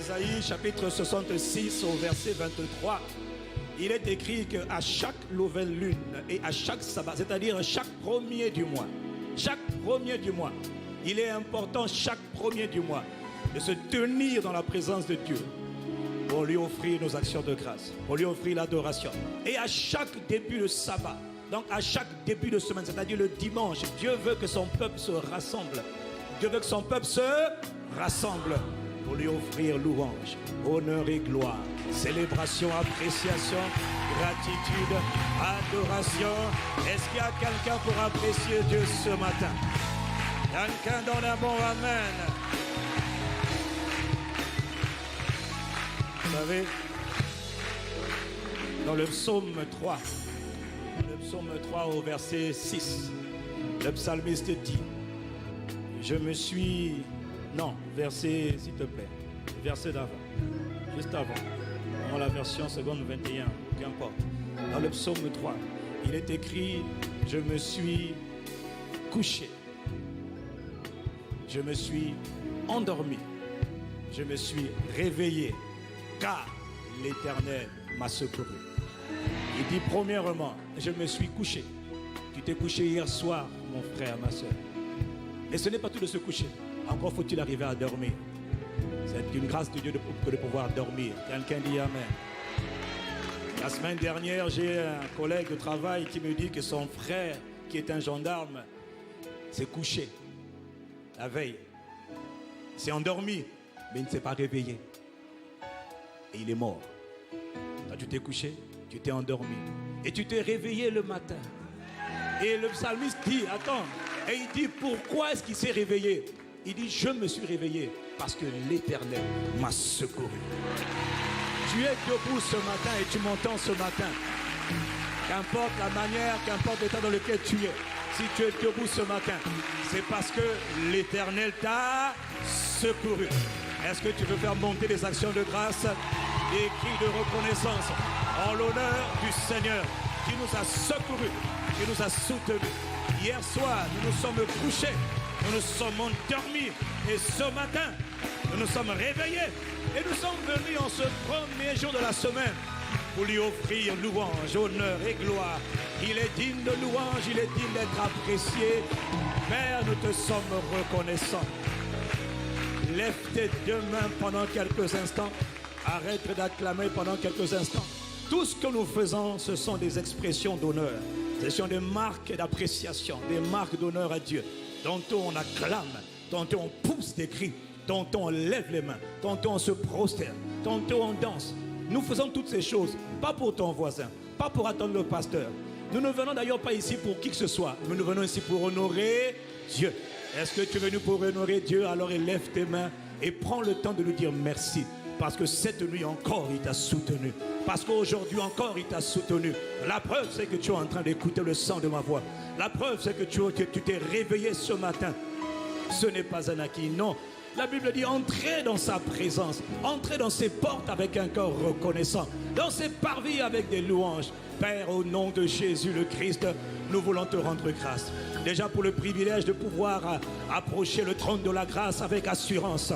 Ésaïe chapitre 66 au verset 23, il est écrit qu'à chaque nouvelle lune et à chaque sabbat, c'est-à-dire chaque premier du mois, il est important chaque premier du mois de se tenir dans la présence de Dieu pour lui offrir nos actions de grâce, pour lui offrir l'adoration. Et à chaque début de sabbat, donc à chaque début de semaine, c'est-à-dire le dimanche, Dieu veut que son peuple se rassemble. Dieu veut que son peuple se rassemble pour lui offrir louange, honneur et gloire, célébration, appréciation, gratitude, adoration. Est-ce qu'il y a quelqu'un pour apprécier Dieu ce matin? Quelqu'un donne un bon amen. Vous savez, dans le psaume 3 au verset 6, le psalmiste dit, verset, s'il te plaît, verset d'avant, juste avant, dans la version seconde 21, qu'importe. Dans le psaume 3, il est écrit, je me suis couché, je me suis endormi, je me suis réveillé, car l'Éternel m'a secouru. Il dit premièrement, je me suis couché. Tu t'es couché hier soir, mon frère, ma soeur. Mais ce n'est pas tout de se coucher. Encore faut-il arriver à dormir. C'est une grâce de Dieu de pouvoir dormir. Quelqu'un dit Amen. La semaine dernière, j'ai un collègue de travail qui me dit que son frère, qui est un gendarme, s'est couché la veille. Il s'est endormi, mais il ne s'est pas réveillé. Et il est mort. Quand tu t'es couché, tu t'es endormi. Et tu t'es réveillé le matin. Et le psalmiste dit, attends, et il dit, pourquoi est-ce qu'il s'est réveillé? Il dit, je me suis réveillé parce que l'Éternel m'a secouru. Tu es debout ce matin et tu m'entends ce matin. Qu'importe la manière, qu'importe l'état dans lequel tu es, si tu es debout ce matin, c'est parce que l'Éternel t'a secouru. Est-ce que tu veux faire monter des actions de grâce, des cris de reconnaissance en l'honneur du Seigneur qui nous a secourus, qui nous a soutenus? Hier soir, nous nous sommes couchés, nous nous sommes endormis et ce matin, nous nous sommes réveillés et nous sommes venus en ce premier jour de la semaine pour lui offrir louange, honneur et gloire. Il est digne de louange, il est digne d'être apprécié. Père, nous te sommes reconnaissants. Lève tes deux mains pendant quelques instants. Arrête d'acclamer pendant quelques instants. Tout ce que nous faisons, ce sont des expressions d'honneur. Ce sont des marques d'appréciation, des marques d'honneur à Dieu. Tantôt on acclame, tantôt on pousse des cris, tantôt on lève les mains, tantôt on se prosterne, tantôt on danse. Nous faisons toutes ces choses, pas pour ton voisin, pas pour attendre le pasteur. Nous ne venons d'ailleurs pas ici pour qui que ce soit, mais nous venons ici pour honorer Dieu. Est-ce que tu es venu pour honorer Dieu? Alors élève tes mains et prends le temps de lui dire merci. Parce que cette nuit encore, il t'a soutenu. Parce qu'aujourd'hui encore, il t'a soutenu. La preuve, c'est que tu es en train d'écouter le son de ma voix. La preuve, c'est que tu t'es réveillé ce matin. Ce n'est pas un acquis, non. La Bible dit, entrez dans sa présence. Entrez dans ses portes avec un cœur reconnaissant. Dans ses parvis avec des louanges. Père, au nom de Jésus le Christ, nous voulons te rendre grâce. Déjà pour le privilège de pouvoir approcher le trône de la grâce avec assurance.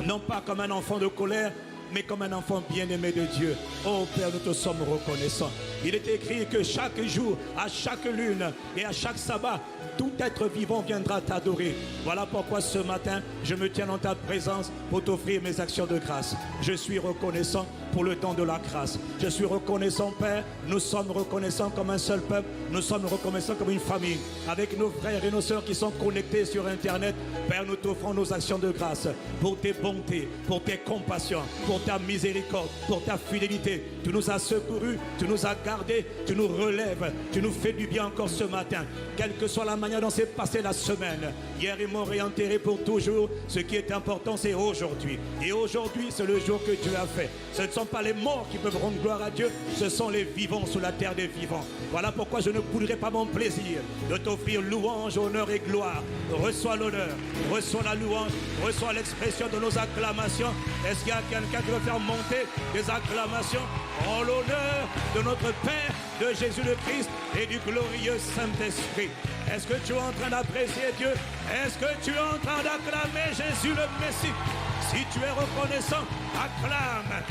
Non pas comme un enfant de colère, mais comme un enfant bien-aimé de Dieu. Oh Père, nous te sommes reconnaissants. Il est écrit que chaque jour, à chaque lune et à chaque sabbat, tout être vivant viendra t'adorer. Voilà pourquoi ce matin, je me tiens dans ta présence pour t'offrir mes actions de grâce. Je suis reconnaissant pour le don de la grâce. Je suis reconnaissant, Père. Nous sommes reconnaissants comme un seul peuple. Nous sommes reconnaissants comme une famille. Avec nos frères et nos sœurs qui sont connectés sur Internet, Père, nous t'offrons nos actions de grâce pour tes bontés, pour tes compassions, pour ta miséricorde, pour ta fidélité. Tu nous as secourus, tu nous as gardés, tu nous relèves, tu nous fais du bien encore ce matin. Quelle que soit la manière dont s'est passée la semaine, hier est mort et enterré pour toujours. Ce qui est important, c'est aujourd'hui. Et aujourd'hui, c'est le jour que Dieu a fait. Ce ne sont pas les morts qui peuvent rendre gloire à Dieu, ce sont les vivants sur la terre des vivants. Voilà pourquoi je ne bouderai pas mon plaisir de t'offrir louange, honneur et gloire. Reçois l'honneur, reçois la louange, reçois l'expression de nos acclamations. Est-ce qu'il y a quelqu'un qui veut faire monter des acclamations en l'honneur de notre Père, de Jésus le Christ et du glorieux Saint-Esprit? Est-ce que tu es en train d'apprécier Dieu? Est-ce que tu es en train d'acclamer Jésus le Messie? Si tu es reconnaissant, acclame.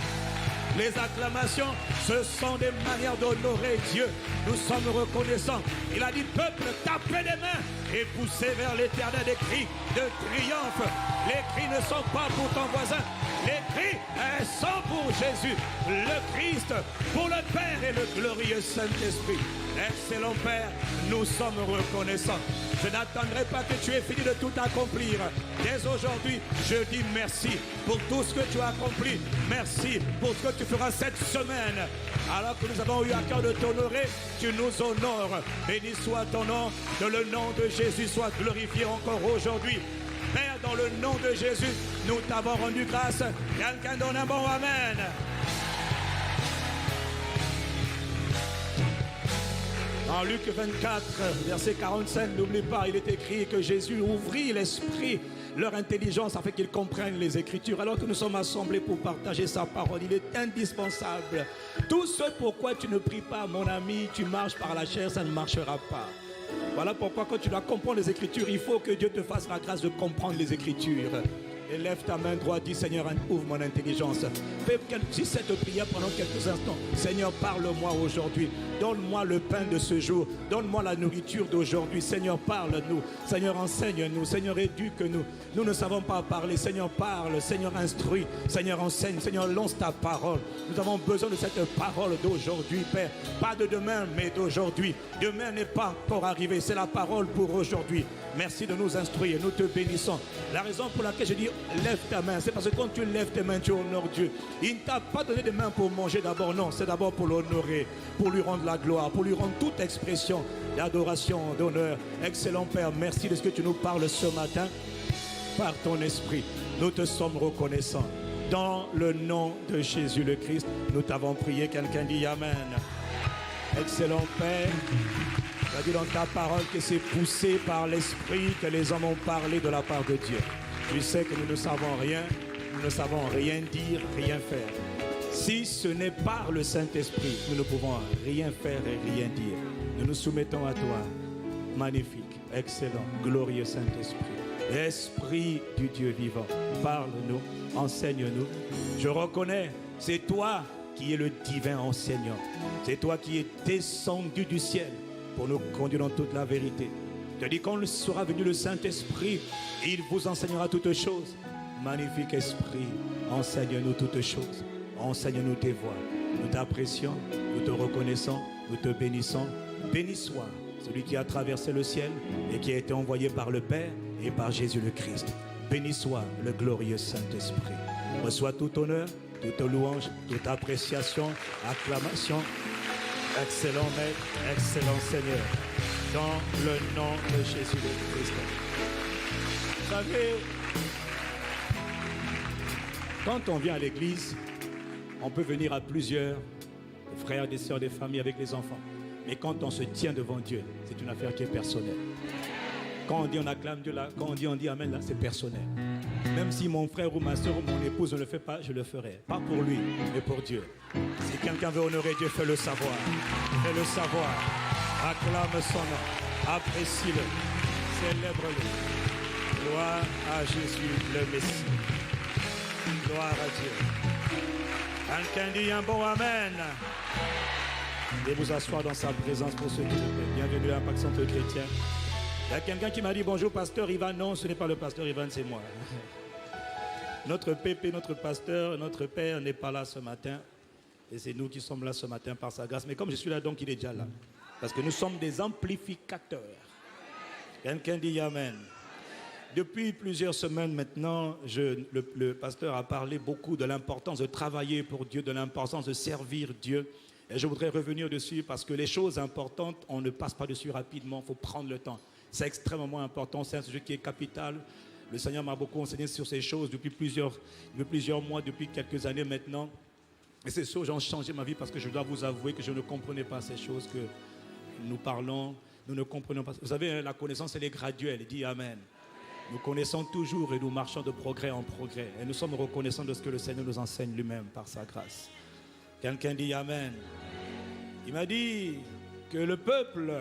Les acclamations, ce sont des manières d'honorer Dieu. Nous sommes reconnaissants. Il a dit, peuple, tapez les mains et poussez vers l'Éternel des cris de triomphe. Les cris ne sont pas pour ton voisin. Les cris sont pour Jésus, le Christ, pour le Père et le glorieux Saint-Esprit. Excellent Père, nous sommes reconnaissants. Je n'attendrai pas que tu aies fini de tout accomplir. Dès aujourd'hui, je dis merci pour tout ce que tu as accompli. Merci pour ce que tu feras cette semaine. Alors que nous avons eu à cœur de t'honorer, tu nous honores. Béni soit ton nom, que le nom de Jésus soit glorifié encore aujourd'hui. Père, dans le nom de Jésus, nous t'avons rendu grâce. Quelqu'un donne un bon amen. En Luc 24, verset 45, n'oublie pas, il est écrit que Jésus ouvrit l'esprit, leur intelligence, afin qu'ils comprennent les Écritures. Alors que nous sommes assemblés pour partager sa parole, il est indispensable. Tout ce pourquoi tu ne pries pas, mon ami, tu marches par la chair, ça ne marchera pas. Voilà pourquoi quand tu dois comprendre les Écritures, il faut que Dieu te fasse la grâce de comprendre les Écritures. Élève ta main droite, dis Seigneur, ouvre mon intelligence. Fais cette prière pendant quelques instants. Seigneur, parle-moi aujourd'hui. Donne-moi le pain de ce jour. Donne-moi la nourriture d'aujourd'hui. Seigneur, parle-nous. Seigneur, enseigne-nous. Seigneur, éduque-nous. Nous ne savons pas parler. Seigneur, parle. Seigneur, instruis. Seigneur, enseigne. Seigneur, lance ta parole. Nous avons besoin de cette parole d'aujourd'hui, Père. Pas de demain, mais d'aujourd'hui. Demain n'est pas encore arrivé. C'est la parole pour aujourd'hui. Merci de nous instruire. Nous te bénissons. La raison pour laquelle je dis lève ta main, c'est parce que quand tu lèves tes mains, tu honores Dieu. Il ne t'a pas donné des mains pour manger d'abord. Non, c'est d'abord pour l'honorer, pour lui rendre la gloire, pour lui rendre toute expression d'adoration, d'honneur. Excellent Père, merci de ce que tu nous parles ce matin par ton esprit. Nous te sommes reconnaissants. Dans le nom de Jésus le Christ, nous t'avons prié. Quelqu'un dit Amen. Excellent Père. Tu as dit dans ta parole que c'est poussé par l'Esprit que les hommes ont parlé de la part de Dieu. Tu sais que nous ne savons rien, nous ne savons rien dire, rien faire. Si ce n'est par le Saint-Esprit, nous ne pouvons rien faire et rien dire. Nous nous soumettons à toi. Magnifique, excellent, glorieux Saint-Esprit. Esprit du Dieu vivant, parle-nous, enseigne-nous. Je reconnais, c'est toi qui es le divin enseignant. C'est toi qui es descendu du ciel pour nous conduire dans toute la vérité. Tu as dit quand sera venu le Saint-Esprit, il vous enseignera toutes choses. Magnifique Esprit, enseigne-nous toutes choses. Enseigne-nous tes voies. Nous t'apprécions, nous te reconnaissons, nous te bénissons. Béni soit celui qui a traversé le ciel et qui a été envoyé par le Père et par Jésus le Christ. Béni soit le glorieux Saint-Esprit. Reçois tout honneur, toute louange, toute appréciation, acclamation. Excellent Maître, excellent Seigneur, dans le nom de Jésus le Christ. Vous savez, quand on vient à l'église, on peut venir à plusieurs, des frères, des sœurs, des familles avec les enfants. Mais quand on se tient devant Dieu, c'est une affaire qui est personnelle. Quand on dit on acclame Dieu, là, quand on dit Amen, là, c'est personnel. Même si mon frère ou ma soeur ou mon épouse ne le fait pas, je le ferai. Pas pour lui, mais pour Dieu. Si quelqu'un veut honorer Dieu, fais-le savoir. Fais-le savoir. Acclame son nom. Apprécie-le. Célèbre-le. Gloire à Jésus, le Messie. Gloire à Dieu. Quelqu'un dit un bon Amen. Et vous asseoir dans sa présence pour ceux qui le plaît. Bienvenue à Impact Centre Chrétien. Il y a quelqu'un qui m'a dit bonjour pasteur Ivan. Non, ce n'est pas le pasteur Ivan, c'est moi. Notre pépé, notre pasteur, notre père n'est pas là ce matin. Et c'est nous qui sommes là ce matin par sa grâce. Mais comme je suis là, donc il est déjà là. Parce que nous sommes des amplificateurs. Quelqu'un dit Amen. Depuis plusieurs semaines maintenant, le pasteur a parlé beaucoup de l'importance de travailler pour Dieu, de l'importance de servir Dieu. Et je voudrais revenir dessus parce que les choses importantes, on ne passe pas dessus rapidement, il faut prendre le temps. C'est extrêmement important, c'est un sujet qui est capital. Le Seigneur m'a beaucoup enseigné sur ces choses depuis plusieurs mois, depuis quelques années maintenant. Et ces choses ont changé ma vie parce que je dois vous avouer que je ne comprenais pas ces choses que nous parlons, nous ne comprenons pas. Vous savez, la connaissance, elle est graduelle, dit Amen. Nous connaissons toujours et nous marchons de progrès en progrès. Et nous sommes reconnaissants de ce que le Seigneur nous enseigne lui-même par sa grâce. Quelqu'un dit Amen. Il m'a dit que le peuple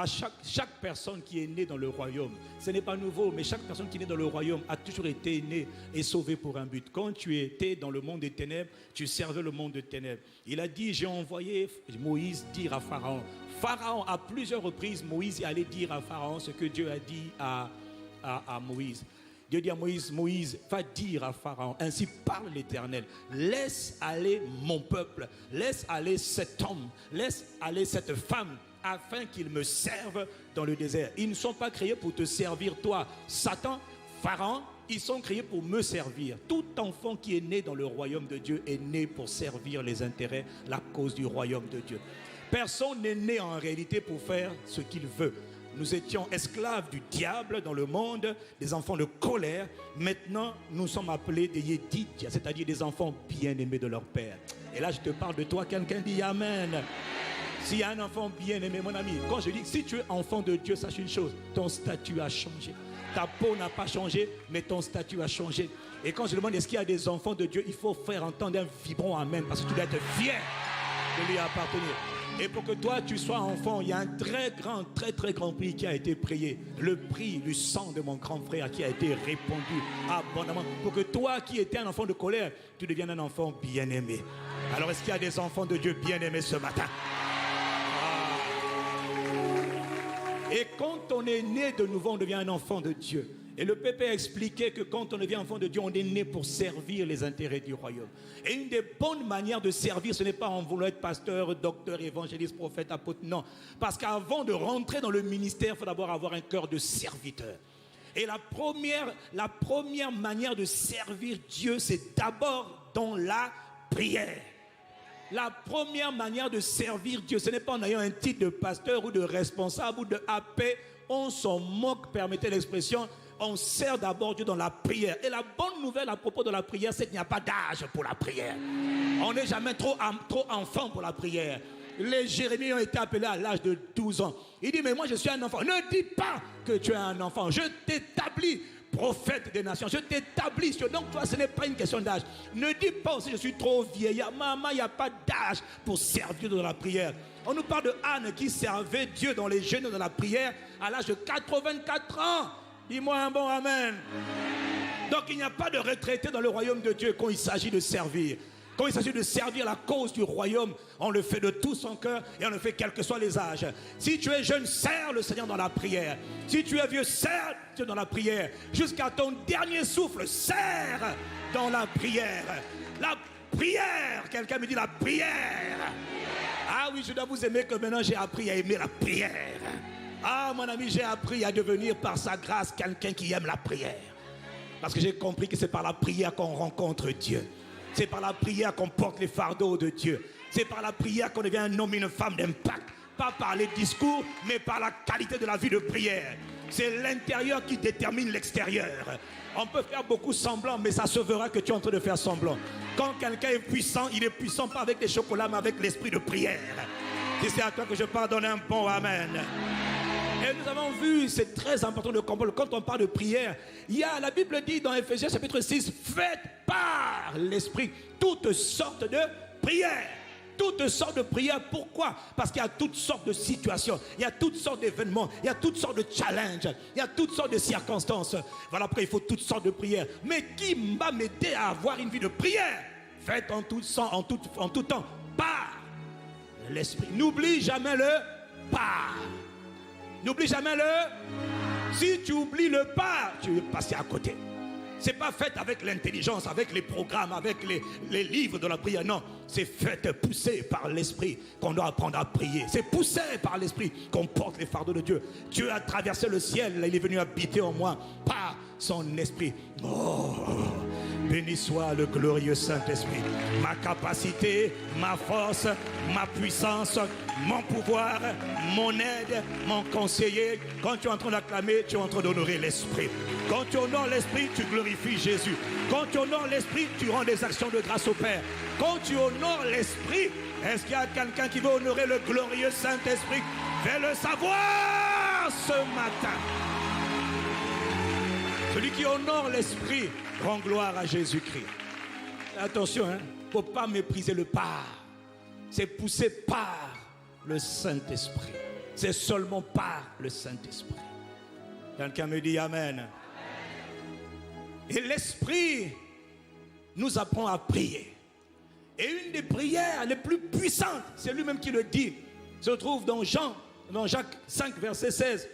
chaque personne qui est née dans le royaume, ce n'est pas nouveau, mais chaque personne qui est née dans le royaume a toujours été née et sauvée pour un but. Quand tu étais dans le monde des ténèbres, tu servais le monde des ténèbres. Il a dit, j'ai envoyé Moïse dire à Pharaon. Pharaon, à plusieurs reprises, Moïse est allé dire à Pharaon ce que Dieu a dit à Moïse. Dieu dit à Moïse, Moïse, va dire à Pharaon, ainsi parle l'Éternel, laisse aller mon peuple, laisse aller cet homme, laisse aller cette femme, afin qu'ils me servent dans le désert. Ils ne sont pas créés pour te servir toi, Satan, Pharaon, ils sont créés pour me servir. Tout enfant qui est né dans le royaume de Dieu est né pour servir les intérêts, la cause du royaume de Dieu. Personne n'est né en réalité pour faire ce qu'il veut. Nous étions esclaves du diable dans le monde, des enfants de colère. Maintenant, nous sommes appelés des yédidia, c'est-à-dire des enfants bien-aimés de leur père. Et là, je te parle de toi, quelqu'un dit Amen. S'il y a un enfant bien-aimé, mon ami, quand je dis si tu es enfant de Dieu, sache une chose, ton statut a changé. Ta peau n'a pas changé, mais ton statut a changé. Et quand je demande est-ce qu'il y a des enfants de Dieu, il faut faire entendre un vibrant Amen, parce que tu dois être fier de lui appartenir. Et pour que toi tu sois enfant, il y a un très grand prix qui a été payé. Le prix du sang de mon grand frère qui a été répandu abondamment. Pour que toi qui étais un enfant de colère, tu deviennes un enfant bien-aimé. Alors est-ce qu'il y a des enfants de Dieu bien-aimés ce matin? Et quand on est né de nouveau, on devient un enfant de Dieu. Et le Pépé a expliqué que quand on devient enfant de Dieu, on est né pour servir les intérêts du royaume. Et une des bonnes manières de servir, ce n'est pas en voulant être pasteur, docteur, évangéliste, prophète, apôtre, non. Parce qu'avant de rentrer dans le ministère, il faut d'abord avoir un cœur de serviteur. Et la première manière de servir Dieu, c'est d'abord dans la prière. La première manière de servir Dieu, ce n'est pas en ayant un titre de pasteur ou de responsable ou de AP. On s'en moque, permettez l'expression. On sert d'abord Dieu dans la prière. Et la bonne nouvelle à propos de la prière, c'est qu'il n'y a pas d'âge pour la prière. On n'est jamais trop enfant pour la prière. Les Jérémies ont été appelés à l'âge de 12 ans. Il dit, mais moi je suis un enfant. Ne dis pas que tu es un enfant. Je t'établis prophète des nations. Je t'établis. Donc toi, ce n'est pas une question d'âge. Ne dis pas aussi, je suis trop vieillard. Maman, il n'y a pas d'âge pour servir dans la prière. On nous parle de Anne qui servait Dieu dans les jeûnes de la prière à l'âge de 84 ans. Dis-moi un bon amen. Donc il n'y a pas de retraité dans le royaume de Dieu quand il s'agit de servir. Quand il s'agit de servir la cause du royaume, on le fait de tout son cœur et on le fait quels que soient les âges. Si tu es jeune, sers le Seigneur dans la prière. Si tu es vieux, sers Dieu dans la prière. Jusqu'à ton dernier souffle, sers dans la prière. La prière, quelqu'un me dit la prière. Ah oui, je dois vous aimer que maintenant j'ai appris à aimer la prière. Ah mon ami, j'ai appris à devenir par sa grâce quelqu'un qui aime la prière. Parce que j'ai compris que c'est par la prière qu'on rencontre Dieu. C'est par la prière qu'on porte les fardeaux de Dieu. C'est par la prière qu'on devient un homme et une femme d'impact. Pas par les discours, mais par la qualité de la vie de prière. C'est l'intérieur qui détermine l'extérieur. On peut faire beaucoup semblant, mais ça se verra que tu es en train de faire semblant. Quand quelqu'un est puissant, il est puissant pas avec des chocolats, mais avec l'esprit de prière. Si c'est à toi que je parle, donne un bon amen. Et nous avons vu, c'est très important de comprendre, quand on parle de prière, la Bible dit dans Ephésiens chapitre 6, faites par l'esprit toutes sortes de prières. Toutes sortes de prières. Pourquoi? Parce qu'il y a toutes sortes de situations, il y a toutes sortes d'événements, il y a toutes sortes de challenges, il y a toutes sortes de circonstances. Voilà pourquoi il faut toutes sortes de prières. Mais qui va m'aider à avoir une vie de prière? Faites en tout temps par l'esprit. N'oublie jamais le par. N'oublie jamais le. Si tu oublies le pas, tu es passé à côté. C'est pas fait avec l'intelligence, avec les programmes, avec les livres de la prière. Non, c'est fait pousser par l'esprit qu'on doit apprendre à prier. C'est poussé par l'esprit qu'on porte les fardeaux de Dieu. Dieu a traversé le ciel, il est venu habiter en moi par son esprit. Oh, béni soit le glorieux Saint-Esprit. Ma capacité, ma force, ma puissance, mon pouvoir, mon aide, mon conseiller. Quand tu es en train d'acclamer, tu es en train d'honorer l'esprit. Quand tu honores l'esprit, tu glorifies Jésus. Quand tu honores l'esprit, tu rends des actions de grâce au Père. Quand tu honores l'esprit, est-ce qu'il y a quelqu'un qui veut honorer le glorieux Saint-Esprit? Fais-le savoir ce matin. Celui qui honore l'esprit rend gloire à Jésus-Christ. Attention, il ne faut pas mépriser le par. C'est poussé par le Saint-Esprit. c'est seulement par le Saint-Esprit. Quelqu'un me dit Amen. Et l'Esprit nous apprend à prier. Et une des prières les plus puissantes, c'est lui-même qui le dit, se trouve dans Jacques 5, verset 16.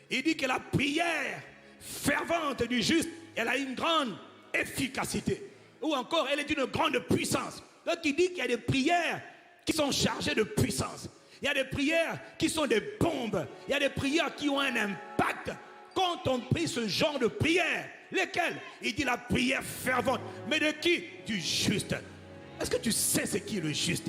Il dit que la prière fervente du juste, elle a une grande efficacité. Ou encore, elle est d'une grande puissance. Donc il dit qu'il y a des prières qui sont chargées de puissance. Il y a des prières qui sont des bombes. Il y a des prières qui ont un impact. Quand on prie ce genre de prière, lesquelles? Il dit la prière fervente. Mais de qui? Du juste. Est-ce que tu sais ce qui est le juste?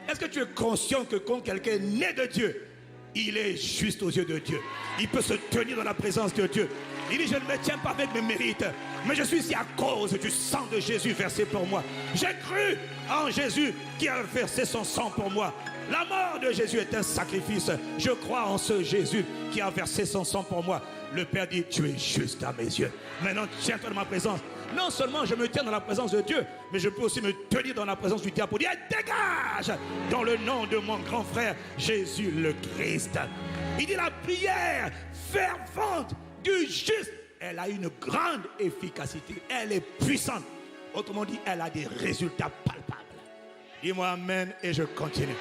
Est-ce que tu es conscient que quand quelqu'un est né de Dieu, il est juste aux yeux de Dieu? Il peut se tenir dans la présence de Dieu. Il dit, je ne me tiens pas avec mes mérites, mais je suis ici à cause du sang de Jésus versé pour moi. J'ai cru en Jésus qui a versé son sang pour moi. La mort de Jésus est un sacrifice. Je crois en ce Jésus qui a versé son sang pour moi. Le Père dit, tu es juste à mes yeux. Maintenant, tiens-toi dans ma présence. Non seulement je me tiens dans la présence de Dieu, mais je peux aussi me tenir dans la présence du diable pour dire, dégage dans le nom de mon grand frère Jésus le Christ. Il dit la prière fervente du juste, elle a une grande efficacité. Elle est puissante. Autrement dit, elle a des résultats palpables. Dis-moi amen et je continue.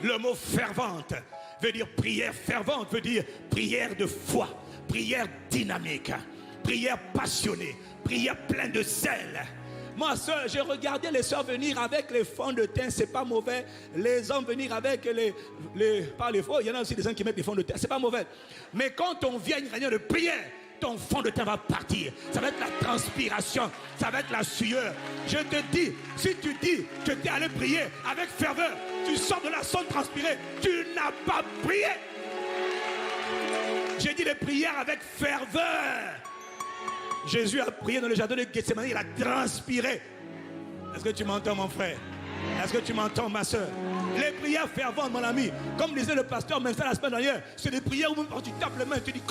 Le mot fervente veut dire prière fervente, veut dire prière de foi, prière dynamique, prière passionnée, prière pleine de zèle. Moi, soeur, j'ai regardé les soeurs venir avec les fonds de teint, c'est pas mauvais. Les hommes venir avec il y en a aussi des gens qui mettent des fonds de teint, c'est pas mauvais. Mais quand on vient à une réunion de prière, ton fond de teint va partir. Ça va être la transpiration, ça va être la sueur. Je te dis, si tu dis que tu es allé prier avec ferveur, tu sors de là sans transpirer, tu n'as pas prié. J'ai dit les prières avec ferveur. Jésus a prié dans le jardin de Gethsémani, il a transpiré. Est-ce que tu m'entends mon frère? Est-ce que tu m'entends ma soeur? Les prières ferventes mon ami, comme disait le pasteur même la semaine dernière, c'est des prières où même quand tu tapes les mains, tu dis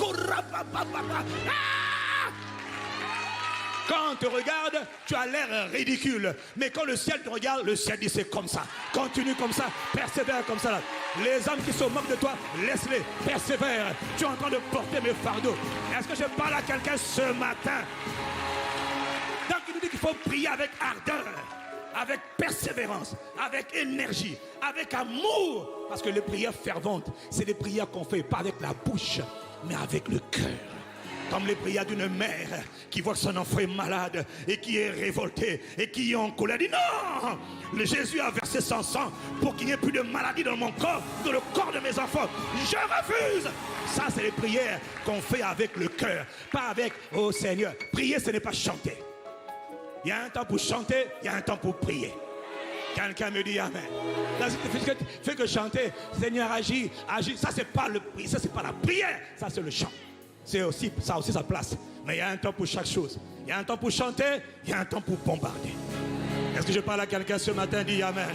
quand on te regarde, tu as l'air ridicule. Mais quand le ciel te regarde, le ciel dit c'est comme ça. Continue comme ça, persévère comme ça. Là. Les âmes qui se moquent de toi, laisse-les, persévère. Tu es en train de porter mes fardeaux. Est-ce que je parle à quelqu'un ce matin? Donc il nous dit qu'il faut prier avec ardeur, avec persévérance, avec énergie, avec amour. Parce que les prières ferventes, c'est des prières qu'on fait pas avec la bouche, mais avec le cœur. Comme les prières d'une mère qui voit que son enfant est malade et qui est révolté et qui est en colère. Dit non, le Jésus a versé son sang pour qu'il n'y ait plus de maladie dans mon corps, dans le corps de mes enfants. Je refuse. Ça, c'est les prières qu'on fait avec le cœur, pas avec oh Seigneur. Prier, ce n'est pas chanter. Il y a un temps pour chanter, il y a un temps pour prier. Quelqu'un me dit amen. Là, fait que chanter, Seigneur agis, agis. Ça, c'est pas le prier, ça, c'est pas la prière, ça, c'est le chant. C'est aussi, ça a aussi sa place. Mais il y a un temps pour chaque chose. Il y a un temps pour chanter, il y a un temps pour bombarder. Est-ce que je parle à quelqu'un ce matin? Dit amen.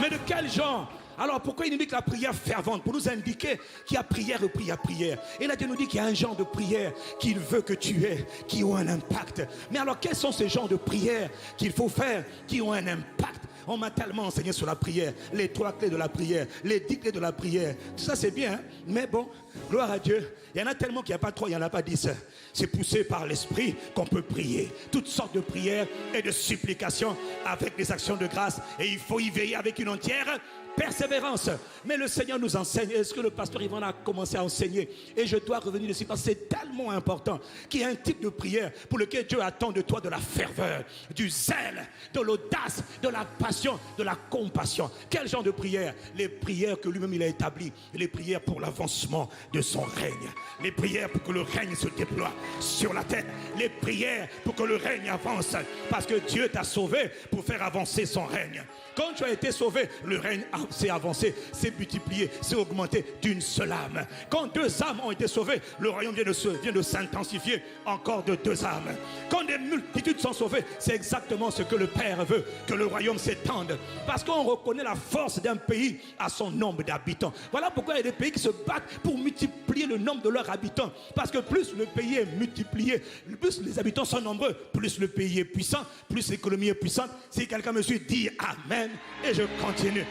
Mais de quel genre? Alors pourquoi il nous dit que la prière fervente? Pour nous indiquer qu'il y a prière et prière. Et là Dieu nous dit qu'il y a un genre de prière qu'il veut que tu aies, qui ont un impact. Mais alors quels sont ces genres de prières qu'il faut faire, qui ont un impact? On m'a tellement enseigné sur la prière, les 3 clés de la prière, les 10 clés de la prière. Tout ça c'est bien, hein? Mais bon, gloire à Dieu. Il y en a tellement qu'il n'y a pas 3, il n'y en a pas 10. C'est poussé par l'Esprit qu'on peut prier. Toutes sortes de prières et de supplications avec des actions de grâce. Et il faut y veiller avec une entière persévérance. Mais le Seigneur nous enseigne. Est-ce que le pasteur Yvan a commencé à enseigner? Et je dois revenir dessus parce que c'est tellement important qu'il y a un type de prière pour lequel Dieu attend de toi de la ferveur, du zèle, de l'audace, de la passion, de la compassion. Quel genre de prière? Les prières que lui-même il a établies. Les prières pour l'avancement de son règne. Les prières pour que le règne se déploie sur la terre. Les prières pour que le règne avance. Parce que Dieu t'a sauvé pour faire avancer son règne. Quand tu as été sauvé, le règne s'est avancé, s'est multiplié, s'est augmenté d'une seule âme. Quand 2 âmes ont été sauvées, le royaume vient de s'intensifier encore de 2 âmes. Quand des multitudes sont sauvées, c'est exactement ce que le Père veut, que le royaume s'étende. Parce qu'on reconnaît la force d'un pays à son nombre d'habitants. Voilà pourquoi il y a des pays qui se battent pour multiplier le nombre de leurs habitants. Parce que plus le pays est multiplié, plus les habitants sont nombreux, plus le pays est puissant, plus l'économie est puissante. Si quelqu'un me suit, dit Amen et je continue.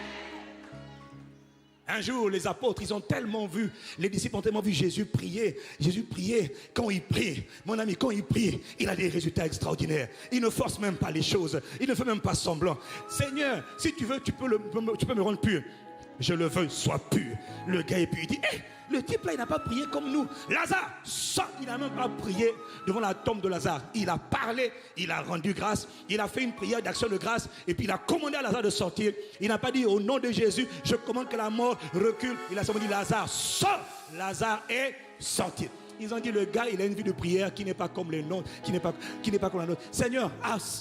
Un jour, les apôtres, ils ont tellement vu, les disciples ont tellement vu Jésus prier. Jésus priait. Quand il prie, mon ami, quand il prie, il a des résultats extraordinaires. Il ne force même pas les choses. Il ne fait même pas semblant. Seigneur, si tu veux, tu peux me rendre pur. Je le veux, sois pur. Le gars est pur. Il dit, hé, le type là, il n'a pas prié comme nous. Lazare, ça, il n'a même pas prié devant la tombe de Lazare. Il a parlé, il a rendu grâce, il a fait une prière d'action de grâce, et puis il a commandé à Lazare de sortir. Il n'a pas dit, au nom de Jésus, je commande que la mort recule. Il a seulement dit, Lazare, sors. Lazare est sorti. Ils ont dit, le gars, il a une vie de prière qui n'est pas comme les nôtres, qui n'est pas comme la nôtre. Seigneur,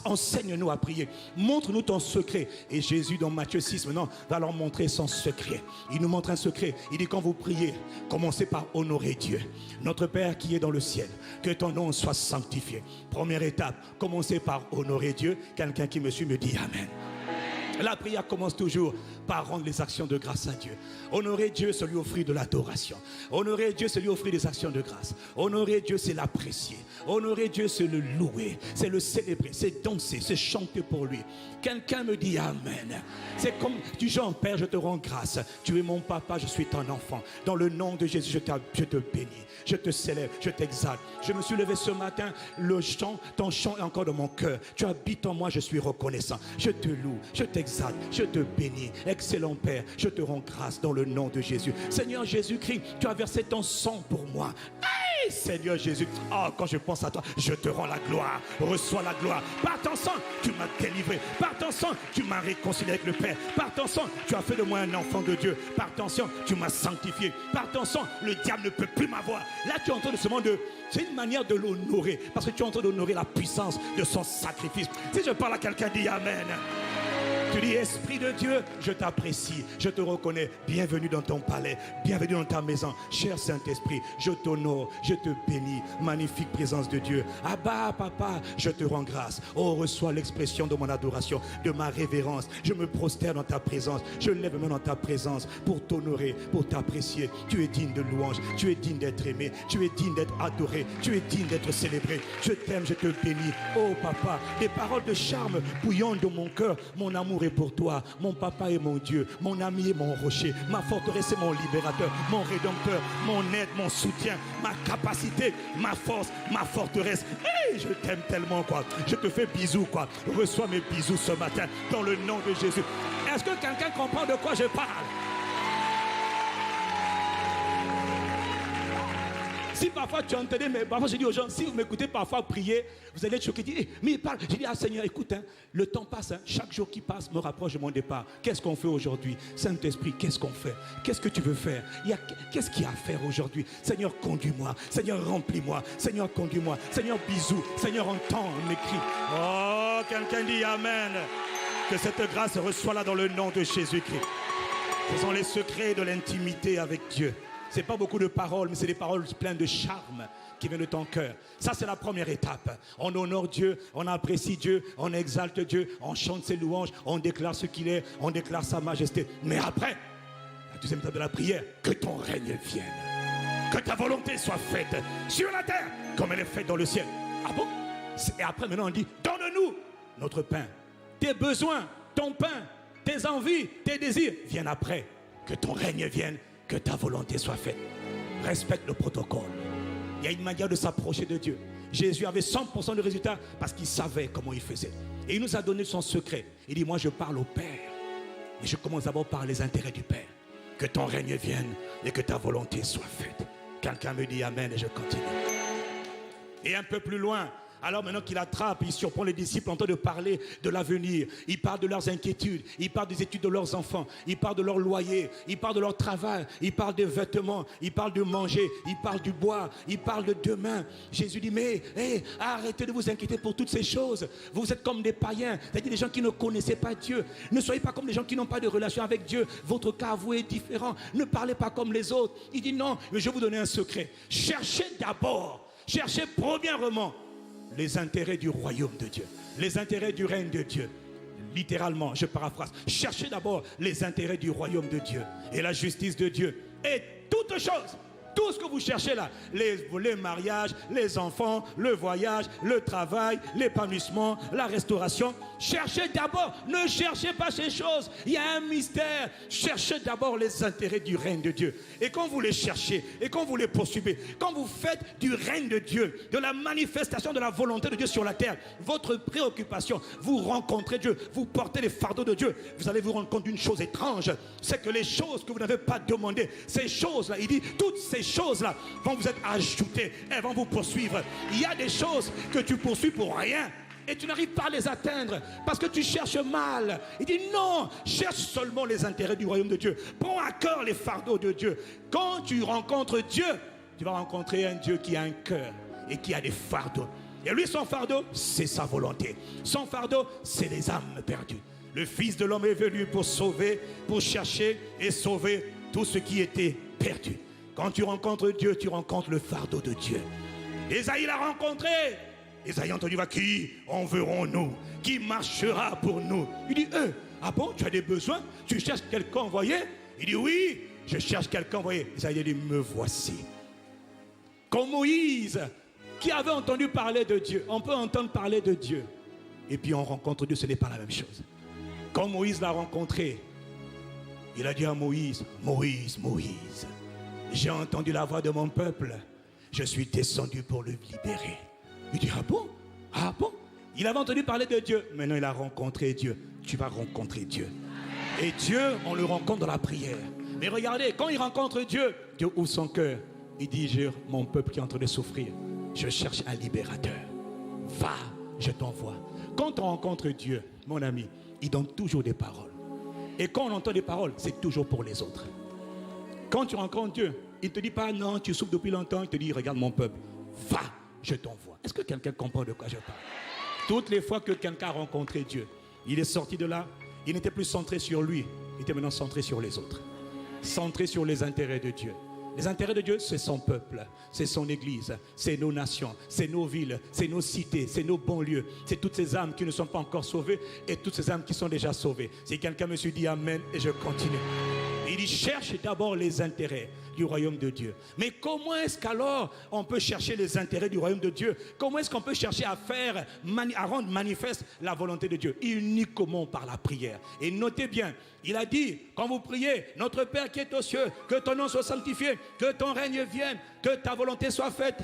enseigne-nous à prier. Montre-nous ton secret. Et Jésus, dans Matthieu 6, maintenant, va leur montrer son secret. Il nous montre un secret. Il dit, quand vous priez, commencez par honorer Dieu. Notre Père qui est dans le ciel, que ton nom soit sanctifié. Première étape, commencez par honorer Dieu. Quelqu'un qui me suit me dit Amen. La prière commence toujours par rendre les actions de grâce à Dieu. Honorer Dieu, c'est lui offrir de l'adoration. Honorer Dieu, c'est lui offrir des actions de grâce. Honorer Dieu, c'est l'apprécier. Honorer Dieu, c'est le louer, c'est le célébrer, c'est danser, c'est chanter pour lui. Quelqu'un me dit Amen. C'est comme du genre, Père, je te rends grâce. Tu es mon papa, je suis ton enfant. Dans le nom de Jésus, je te bénis, je te célèbre, je t'exalte. Je me suis levé ce matin, le chant, ton chant est encore dans mon cœur. Tu habites en moi, je suis reconnaissant. Je te loue, je t'exalte, je te bénis. Excellent Père, je te rends grâce dans le nom de Jésus. Seigneur Jésus-Christ, tu as versé ton sang pour moi. Hey, Seigneur Jésus, oh, quand je pense à toi, je te rends la gloire. Reçois la gloire. Par ton sang, tu m'as délivré. Par ton sang, tu m'as réconcilié avec le Père. Par ton sang, tu as fait de moi un enfant de Dieu. Par ton sang, tu m'as sanctifié. Par ton sang, le diable ne peut plus m'avoir. Là, tu es en train de se demander, c'est une manière de l'honorer. Parce que tu es en train d'honorer la puissance de son sacrifice. Si je parle à quelqu'un, dis Amen. Tu dis, Esprit de Dieu, je t'apprécie, je te reconnais. Bienvenue dans ton palais, bienvenue dans ta maison. Cher Saint-Esprit, je t'honore, je te bénis. Magnifique présence de Dieu. Abba, papa, je te rends grâce. Oh, reçois l'expression de mon adoration, de ma révérence. Je me prosterne dans ta présence. Je lève mes mains dans ta présence pour t'honorer, pour t'apprécier. Tu es digne de louange, tu es digne d'être aimé, tu es digne d'être adoré, tu es digne d'être célébré. Je t'aime, je te bénis. Oh, papa, des paroles de charme bouillonnent dans mon cœur. Mon amour est pour toi. Mon papa est mon Dieu, mon ami est mon rocher, ma forteresse est mon libérateur, mon rédempteur, mon aide, mon soutien, ma capacité, ma force, ma forteresse. Hey, je t'aime tellement, quoi. Je te fais bisous, quoi. Reçois mes bisous ce matin dans le nom de Jésus. Est-ce que quelqu'un comprend de quoi je parle? Si parfois tu entendais, mais parfois je dis aux gens, si vous m'écoutez parfois prier, vous allez être choqués, dire, mais il parle. Je dis, ah Seigneur, écoute, hein, le temps passe, hein, chaque jour qui passe me rapproche de mon départ. Qu'est-ce qu'on fait aujourd'hui? Saint-Esprit, qu'est-ce qu'on fait? Qu'est-ce que tu veux faire? Qu'est-ce qu'il y a à faire aujourd'hui? Seigneur, conduis-moi. Seigneur, remplis-moi. Seigneur, conduis-moi. Seigneur, bisous. Seigneur, entends mes cris. Oh, quelqu'un dit Amen. Que cette grâce reçoit là dans le nom de Jésus-Christ. Ce sont les secrets de l'intimité avec Dieu. Ce n'est pas beaucoup de paroles, mais c'est des paroles pleines de charme qui viennent de ton cœur. Ça, c'est la première étape. On honore Dieu, on apprécie Dieu, on exalte Dieu, on chante ses louanges, on déclare ce qu'il est, on déclare sa majesté. Mais après, la deuxième étape de la prière, que ton règne vienne. Que ta volonté soit faite sur la terre comme elle est faite dans le ciel. Ah bon? Et après, maintenant, on dit, donne-nous notre pain. Tes besoins, ton pain, tes envies, tes désirs viennent après. Que ton règne vienne. Que ta volonté soit faite. Respecte le protocole. Il y a une manière de s'approcher de Dieu. Jésus avait 100% de résultats parce qu'il savait comment il faisait. Et il nous a donné son secret. Il dit, moi je parle au Père. Et je commence d'abord par les intérêts du Père. Que ton règne vienne et que ta volonté soit faite. Quelqu'un me dit Amen et je continue. Et un peu plus loin, alors maintenant qu'il attrape, il surprend les disciples en train de parler de l'avenir. Il parle de leurs inquiétudes, il parle des études de leurs enfants, il parle de leur loyer, il parle de leur travail, il parle des vêtements, il parle de manger, il parle du bois, il parle de demain. Jésus dit, mais arrêtez de vous inquiéter pour toutes ces choses. Vous êtes comme des païens, c'est-à-dire des gens qui ne connaissaient pas Dieu. Ne soyez pas comme des gens qui n'ont pas de relation avec Dieu. Votre cas à vous est différent. Ne parlez pas comme les autres. Il dit non, mais je vais vous donner un secret. Cherchez d'abord, cherchez premièrement les intérêts du royaume de Dieu, les intérêts du règne de Dieu. Littéralement, je paraphrase. Cherchez d'abord les intérêts du royaume de Dieu et la justice de Dieu. Et toutes choses Tout ce que vous cherchez là, les mariages, les enfants, le voyage, le travail, l'épanouissement, la restauration. Cherchez d'abord, ne cherchez pas ces choses. Il y a un mystère. Cherchez d'abord les intérêts du règne de Dieu. Et quand vous les cherchez, et quand vous les poursuivez, quand vous faites du règne de Dieu, de la manifestation de la volonté de Dieu sur la terre, votre préoccupation, vous rencontrez Dieu, vous portez les fardeaux de Dieu, vous allez vous rendre compte d'une chose étrange, c'est que les choses que vous n'avez pas demandées, ces choses-là, il dit, toutes ces choses-là vont vous être ajoutées, elles vont vous poursuivre. Il y a des choses que tu poursuis pour rien et tu n'arrives pas à les atteindre parce que tu cherches mal. Il dit non, cherche seulement les intérêts du royaume de Dieu. Prends à cœur les fardeaux de Dieu. Quand tu rencontres Dieu, tu vas rencontrer un Dieu qui a un cœur et qui a des fardeaux. Et lui, son fardeau, c'est sa volonté. Son fardeau, c'est les âmes perdues. Le Fils de l'homme est venu pour sauver, pour chercher et sauver tout ce qui était perdu. Quand tu rencontres Dieu, tu rencontres le fardeau de Dieu. Ésaïe l'a rencontré. Ésaïe a entendu, qui enverrons-nous? Qui marchera pour nous? Il dit, ah bon, tu as des besoins? Tu cherches quelqu'un envoyé? Il dit, oui, je cherche quelqu'un envoyé. Ésaïe dit, me voici. Comme Moïse, qui avait entendu parler de Dieu. On peut entendre parler de Dieu. Et puis on rencontre Dieu, ce n'est pas la même chose. Quand Moïse l'a rencontré, il a dit à Moïse, Moïse, Moïse, j'ai entendu la voix de mon peuple. Je suis descendu pour le libérer. Il dit, ah bon? Ah bon? Il avait entendu parler de Dieu. Maintenant, il a rencontré Dieu. Tu vas rencontrer Dieu. Et Dieu, on le rencontre dans la prière. Mais regardez, quand il rencontre Dieu, Dieu ouvre son cœur. Il dit, j'ai mon peuple qui est en train de souffrir. Je cherche un libérateur. Va, je t'envoie. Quand on rencontre Dieu, mon ami, il donne toujours des paroles. Et quand on entend des paroles, c'est toujours pour les autres. Quand tu rencontres Dieu, il ne te dit pas, non, tu souffres depuis longtemps. Il te dit, regarde mon peuple, va, je t'envoie. Est-ce que quelqu'un comprend de quoi je parle? Toutes les fois que quelqu'un a rencontré Dieu, il est sorti de là, il n'était plus centré sur lui, il était maintenant centré sur les autres. Centré sur les intérêts de Dieu. Les intérêts de Dieu, c'est son peuple, c'est son église, c'est nos nations, c'est nos villes, c'est nos cités, c'est nos banlieues, c'est toutes ces âmes qui ne sont pas encore sauvées et toutes ces âmes qui sont déjà sauvées. Si quelqu'un me dit amen et je continue. Il dit cherche d'abord les intérêts du royaume de Dieu. Mais comment est-ce qu'alors on peut chercher les intérêts du royaume de Dieu? Comment est-ce qu'on peut chercher à faire, à rendre manifeste la volonté de Dieu? Uniquement par la prière. Et notez bien, il a dit, quand vous priez, notre Père qui est aux cieux, que ton nom soit sanctifié, que ton règne vienne, que ta volonté soit faite.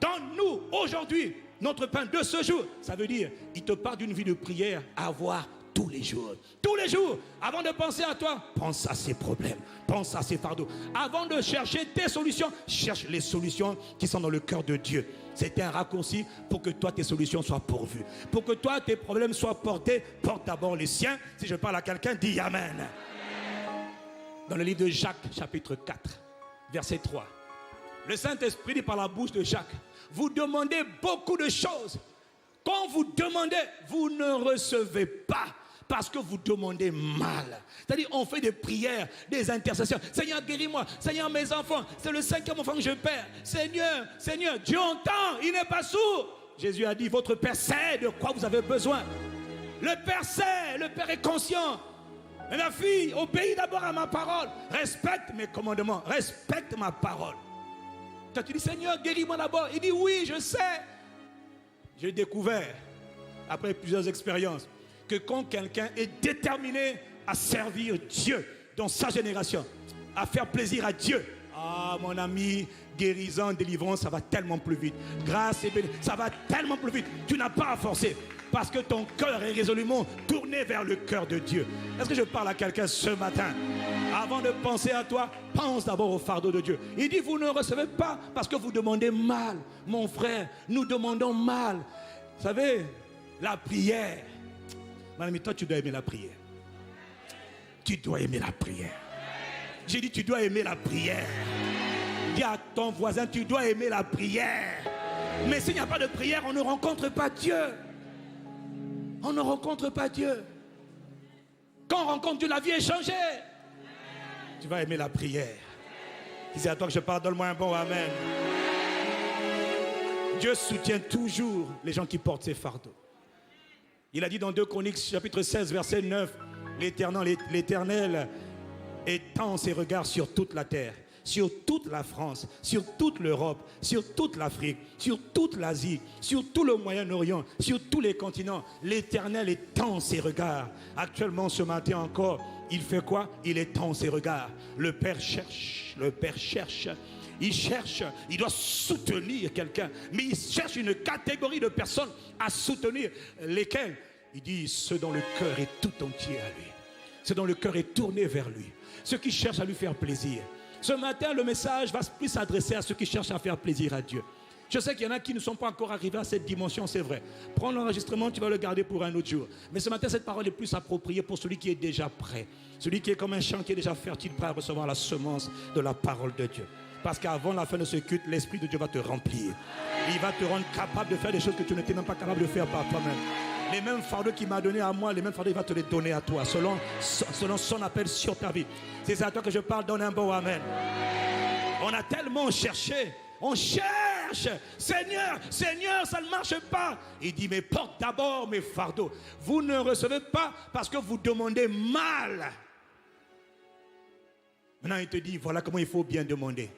Donne-nous aujourd'hui notre pain de ce jour. Ça veut dire, il te parle d'une vie de prière à avoir tous les jours. Tous les jours, avant de penser à toi, pense à ces problèmes, pense à ces fardeaux. Avant de chercher tes solutions, cherche les solutions qui sont dans le cœur de Dieu. C'est un raccourci pour que toi, tes solutions soient pourvues. Pour que toi, tes problèmes soient portés, porte d'abord les siens. Si je parle à quelqu'un, dis Amen. Dans le livre de Jacques, chapitre 4, verset 3. Le Saint-Esprit dit par la bouche de Jacques, vous demandez beaucoup de choses. Quand vous demandez, vous ne recevez pas. Parce que vous demandez mal. C'est-à-dire, on fait des prières, des intercessions. Seigneur, guéris-moi. Seigneur, mes enfants, c'est le 5e enfant que je perds. Seigneur, Seigneur, Dieu entend, il n'est pas sourd. Jésus a dit, votre Père sait de quoi vous avez besoin. Le Père sait, le Père est conscient. Mais ma fille, obéis d'abord à ma parole. Respecte mes commandements, respecte ma parole. Quand tu dis, Seigneur, guéris-moi d'abord. Il dit, oui, je sais. J'ai découvert, après plusieurs expériences, que quand quelqu'un est déterminé à servir Dieu dans sa génération, à faire plaisir à Dieu, ah mon ami, guérison, délivrance, ça va tellement plus vite. Grâce et bénédiction, ça va tellement plus vite. Tu n'as pas à forcer parce que ton cœur est résolument tourné vers le cœur de Dieu. Est-ce que je parle à quelqu'un ce matin? Avant de penser à toi, pense d'abord au fardeau de Dieu. Il dit, vous ne recevez pas parce que vous demandez mal. Mon frère, nous demandons mal. Vous savez, la prière. Mon ami, toi, tu dois aimer la prière. Tu dois aimer la prière. J'ai dit, tu dois aimer la prière. Dis à ton voisin, tu dois aimer la prière. Mais s'il n'y a pas de prière, on ne rencontre pas Dieu. On ne rencontre pas Dieu. Quand on rencontre Dieu, la vie est changée. Tu vas aimer la prière. Si c'est à toi que je parle, donne-moi un bon amen. Dieu soutient toujours les gens qui portent ses fardeaux. Il a dit dans 2 Chroniques, chapitre 16, verset 9, l'Éternel étend ses regards sur toute la terre, sur toute la France, sur toute l'Europe, sur toute l'Afrique, sur toute l'Asie, sur tout le Moyen-Orient, sur tous les continents. L'Éternel étend ses regards. Actuellement, ce matin encore, il fait quoi? Il étend ses regards. Le Père cherche, le Père cherche. Il cherche, il doit soutenir quelqu'un, mais il cherche une catégorie de personnes à soutenir, lesquelles? Il dit ceux dont le cœur est tout entier à lui, ceux dont le cœur est tourné vers lui, ceux qui cherchent à lui faire plaisir. Ce matin, le message va plus s'adresser à ceux qui cherchent à faire plaisir à Dieu. Je sais qu'il y en a qui ne sont pas encore arrivés à cette dimension, c'est vrai. Prends l'enregistrement, tu vas le garder pour un autre jour. Mais ce matin, cette parole est plus appropriée pour celui qui est déjà prêt, celui qui est comme un champ qui est déjà fertile, prêt à recevoir la semence de la parole de Dieu. Parce qu'avant la fin de ce culte, l'Esprit de Dieu va te remplir. Il va te rendre capable de faire des choses que tu n'étais même pas capable de faire par toi-même. Les mêmes fardeaux qu'il m'a donné à moi, les mêmes fardeaux, il va te les donner à toi, selon son appel sur ta vie. C'est à toi que je parle, donne un bon amen. On a tellement cherché, on cherche. Seigneur, Seigneur, ça ne marche pas. Il dit, mais porte d'abord mes fardeaux. Vous ne recevez pas parce que vous demandez mal. Maintenant, il te dit, voilà comment il faut bien demander.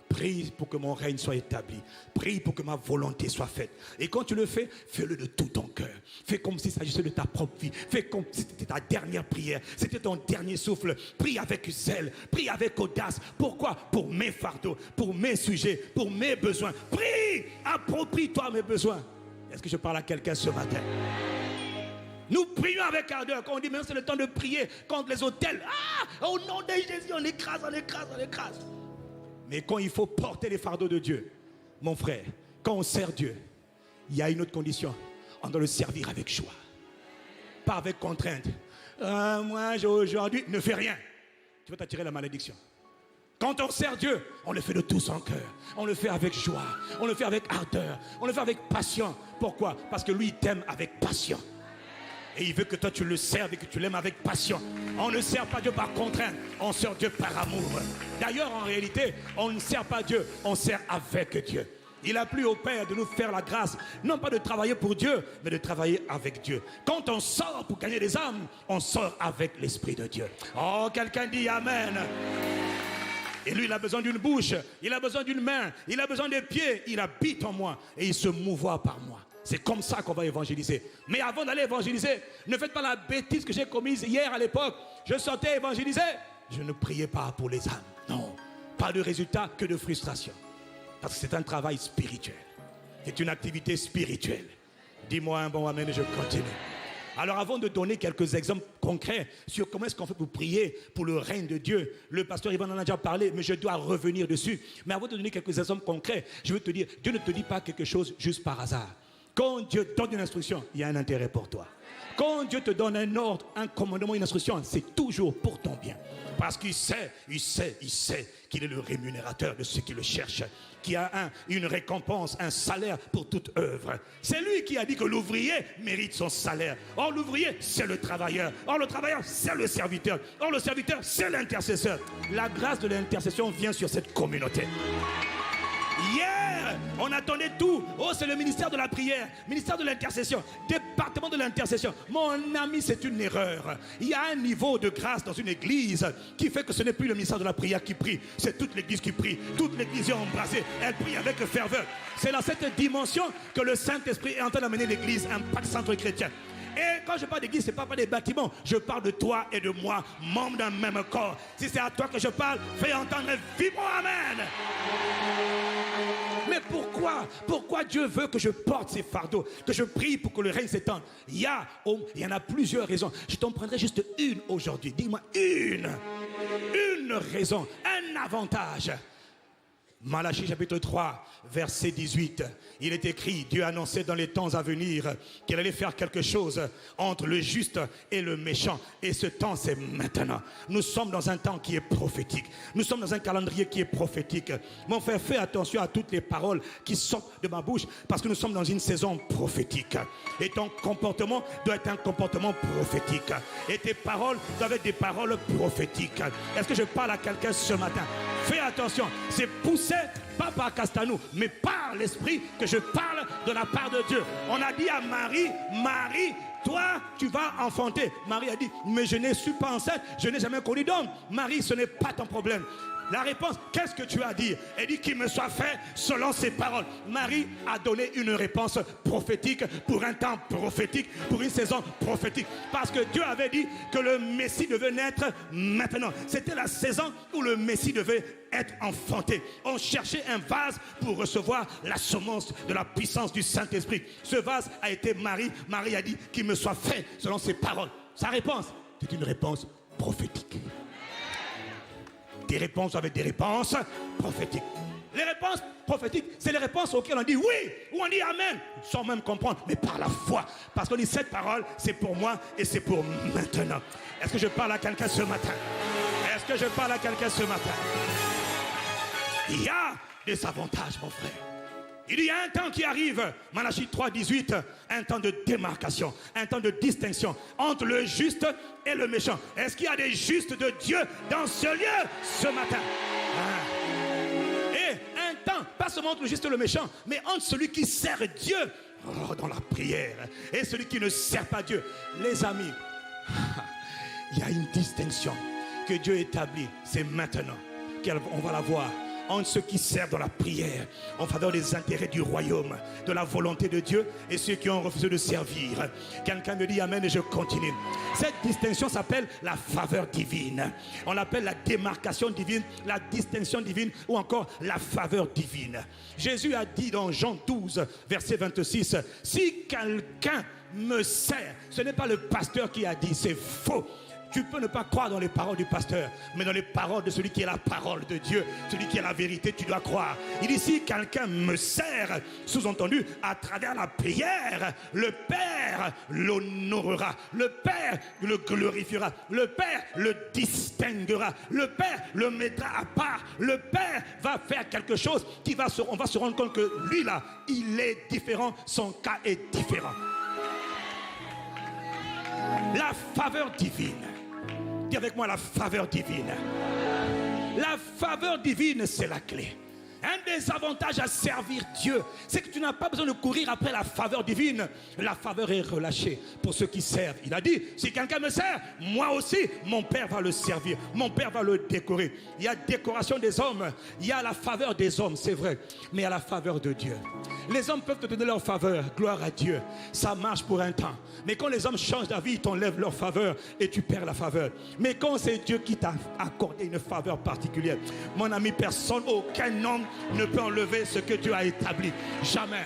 Prie pour que mon règne soit établi. Prie pour que ma volonté soit faite. Et quand tu le fais, fais-le de tout ton cœur. Fais comme s'il s'agissait de ta propre vie. Fais comme si c'était ta dernière prière. C'était ton dernier souffle. Prie avec zèle. Prie avec audace. Pourquoi? Pour mes fardeaux, pour mes sujets, pour mes besoins. Prie! Approprie-toi mes besoins. Est-ce que je parle à quelqu'un ce matin? Nous prions avec ardeur. Quand on dit, mais c'est le temps de prier contre les autels. Ah! Au nom de Jésus, on écrase, on écrase, on écrase. Mais quand il faut porter les fardeaux de Dieu, mon frère, quand on sert Dieu, il y a une autre condition. On doit le servir avec joie. Pas avec contrainte. Moi, aujourd'hui, ne fais rien. Tu vas t'attirer la malédiction. Quand on sert Dieu, on le fait de tout son cœur. On le fait avec joie. On le fait avec ardeur. On le fait avec passion. Pourquoi? Parce que lui, il t'aime avec passion. Et il veut que toi tu le serves et que tu l'aimes avec passion. On ne sert pas Dieu par contrainte, on sert Dieu par amour. D'ailleurs, en réalité, on ne sert pas Dieu, on sert avec Dieu. Il a plu au Père de nous faire la grâce, non pas de travailler pour Dieu, mais de travailler avec Dieu. Quand on sort pour gagner des âmes, on sort avec l'Esprit de Dieu. Oh, quelqu'un dit Amen. Et lui, il a besoin d'une bouche, il a besoin d'une main, il a besoin des pieds, il habite en moi et il se mouvoit par moi. C'est comme ça qu'on va évangéliser. Mais avant d'aller évangéliser, ne faites pas la bêtise que j'ai commise hier à l'époque. Je sortais évangéliser, je ne priais pas pour les âmes. Non, pas de résultat que de frustration. Parce que c'est un travail spirituel. C'est une activité spirituelle. Dis-moi un bon amen et je continue. Alors avant de donner quelques exemples concrets sur comment est-ce qu'on fait pour prier pour le règne de Dieu, le pasteur Ivan en a déjà parlé, mais je dois revenir dessus. Mais avant de donner quelques exemples concrets, je veux te dire, Dieu ne te dit pas quelque chose juste par hasard. Quand Dieu donne une instruction, il y a un intérêt pour toi. Quand Dieu te donne un ordre, un commandement, une instruction, c'est toujours pour ton bien. Parce qu'il sait qu'il est le rémunérateur de ceux qui le cherchent, qui a une récompense, un salaire pour toute œuvre. C'est lui qui a dit que l'ouvrier mérite son salaire. Or l'ouvrier, c'est le travailleur. Or le travailleur, c'est le serviteur. Or le serviteur, c'est l'intercesseur. La grâce de l'intercession vient sur cette communauté. Hier, on attendait tout. Oh, c'est le ministère de la prière, ministère de l'intercession, département de l'intercession. Mon ami, c'est une erreur. Il y a un niveau de grâce dans une église qui fait que ce n'est plus le ministère de la prière qui prie. C'est toute l'église qui prie. Toute l'église est embrasée. Elle prie avec ferveur. C'est dans cette dimension que le Saint-Esprit est en train d'amener l'église, un pacte centre chrétien. Et quand je parle d'église, ce n'est pas des bâtiments. Je parle de toi et de moi, membres d'un même corps. Si c'est à toi que je parle, fais entendre un vibrant amen. Mais pourquoi Dieu veut que je porte ces fardeaux, que je prie pour que le règne s'étende? Il y en a plusieurs raisons. Je t'en prendrai juste une aujourd'hui. Dis-moi une raison, un avantage. Malachie chapitre 3, verset 18. Il est écrit, Dieu annonçait dans les temps à venir qu'il allait faire quelque chose entre le juste et le méchant. Et ce temps, c'est maintenant. Nous sommes dans un temps qui est prophétique. Nous sommes dans un calendrier qui est prophétique. Mon frère, fais attention à toutes les paroles qui sortent de ma bouche parce que nous sommes dans une saison prophétique. Et ton comportement doit être un comportement prophétique. Et tes paroles doivent être des paroles prophétiques. Est-ce que je parle à quelqu'un ce matin? Fais attention, c'est poussé pas par Castanou, mais par l'Esprit que je parle de la part de Dieu. On a dit à Marie, Marie, toi, tu vas enfanter. Marie a dit, mais je ne suis pas enceinte, je n'ai jamais connu d'homme. Marie, ce n'est pas ton problème. La réponse, qu'est-ce que tu as dit? Elle dit qu'il me soit fait selon ses paroles. Marie a donné une réponse prophétique pour un temps prophétique, pour une saison prophétique. Parce que Dieu avait dit que le Messie devait naître maintenant. C'était la saison où le Messie devait être enfanté. On cherchait un vase pour recevoir la semence de la puissance du Saint-Esprit. Ce vase a été Marie. Marie a dit qu'il me soit fait selon ses paroles. Sa réponse, c'est une réponse prophétique. Des réponses avec des réponses prophétiques. Les réponses prophétiques, c'est les réponses auxquelles on dit oui ou on dit amen, sans même comprendre, mais par la foi. Parce qu'on dit cette parole, c'est pour moi et c'est pour maintenant. Est-ce que je parle à quelqu'un ce matin? Est-ce que je parle à quelqu'un ce matin? Il y a des avantages, mon frère. Il y a un temps qui arrive, Malachie 3, 18, un temps de démarcation, un temps de distinction entre le juste et le méchant. Est-ce qu'il y a des justes de Dieu dans ce lieu ce matin? Et un temps, pas seulement entre le juste et le méchant, mais entre celui qui sert Dieu dans la prière et celui qui ne sert pas Dieu. Les amis, il y a une distinction que Dieu établit, c'est maintenant qu'on va la voir. Entre ceux qui servent dans la prière en faveur des intérêts du royaume, de la volonté de Dieu, et ceux qui ont refusé de servir. Quelqu'un me dit amen et je continue. Cette distinction s'appelle la faveur divine. On l'appelle la démarcation divine, la distinction divine ou encore la faveur divine. Jésus a dit dans Jean 12, verset 26, si quelqu'un me sert, ce n'est pas le pasteur qui a dit, c'est faux. Tu peux ne pas croire dans les paroles du pasteur, mais dans les paroles de celui qui est la parole de Dieu, celui qui est la vérité, tu dois croire. Il dit, si quelqu'un me sert, sous-entendu, à travers la prière, le Père l'honorera, le Père le glorifiera, le Père le distinguera, le Père le mettra à part, le Père va faire quelque chose on va se rendre compte que lui là, il est différent, son cas est différent. La faveur divine. Dis avec moi la faveur divine. La faveur divine, c'est la clé. Un des avantages à servir Dieu, c'est que tu n'as pas besoin de courir après la faveur divine. La faveur est relâchée pour ceux qui servent. Il a dit, si quelqu'un me sert, moi aussi, mon Père va le servir. Mon Père va le décorer. Il y a décoration des hommes. Il y a la faveur des hommes, c'est vrai. Mais il y a la faveur de Dieu. Les hommes peuvent te donner leur faveur. Gloire à Dieu. Ça marche pour un temps. Mais quand les hommes changent d'avis, ils t'enlèvent leur faveur et tu perds la faveur. Mais quand c'est Dieu qui t'a accordé une faveur particulière, mon ami, personne, aucun homme ne peut enlever ce que Dieu a établi. Jamais.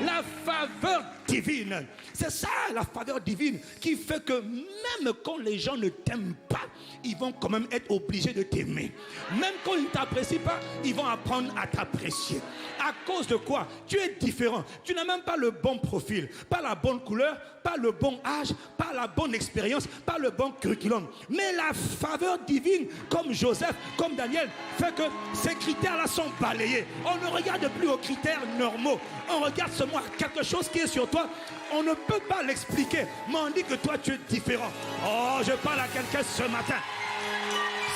La faveur divine. C'est ça, la faveur divine, qui fait que même quand les gens ne t'aiment pas, ils vont quand même être obligés de t'aimer. Même quand ils ne t'apprécient pas, ils vont apprendre à t'apprécier. À cause de quoi? Tu es différent. Tu n'as même pas le bon profil, pas la bonne couleur, pas le bon âge, pas la bonne expérience, pas le bon curriculum. Mais la faveur divine, comme Joseph, comme Daniel, fait que ces critères-là sont balayés. On ne regarde plus aux critères normaux. On regarde seulement à quelque chose qui est sur toi. On ne peut pas l'expliquer, mais on dit que toi tu es différent. Oh, je parle à quelqu'un ce matin.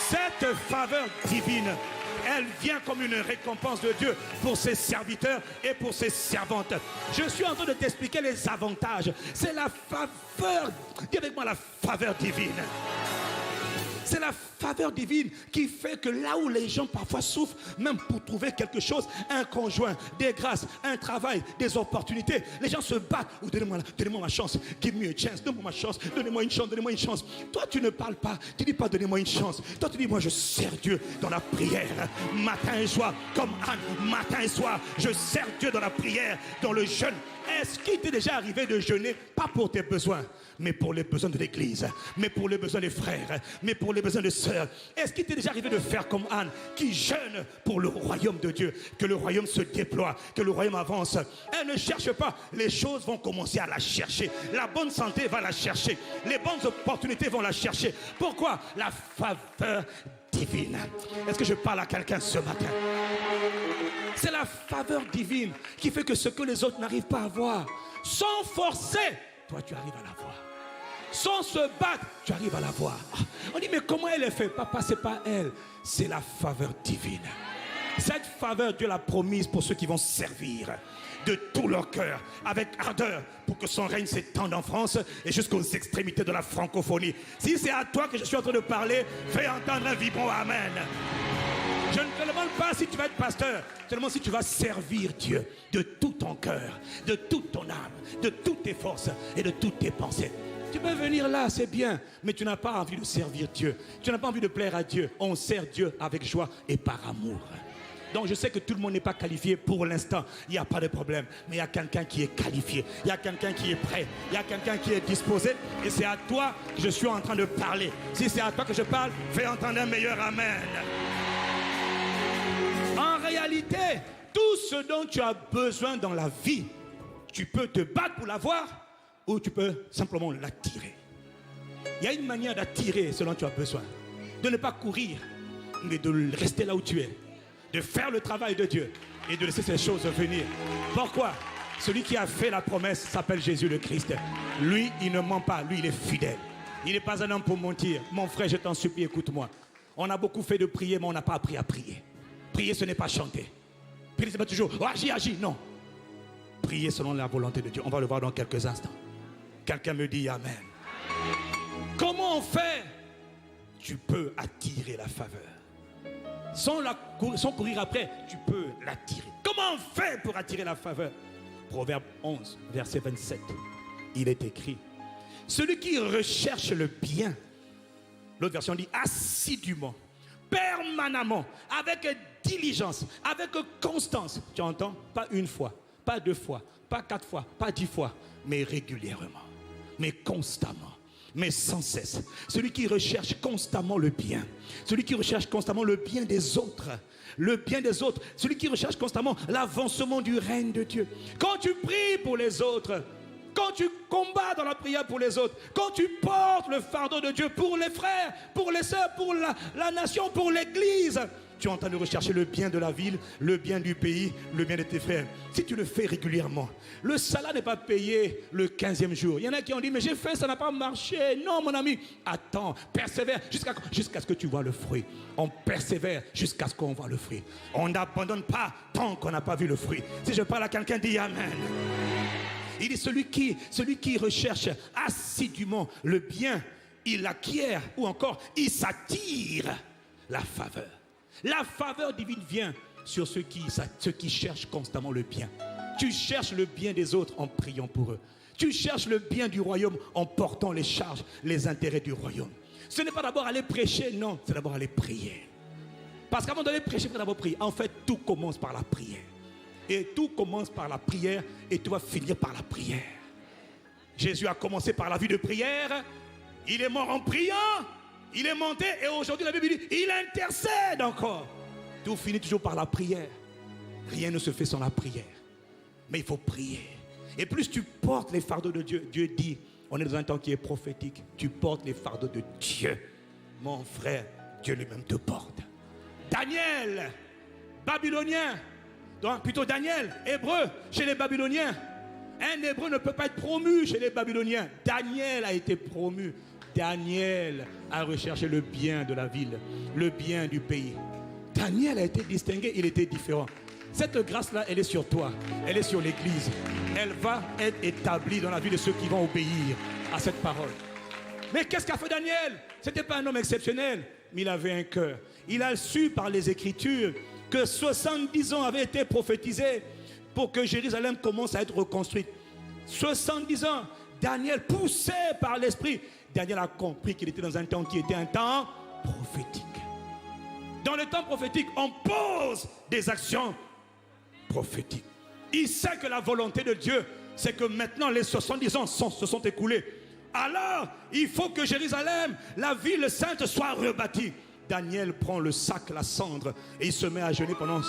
Cette faveur divine, elle vient comme une récompense de Dieu pour ses serviteurs et pour ses servantes. Je suis en train de t'expliquer les avantages. C'est la faveur, dis avec moi la faveur divine. C'est la faveur divine qui fait que là où les gens parfois souffrent, même pour trouver quelque chose, un conjoint, des grâces, un travail, des opportunités, les gens se battent. Oh, donnez-moi ma chance, give me a chance, donnez-moi ma chance, donnez-moi une chance, donnez-moi une chance. Toi, tu ne parles pas, tu dis pas donnez-moi une chance. Toi, tu dis moi je sers Dieu dans la prière, matin et soir, comme Anne, matin et soir, je sers Dieu dans la prière, dans le jeûne. Est-ce qu'il t'est déjà arrivé de jeûner, pas pour tes besoins, mais pour les besoins de l'église, mais pour les besoins des frères, mais pour les besoins des sœurs? Est-ce qu'il t'est déjà arrivé de faire comme Anne, qui jeûne pour le royaume de Dieu, que le royaume se déploie, que le royaume avance? Elle ne cherche pas, les choses vont commencer à la chercher. La bonne santé va la chercher, les bonnes opportunités vont la chercher. Pourquoi? La faveur divine. Est-ce que je parle à quelqu'un ce matin? C'est la faveur divine qui fait que ce que les autres n'arrivent pas à voir, sans forcer, toi tu arrives à la voir. Sans se battre, tu arrives à la voir. On dit mais comment elle est faite? Papa, c'est pas elle, c'est la faveur divine. Cette faveur, Dieu l'a promise pour ceux qui vont servir de tout leur cœur, avec ardeur, pour que son règne s'étende en France et jusqu'aux extrémités de la francophonie. Si c'est à toi que je suis en train de parler, fais entendre un vibrant amen. Je ne te demande pas si tu vas être pasteur. Je te demande si tu vas servir Dieu de tout ton cœur, de toute ton âme, de toutes tes forces et de toutes tes pensées. Tu peux venir là, c'est bien, mais tu n'as pas envie de servir Dieu. Tu n'as pas envie de plaire à Dieu. On sert Dieu avec joie et par amour. Donc je sais que tout le monde n'est pas qualifié pour l'instant. Il n'y a pas de problème. Mais il y a quelqu'un qui est qualifié. Il y a quelqu'un qui est prêt. Il y a quelqu'un qui est disposé. Et c'est à toi que je suis en train de parler. Si c'est à toi que je parle, fais entendre un meilleur amen. En réalité, tout ce dont tu as besoin dans la vie, tu peux te battre pour l'avoir ou tu peux simplement l'attirer. Il y a une manière d'attirer ce dont tu as besoin. De ne pas courir, mais de rester là où tu es. De faire le travail de Dieu et de laisser ces choses venir. Pourquoi? Celui qui a fait la promesse s'appelle Jésus le Christ. Lui, il ne ment pas. Lui, il est fidèle. Il n'est pas un homme pour mentir. Mon frère, je t'en supplie, écoute-moi. On a beaucoup fait de prier, mais on n'a pas appris à prier. Prier, ce n'est pas chanter. Prier, ce n'est pas toujours oh, agis, agis. Non. Prier selon la volonté de Dieu. On va le voir dans quelques instants. Quelqu'un me dit Amen. Comment on fait? Tu peux attirer la faveur. Sans courir après, tu peux l'attirer. Comment on fait pour attirer la faveur? Proverbe 11, verset 27. Il est écrit: celui qui recherche le bien, l'autre version dit assidûment, permanemment, avec diligence, avec constance. Tu entends? Pas une fois, pas deux fois, pas 4 fois, pas 10 fois, mais régulièrement, mais constamment, mais sans cesse. Celui qui recherche constamment le bien, celui qui recherche constamment le bien des autres, le bien des autres, celui qui recherche constamment l'avancement du règne de Dieu. Quand tu pries pour les autres, quand tu combats dans la prière pour les autres, quand tu portes le fardeau de Dieu pour les frères, pour les sœurs, pour la nation, pour l'église, tu es en train de rechercher le bien de la ville, le bien du pays, le bien de tes frères. Si tu le fais régulièrement, le salaire n'est pas payé le 15e jour. Il y en a qui ont dit, mais j'ai fait, ça n'a pas marché. Non, mon ami, attends, persévère jusqu'à ce que tu vois le fruit. On persévère jusqu'à ce qu'on voit le fruit. On n'abandonne pas tant qu'on n'a pas vu le fruit. Si je parle à quelqu'un, dis Amen. Il dit celui qui recherche assidûment le bien, il l'acquiert ou encore il s'attire la faveur. La faveur divine vient sur ceux qui cherchent constamment le bien. Tu cherches le bien des autres en priant pour eux. Tu cherches le bien du royaume en portant les charges, les intérêts du royaume. Ce n'est pas d'abord aller prêcher, non, c'est d'abord aller prier. Parce qu'avant d'aller prêcher, il faut d'abord prier. En fait, tout commence par la prière. Et tout commence par la prière et tout va finir par la prière. Jésus a commencé par la vie de prière. Il est mort en priant. Il est monté et aujourd'hui la Bible dit il intercède encore. Tout finit toujours par la prière. Rien ne se fait sans la prière. Mais il faut prier. Et plus tu portes les fardeaux de Dieu, Dieu dit, on est dans un temps qui est prophétique, tu portes les fardeaux de Dieu. Mon frère, Dieu lui-même te porte. Daniel, babylonien, donc plutôt Daniel, hébreu, chez les Babyloniens. Un hébreu ne peut pas être promu chez les Babyloniens. Daniel a été promu. Daniel a recherché le bien de la ville, le bien du pays. Daniel a été distingué, il était différent. Cette grâce-là, elle est sur toi, elle est sur l'Église. Elle va être établie dans la vie de ceux qui vont obéir à cette parole. Mais qu'est-ce qu'a fait Daniel? Ce n'était pas un homme exceptionnel, mais il avait un cœur. Il a su par les Écritures que 70 ans avaient été prophétisés pour que Jérusalem commence à être reconstruite. 70 ans, Daniel poussé par l'Esprit. Daniel a compris qu'il était dans un temps qui était un temps prophétique. Dans le temps prophétique, on pose des actions prophétiques. Il sait que la volonté de Dieu, c'est que maintenant les 70 ans se sont écoulés. Alors, il faut que Jérusalem, la ville sainte, soit rebâtie. Daniel prend le sac, la cendre, et il se met à jeûner pendant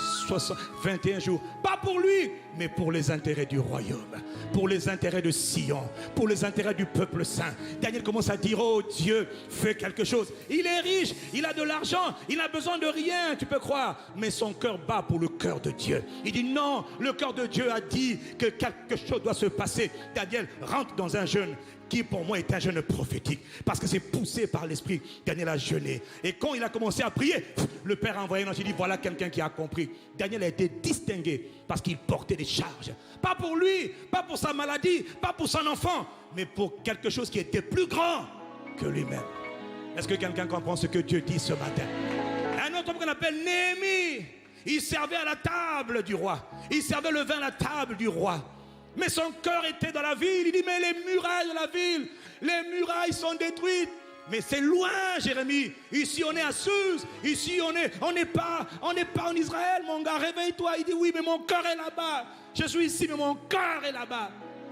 21 jours. Pas pour lui, mais pour les intérêts du royaume, pour les intérêts de Sion, pour les intérêts du peuple saint. Daniel commence à dire, oh Dieu, fais quelque chose. Il est riche, il a de l'argent, il n'a besoin de rien, tu peux croire. Mais son cœur bat pour le cœur de Dieu. Il dit, non, le cœur de Dieu a dit que quelque chose doit se passer. Daniel rentre dans un jeûne qui pour moi est un jeûne prophétique, parce que c'est poussé par l'Esprit. Daniel a jeûné, et quand il a commencé à prier, le Père a envoyé un ange. Il dit, voilà quelqu'un qui a compris. Daniel a été distingué parce qu'il portait des charges, pas pour lui, pas pour sa maladie, pas pour son enfant, mais pour quelque chose qui était plus grand que lui-même. Est-ce que quelqu'un comprend ce que Dieu dit ce matin? Un autre homme qu'on appelle Néhémie. Il servait à la table du roi. Il servait le vin à la table du roi. Mais son cœur était dans la ville. Il dit, mais les murailles de la ville, les murailles sont détruites. Mais c'est loin, Jérémie. Ici, on est à Suse. Ici, on n'est pas en Israël, mon gars. Réveille-toi. Il dit, oui, mais mon cœur est là-bas. Je suis ici, mais mon cœur est là-bas.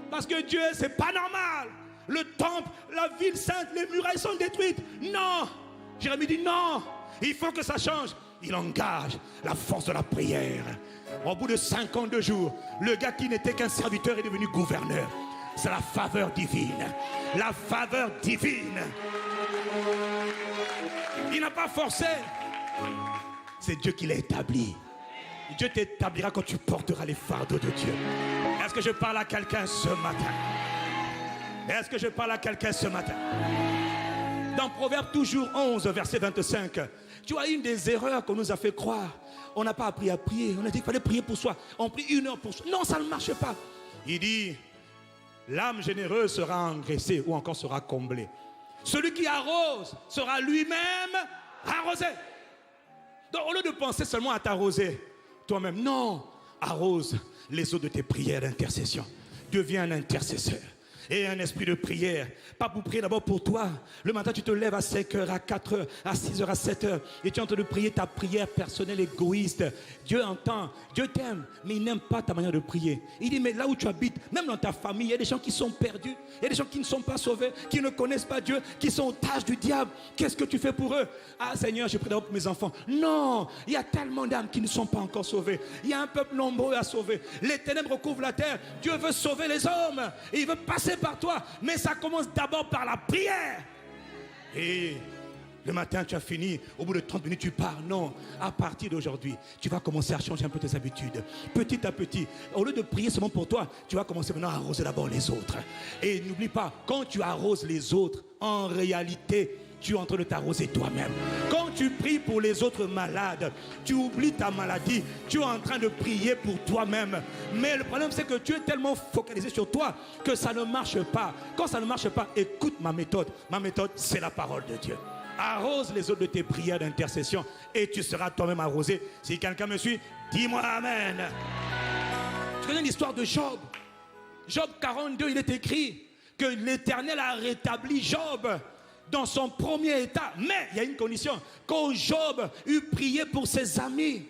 Parce que Dieu, c'est pas normal. Le temple, la ville sainte, les murailles sont détruites. Non. Jérémie dit, non. Il faut que ça change. Il engage la force de la prière. Au bout de 52 jours, le gars qui n'était qu'un serviteur est devenu gouverneur. C'est la faveur divine. La faveur divine. Il n'a pas forcé. C'est Dieu qui l'a établi. Dieu t'établira quand tu porteras les fardeaux de Dieu. Est-ce que je parle à quelqu'un ce matin? Est-ce que je parle à quelqu'un ce matin? Dans Proverbe toujours 11, verset 25, tu vois une des erreurs qu'on nous a fait croire. On n'a pas appris à prier. On a dit qu'il fallait prier pour soi. On prie 1 heure pour soi. Non, ça ne marche pas. Il dit, l'âme généreuse sera engraissée ou encore sera comblée. Celui qui arrose sera lui-même arrosé. Donc au lieu de penser seulement à t'arroser toi-même, non, arrose les eaux de tes prières d'intercession. Deviens un intercesseur. Et un esprit de prière, pas pour prier d'abord pour toi. Le matin, tu te lèves à 5h, à 4h, à 6h, à 7h, et tu es en train de prier ta prière personnelle égoïste. Dieu entend, Dieu t'aime, mais il n'aime pas ta manière de prier. Il dit, mais là où tu habites, même dans ta famille, il y a des gens qui sont perdus, il y a des gens qui ne sont pas sauvés, qui ne connaissent pas Dieu, qui sont otages du diable. Qu'est-ce que tu fais pour eux? Ah Seigneur, je prie d'abord pour mes enfants. Non, il y a tellement d'âmes qui ne sont pas encore sauvées. Il y a un peuple nombreux à sauver. Les ténèbres recouvrent la terre. Dieu veut sauver les hommes. Et il veut passer par toi, mais ça commence d'abord par la prière. Et le matin tu as fini, au bout de 30 minutes tu pars. Non, à partir d'aujourd'hui tu vas commencer à changer un peu tes habitudes. Petit à petit, au lieu de prier seulement pour toi, tu vas commencer maintenant à arroser d'abord les autres. Et n'oublie pas, quand tu arroses les autres, en réalité tu es en train de t'arroser toi-même. Quand tu pries pour les autres malades, tu oublies ta maladie, tu es en train de prier pour toi-même. Mais le problème, c'est que tu es tellement focalisé sur toi que ça ne marche pas. Quand ça ne marche pas, écoute ma méthode. Ma méthode, c'est la parole de Dieu. Arrose les autres de tes prières d'intercession et tu seras toi-même arrosé. Si quelqu'un me suit, dis-moi Amen. Tu connais l'histoire de Job? Job 42, il est écrit que l'Éternel a rétabli Job dans son premier état. Mais il y a une condition. Quand Job eut prié pour ses amis,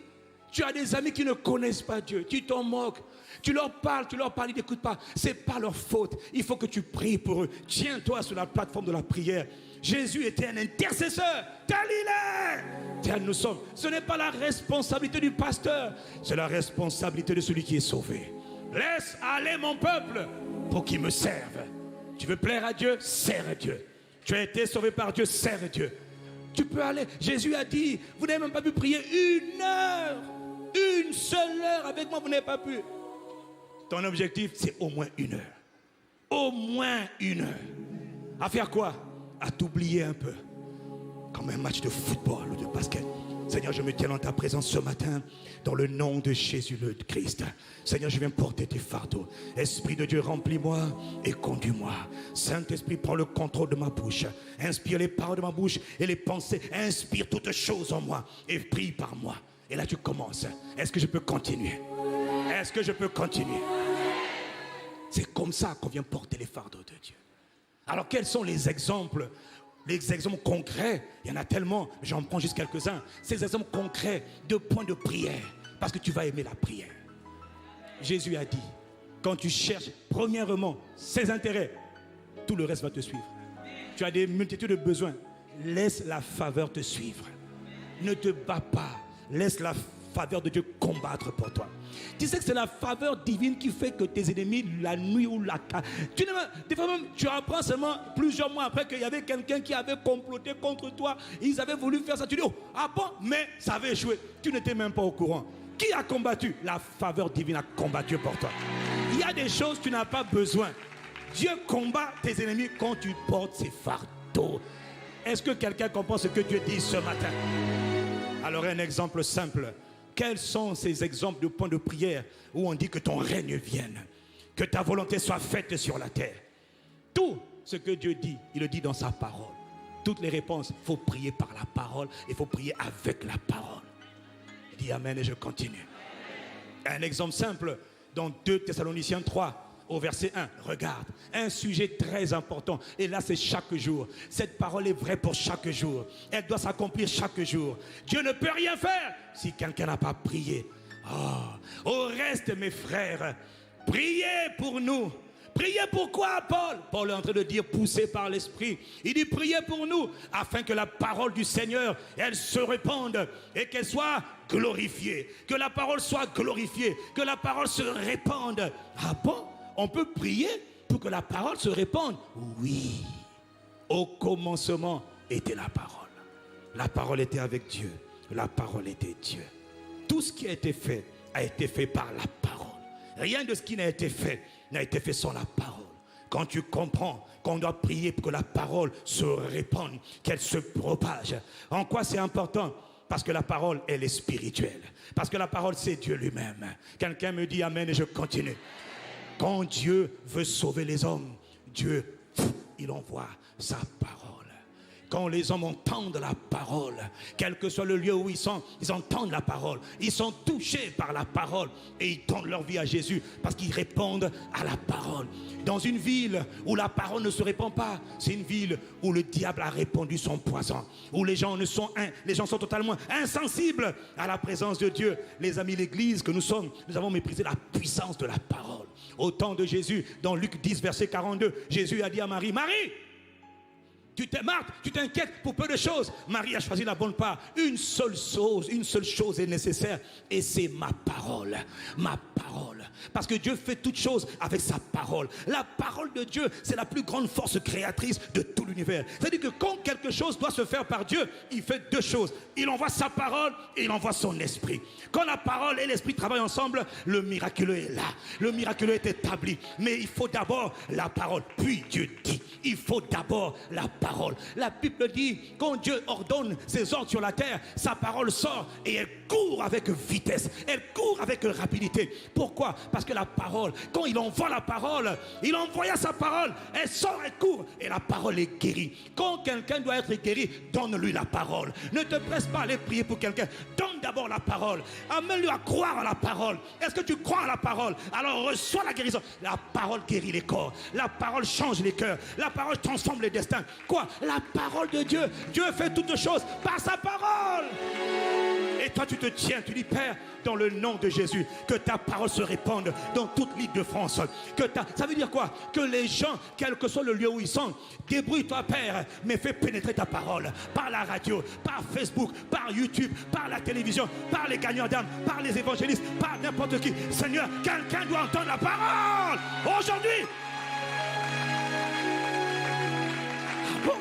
tu as des amis qui ne connaissent pas Dieu, tu t'en moques, tu leur parles, ils n'écoutent pas. Ce n'est pas leur faute. Il faut que tu pries pour eux. Tiens-toi sur la plateforme de la prière. Jésus était un intercesseur. Tel il est, tel nous sommes. Ce n'est pas la responsabilité du pasteur, c'est la responsabilité de celui qui est sauvé. Laisse aller mon peuple pour qu'il me serve. Tu veux plaire à Dieu, sers Dieu. Tu as été sauvé par Dieu, sers Dieu. Tu peux aller. Jésus a dit, vous n'avez même pas pu prier 1 heure. Une seule heure avec moi, vous n'avez pas pu. Ton objectif, c'est au moins 1 heure. Au moins 1 heure. À faire quoi? À t'oublier un peu. Comme un match de football ou de basket. Seigneur, je me tiens dans ta présence ce matin, dans le nom de Jésus le Christ. Seigneur, je viens porter tes fardeaux. Esprit de Dieu, remplis-moi et conduis-moi. Saint-Esprit, prends le contrôle de ma bouche. Inspire les paroles de ma bouche et les pensées. Inspire toutes choses en moi et prie par moi. Et là, tu commences. Est-ce que je peux continuer? Est-ce que je peux continuer? C'est comme ça qu'on vient porter les fardeaux de Dieu. Alors, quels sont les exemples? Les exemples concrets, il y en a tellement, j'en prends juste quelques-uns. Ces exemples concrets de points de prière, parce que tu vas aimer la prière. Jésus a dit, quand tu cherches premièrement ses intérêts, tout le reste va te suivre. Tu as des multitudes de besoins, laisse la faveur te suivre. Ne te bats pas, laisse la faveur de Dieu combattre pour toi. Tu sais que c'est la faveur divine qui fait que tes ennemis, la nuit ou la... Des fois même, tu apprends seulement plusieurs mois après qu'il y avait quelqu'un qui avait comploté contre toi. Ils avaient voulu faire ça. Tu dis, oh, ah bon, mais ça avait échoué. Tu n'étais même pas au courant. Qui a combattu? La faveur divine a combattu pour toi. Il y a des choses que tu n'as pas besoin. Dieu combat tes ennemis quand tu portes ses fardeaux. Est-ce que quelqu'un comprend ce que Dieu dit ce matin? Alors un exemple simple. Quels sont ces exemples de points de prière où on dit que ton règne vienne, que ta volonté soit faite sur la terre? Tout ce que Dieu dit, il le dit dans sa parole. toutes les réponses. Il faut prier par la parole, il faut prier avec la parole. Je dis amen et je continue. Un exemple simple, dans 2 Thessaloniciens 3, au verset 1, regarde, un sujet très important, et là c'est chaque jour. Cette parole est vraie pour chaque jour, elle doit s'accomplir chaque jour. Dieu ne peut rien faire si quelqu'un n'a pas prié. Au reste, mes frères, priez pour nous. Priez pourquoi, Paul? Paul est en train de dire, poussé par l'Esprit. Il dit, priez pour nous, afin que la parole du Seigneur, elle se répande et qu'elle soit glorifiée. Que la parole soit glorifiée, que la parole se répande. Ah bon? On peut prier pour que la parole se répande? Oui. Au commencement était la parole. La parole était avec Dieu. La parole était Dieu. Tout ce qui a été fait par la parole. Rien de ce qui n'a été fait sans la parole. Quand tu comprends qu'on doit prier pour que la parole se répande, qu'elle se propage. En quoi c'est important? Parce que la parole, elle est spirituelle. Parce que la parole, c'est Dieu lui-même. Quelqu'un me dit amen et je continue. Quand Dieu veut sauver les hommes, Dieu, il envoie sa parole. Quand les hommes entendent la parole, quel que soit le lieu où ils sont, ils entendent la parole. Ils sont touchés par la parole et ils tendent leur vie à Jésus parce qu'ils répondent à la parole. Dans une ville où la parole ne se répand pas, c'est une ville où le diable a répandu son poison, où les gens sont totalement insensibles à la présence de Dieu. Les amis, l'église que nous sommes, nous avons méprisé la puissance de la parole. Au temps de Jésus, dans Luc 10, verset 42, Jésus a dit à Marie, Marie, tu t'es Marthe, tu t'inquiètes pour peu de choses. Marie a choisi la bonne part. Une seule chose est nécessaire et c'est ma parole. Ma parole. Parce que Dieu fait toutes choses avec sa parole. La parole de Dieu, c'est la plus grande force créatrice de tout l'univers. C'est-à-dire que quand quelque chose doit se faire par Dieu, il fait 2 choses. Il envoie sa parole et il envoie son esprit. Quand la parole et l'esprit travaillent ensemble, le miraculeux est là. Le miraculeux est établi. Mais il faut d'abord la parole. Puis Dieu dit, il faut d'abord la parole. La Bible dit, quand Dieu ordonne ses ordres sur la terre, sa parole sort et elle court avec vitesse. Elle court avec rapidité. Pourquoi? Parce que la parole, quand il envoie la parole, il envoya sa parole, elle sort, elle court et la parole est guérie. Quand quelqu'un doit être guéri, donne-lui la parole. Ne te presse pas à aller prier pour quelqu'un. Donne d'abord la parole. Amène-lui à croire à la parole. Est-ce que tu crois à la parole? Alors reçois la guérison. La parole guérit les corps. La parole change les cœurs. La parole transforme les destins. Quoi? La parole de Dieu. Dieu fait toutes choses par sa parole. Et toi tu te tiens, tu dis Père, dans le nom de Jésus, que ta parole se répande dans toute l'île de France. Ça veut dire quoi? Que les gens, quel que soit le lieu où ils sont, débrouille-toi Père, mais fais pénétrer ta parole par la radio, par Facebook, par YouTube, par la télévision, par les gagnants d'âme, par les évangélistes, par n'importe qui. Seigneur, quelqu'un doit entendre la parole aujourd'hui. Ah bon?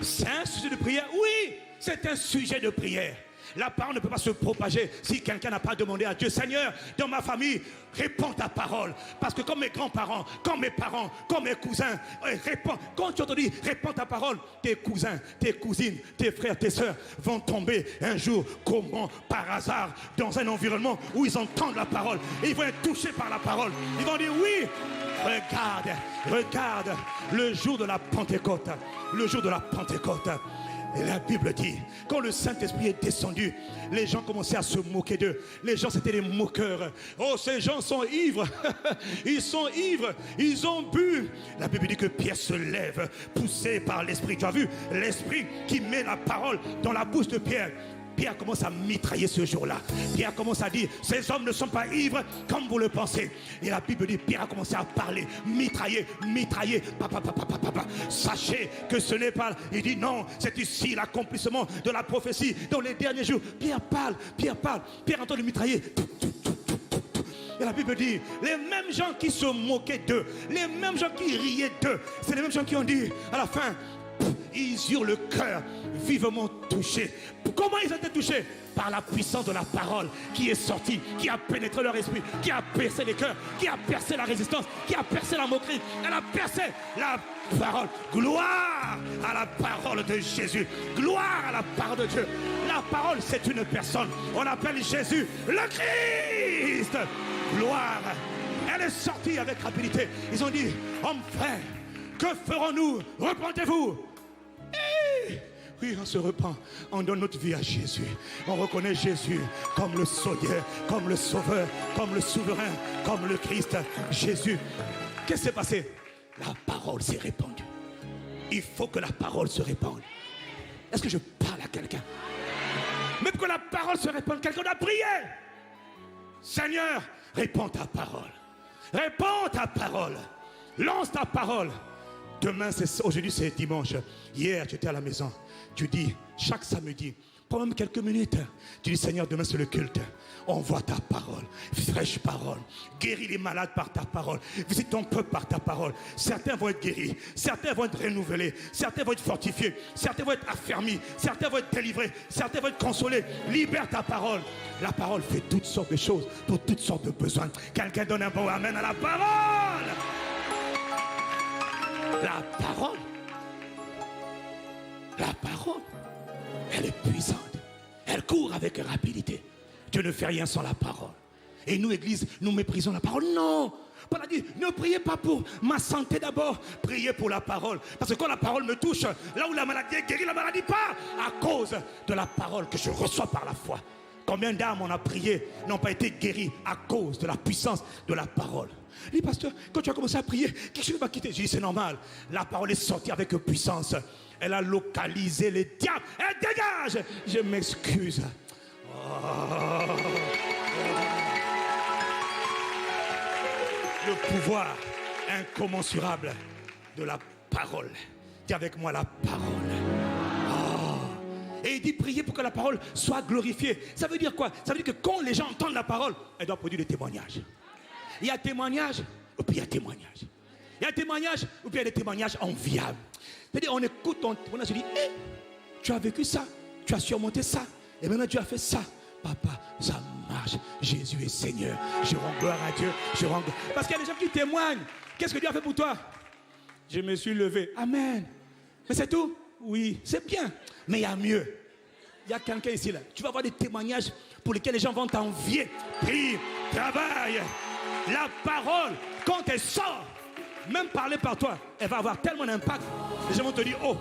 C'est un sujet de prière? Oui, c'est un sujet de prière. La parole ne peut pas se propager si quelqu'un n'a pas demandé à Dieu, Seigneur, dans ma famille, réponds ta parole. Parce que comme mes grands-parents, comme mes parents, comme mes cousins, réponds. Quand tu te dis, réponds ta parole, tes cousins, tes cousines, tes frères, tes soeurs vont tomber un jour, comment, par hasard, dans un environnement où ils entendent la parole. Et ils vont être touchés par la parole. Ils vont dire, oui, regarde, le jour de la Pentecôte. Le jour de la Pentecôte. Et la Bible dit, quand le Saint-Esprit est descendu, les gens commençaient à se moquer d'eux. Les gens, c'était des moqueurs. Oh, ces gens sont ivres. Ils sont ivres. Ils ont bu. La Bible dit que Pierre se lève, poussé par l'Esprit. Tu as vu l'Esprit qui met la parole dans la bouche de Pierre. Pierre commence à mitrailler ce jour-là. Pierre commence à dire, ces hommes ne sont pas ivres comme vous le pensez. Et la Bible dit, Pierre a commencé à parler, mitrailler. Sachez que ce n'est pas... Il dit non, c'est ici l'accomplissement de la prophétie dans les derniers jours. Pierre parle. Pierre entend le mitrailler. Et la Bible dit, les mêmes gens qui se moquaient d'eux, les mêmes gens qui riaient d'eux, c'est les mêmes gens qui ont dit, à la fin, ils eurent le cœur vivement touché. Comment ils ont été touchés? Par la puissance de la parole qui est sortie, qui a pénétré leur esprit, qui a percé les cœurs, qui a percé la résistance, qui a percé la moquerie. Elle a percé la parole. Gloire à la parole de Jésus. Gloire à la parole de Dieu. La parole, c'est une personne. On appelle Jésus le Christ. Gloire. Elle est sortie avec rapidité. Ils ont dit, hommes frères, que ferons-nous? Repentez-vous. Oui, on se repent, on donne notre vie à Jésus. On reconnaît Jésus comme le Sauveur, comme le Sauveur, comme le Souverain, comme le Christ. Jésus. Qu'est-ce qui s'est passé? La parole s'est répandue. Il faut que la parole se répande. Est-ce que je parle à quelqu'un? Même que la parole se répande, quelqu'un doit prier. Seigneur, répands ta parole. Répands ta parole. Lance ta parole. Demain, aujourd'hui c'est dimanche. Hier, tu étais à la maison. Tu dis, chaque samedi, pendant même quelques minutes, tu dis, Seigneur, demain c'est le culte. Envoie ta parole, fraîche parole. Guéris les malades par ta parole. Visite ton peuple par ta parole. Certains vont être guéris, certains vont être renouvelés, certains vont être fortifiés, certains vont être affermis, certains vont être délivrés, certains vont être consolés. Libère ta parole. La parole fait toutes sortes de choses pour toutes sortes de besoins. Quelqu'un donne un bon amen à la parole. La parole. La parole, elle est puissante. Elle court avec rapidité. Dieu ne fait rien sans la parole. Et nous, Église, nous méprisons la parole. Non. Paul a dit, ne priez pas pour ma santé d'abord. Priez pour la parole. Parce que quand la parole me touche, là où la maladie est guérie, la maladie pas. À cause de la parole que je reçois par la foi. Combien d'âmes on a prié n'ont pas été guéries à cause de la puissance de la parole. Il dit, pasteur, quand tu as commencé à prier, quelque chose va quitter. J'ai dit, c'est normal. La parole est sortie avec puissance. Elle a localisé les diables. Elle dégage. Je m'excuse. Oh. Le pouvoir incommensurable de la parole. Dis avec moi la parole. Oh. Et il dit prier pour que la parole soit glorifiée. Ça veut dire quoi? Ça veut dire que quand les gens entendent la parole, elle doit produire des témoignages. Il y a témoignage, ou puis il y a témoignage. Il y a témoignage, ou puis il y a des témoignages enviables. C'est-à-dire, on écoute ton témoignage, on dit, hey, tu as vécu ça, tu as surmonté ça, et maintenant tu as fait ça. Papa, ça marche. Jésus est Seigneur. Je rends gloire à Dieu. Je rends... Parce qu'il y a des gens qui témoignent. Qu'est-ce que Dieu a fait pour toi? Je me suis levé. Amen. Mais c'est tout? Oui, c'est bien. Mais il y a mieux. Il y a quelqu'un ici, là. Tu vas avoir des témoignages pour lesquels les gens vont t'envier. Prie, travaille. La parole, quand elle sort, même parler par toi, elle va avoir tellement d'impact. Les gens vont te dire, oh,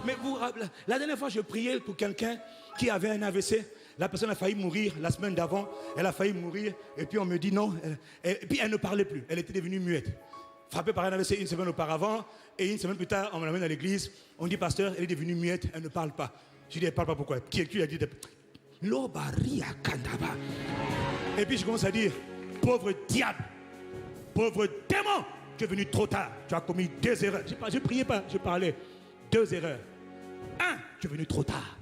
mais vous, la dernière fois, je priais pour quelqu'un qui avait un AVC. La personne a failli mourir la semaine d'avant. Elle a failli mourir. Et puis on me dit non. Et puis elle ne parlait plus. Elle était devenue muette. Frappée par un AVC une semaine auparavant. Et une semaine plus tard, on me l'amène à l'église. On dit, pasteur, elle est devenue muette. Elle ne parle pas. Je dis, elle ne parle pas pourquoi? Qui a dit? Et puis je commence à dire, pauvre diable, pauvre démon, tu es venu trop tard. Tu as commis 2 erreurs. Je ne priais pas, je parlais. 2 erreurs. 1, tu es venu trop tard.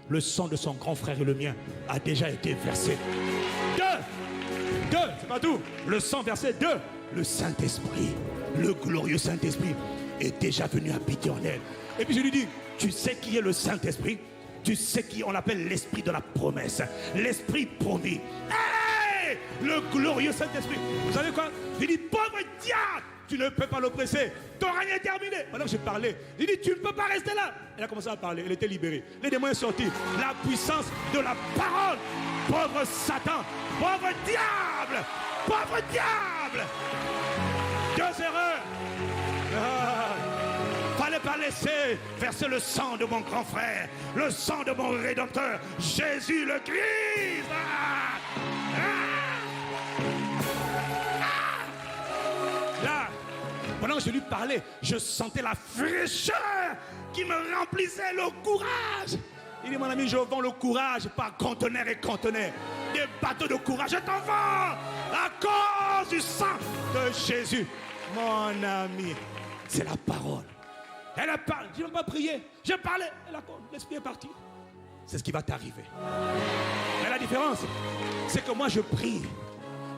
Le sang de son grand frère et le mien a déjà été versé. 2, c'est pas tout. Le sang versé. 2, le Saint-Esprit, le glorieux Saint-Esprit est déjà venu habiter en elle. Et puis je lui dis, tu sais qui est le Saint-Esprit? Tu sais qui on l'appelle l'Esprit de la promesse, l'Esprit promis. Hey, le glorieux Saint-Esprit. Vous savez quoi? Je lui dis, pauvre diable, tu ne peux pas l'oppresser. Ton règne est terminé. Pendant que je parlais, il dit, tu ne peux pas rester là. Elle a commencé à parler, elle était libérée. Les démons sont sortis. La puissance de la parole. Pauvre Satan, pauvre diable, pauvre diable. 2 erreurs. Fallait pas laisser verser le sang de mon grand frère, le sang de mon Rédempteur, Jésus le Christ. Là, pendant que je lui parlais, je sentais la fraîcheur qui me remplissait le courage. Il dit, mon ami, je vends le courage par conteneur et conteneur. Des bateaux de courage, je t'en vends à cause du sang de Jésus. Mon ami, c'est la parole. Elle a parlé, je n'ai pas prié, je parlais, l'esprit est parti. C'est ce qui va t'arriver. Mais la différence, c'est que moi je prie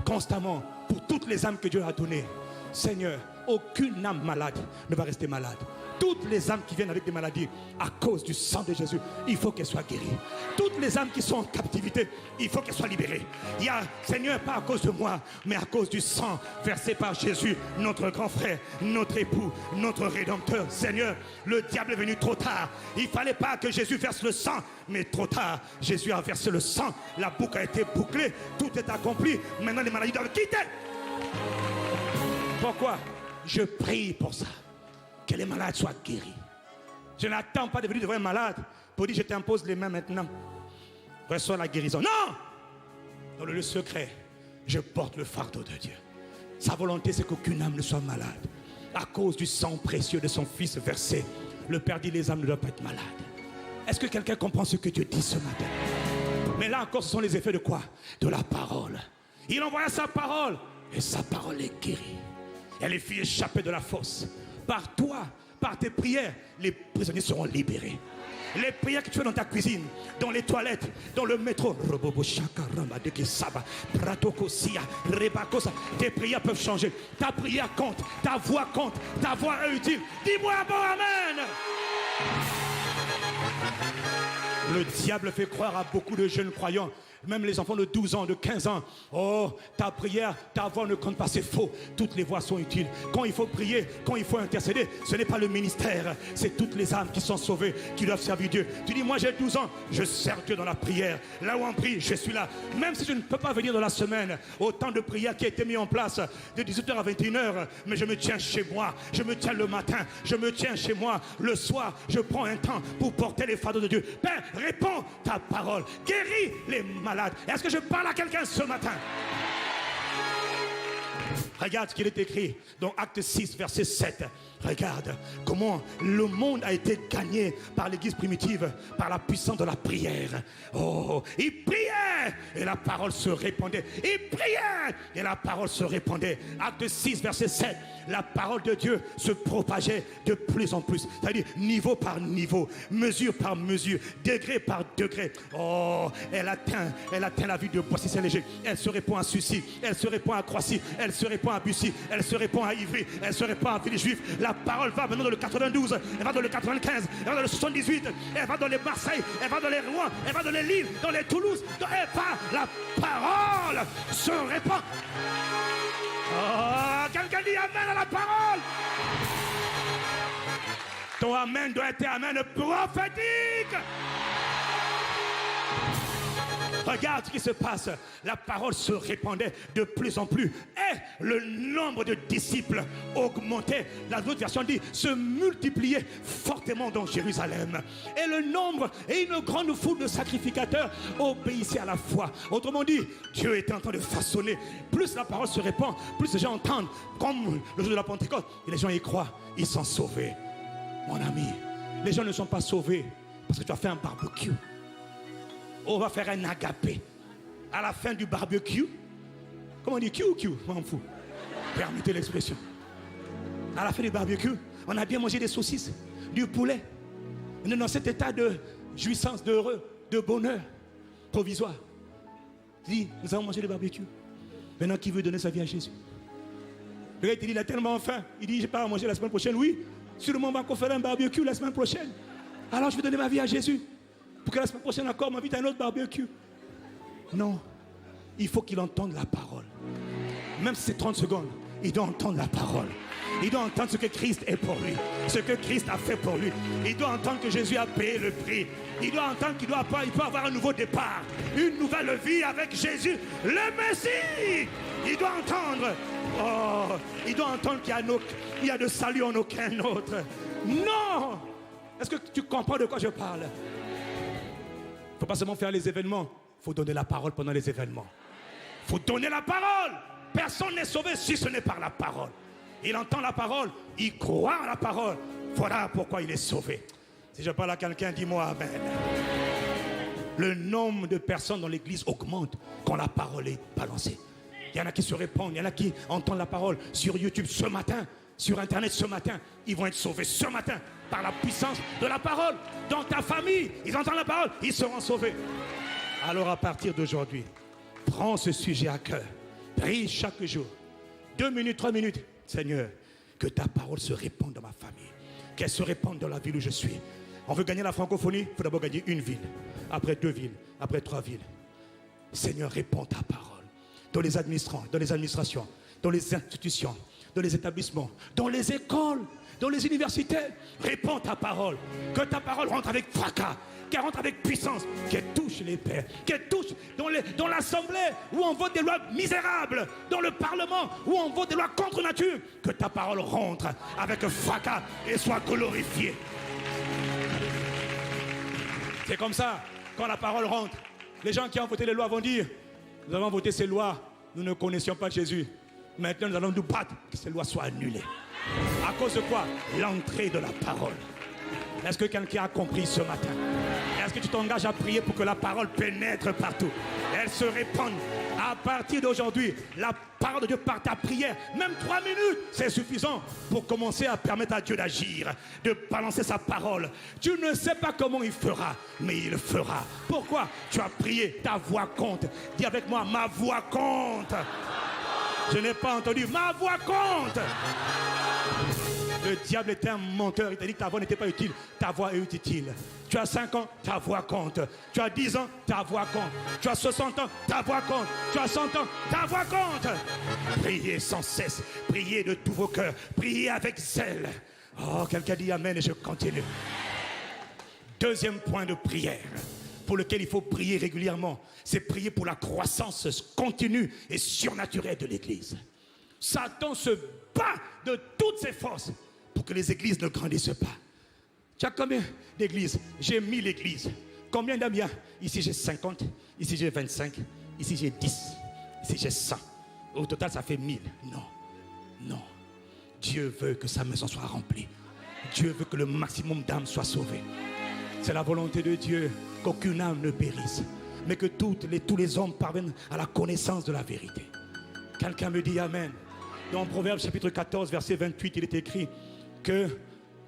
constamment pour toutes les âmes que Dieu a données. Seigneur, aucune âme malade ne va rester malade. Toutes les âmes qui viennent avec des maladies, à cause du sang de Jésus, il faut qu'elles soient guéries. Toutes les âmes qui sont en captivité, il faut qu'elles soient libérées. Il y a, Seigneur, pas à cause de moi, mais à cause du sang versé par Jésus, notre grand frère, notre époux, notre Rédempteur. Seigneur, le diable est venu trop tard. Il ne fallait pas que Jésus verse le sang, mais trop tard, Jésus a versé le sang. La boucle a été bouclée, tout est accompli. Maintenant, les maladies doivent quitter. Pourquoi? Je prie pour ça. Que les malades soient guéris. Je n'attends pas de venir devant un malade pour dire je t'impose les mains maintenant. Reçois la guérison. Non! Dans le lieu secret, je porte le fardeau de Dieu. Sa volonté, c'est qu'aucune âme ne soit malade. À cause du sang précieux de son Fils versé, le Père dit les âmes ne doivent pas être malades. Est-ce que quelqu'un comprend ce que Dieu dit ce matin? Mais là encore, ce sont les effets de quoi? De la parole. Il envoya sa parole et sa parole est guérie. Elle les fit échapper de la fosse. Par toi, par tes prières, les prisonniers seront libérés. Les prières que tu fais dans ta cuisine, dans les toilettes, dans le métro, tes prières peuvent changer. Ta prière compte, ta voix compte, ta voix est utile. Dis-moi un bon amen. Le diable fait croire à beaucoup de jeunes croyants, même les enfants de 12 ans, de 15 ans. Oh, ta prière, ta voix ne compte pas, c'est faux. Toutes les voix sont utiles. Quand il faut prier, quand il faut intercéder, ce n'est pas le ministère, c'est toutes les âmes qui sont sauvées, qui doivent servir Dieu. Tu dis, moi j'ai 12 ans, je sers Dieu dans la prière. Là où on prie, je suis là. Même si je ne peux pas venir dans la semaine, au temps de prière qui a été mis en place de 18h à 21h, mais je me tiens chez moi, je me tiens le matin, je me tiens chez moi. Le soir, je prends un temps pour porter les fardeaux de Dieu. Père, réponds ta parole, guéris les malades. Est-ce que je parle à quelqu'un ce matin? Regarde ce qu'il est écrit dans Acte 6, verset 7. Regarde comment le monde a été gagné par l'église primitive, par la puissance de la prière. Oh, il priait et la parole se répandait. Il priait et la parole se répandait. Acte 6, verset 7. La parole de Dieu se propageait de plus en plus. C'est-à-dire niveau par niveau, mesure par mesure, degré par degré. Oh, elle atteint la ville de Boissy-Saint-Léger. Elle se répand à Sucy, elle se répand à Croissy, elle se répand à Bussy, elle se répand à Ivry, elle se répand à Villejuif. La parole va maintenant dans le 92, elle va dans le 95, elle va dans le 78, elle va dans les Marseille, elle va dans les Rouen, elle va dans les Lille, dans les Toulouse, elle va, la parole se répand. Oh, quelqu'un dit amen à la parole. Ton amen doit être amen prophétique. Regarde ce qui se passe. La parole se répandait de plus en plus. Et le nombre de disciples augmentait. La autre version dit se multipliait fortement dans Jérusalem. Et le nombre et une grande foule de sacrificateurs obéissaient à la foi. Autrement dit, Dieu était en train de façonner. Plus la parole se répand, plus les gens entendent. Comme le jour de la Pentecôte. Et les gens y croient. Ils sont sauvés. Mon ami, les gens ne sont pas sauvés parce que tu as fait un barbecue. On va faire un agapé. À la fin du barbecue, comment on dit Q, je m'en fous. Permettez l'expression. À la fin du barbecue, on a bien mangé des saucisses, du poulet. On est dans cet état de jouissance, de bonheur provisoire. Dis, nous avons mangé le barbecue. Maintenant, qui veut donner sa vie à Jésus? Le gars, il dit, il a tellement faim. Il dit, je pars manger la semaine prochaine. Oui, sûrement on va encore faire un barbecue la semaine prochaine. Alors, je vais donner ma vie à Jésus. Pour que la semaine prochaine encore, on m'invite à un autre barbecue. Non, il faut qu'il entende la parole. Même si c'est 30 secondes, il doit entendre la parole. Il doit entendre ce que Christ est pour lui, ce que Christ a fait pour lui. Il doit entendre que Jésus a payé le prix. Il doit entendre qu'il peut avoir un nouveau départ, une nouvelle vie avec Jésus, le Messie. Il doit entendre, il doit entendre qu'il y a de salut en aucun autre. Non! Est-ce que tu comprends de quoi je parle? Il ne faut pas seulement faire les événements, il faut donner la parole pendant les événements. Il faut donner la parole. Personne n'est sauvé si ce n'est par la parole. Il entend la parole, il croit à la parole. Voilà pourquoi il est sauvé. Si je parle à quelqu'un, dis-moi amen. Le nombre de personnes dans l'église augmente quand la parole est balancée. Il y en a qui se répandent, il y en a qui entendent la parole sur YouTube ce matin, sur Internet ce matin. Ils vont être sauvés ce matin par la puissance de la parole. Dans ta famille, ils entendent la parole, ils seront sauvés. Alors à partir d'aujourd'hui, prends ce sujet à cœur. Prie chaque jour. 2 minutes, 3 minutes. Seigneur, que ta parole se répande dans ma famille. Qu'elle se répande dans la ville où je suis. On veut gagner la francophonie, il faut d'abord gagner une ville. Après 2 villes, après 3 villes. Seigneur, répands ta parole. Dans les administrations, dans les institutions, dans les établissements, dans les écoles, dans les universités. Répands ta parole. Que ta parole rentre avec fracas, qu'elle rentre avec puissance, qu'elle touche les pères, qu'elle touche dans l'assemblée où on vote des lois misérables, dans le parlement où on vote des lois contre nature. Que ta parole rentre avec fracas et soit glorifiée. C'est comme ça, quand la parole rentre, les gens qui ont voté les lois vont dire, nous avons voté ces lois, nous ne connaissions pas Jésus. Maintenant, nous allons nous battre pour que ces lois soient annulées. À cause de quoi? L'entrée de la parole. Est-ce que quelqu'un a compris ce matin? Est-ce que tu t'engages à prier pour que la parole pénètre partout? Elle se répande. À partir d'aujourd'hui, la parole de Dieu par ta prière, même 3 minutes, c'est suffisant pour commencer à permettre à Dieu d'agir, de balancer sa parole. Tu ne sais pas comment il fera, mais il fera. Pourquoi? Tu as prié, ta voix compte. Dis avec moi, ma voix compte. Je n'ai pas entendu, ma voix compte. Le diable était un menteur, il t'a dit que ta voix n'était pas utile. Ta voix est utile. Tu as 5 ans, ta voix compte. Tu as 10 ans, ta voix compte. Tu as 60 ans, ta voix compte. Tu as 100 ans, ta voix compte. Priez sans cesse, priez de tous vos cœurs, priez avec zèle. Oh, quelqu'un dit amen et je continue. Deuxième point de prière pour lequel il faut prier régulièrement, c'est prier pour la croissance continue et surnaturelle de l'Église. Satan se bat de toutes ses forces pour que les églises ne grandissent pas. Tu as combien d'églises? J'ai 1000 églises. Combien d'âmes il y a? Ici j'ai 50, ici j'ai 25, ici j'ai 10, ici j'ai 100. Au total ça fait 1000. Non, non. Dieu veut que sa maison soit remplie. Dieu veut que le maximum d'âmes soient sauvées. C'est la volonté de Dieu qu'aucune âme ne périsse, mais que tous les hommes parviennent à la connaissance de la vérité. Quelqu'un me dit amen. Dans Proverbe chapitre 14, verset 28, il est écrit que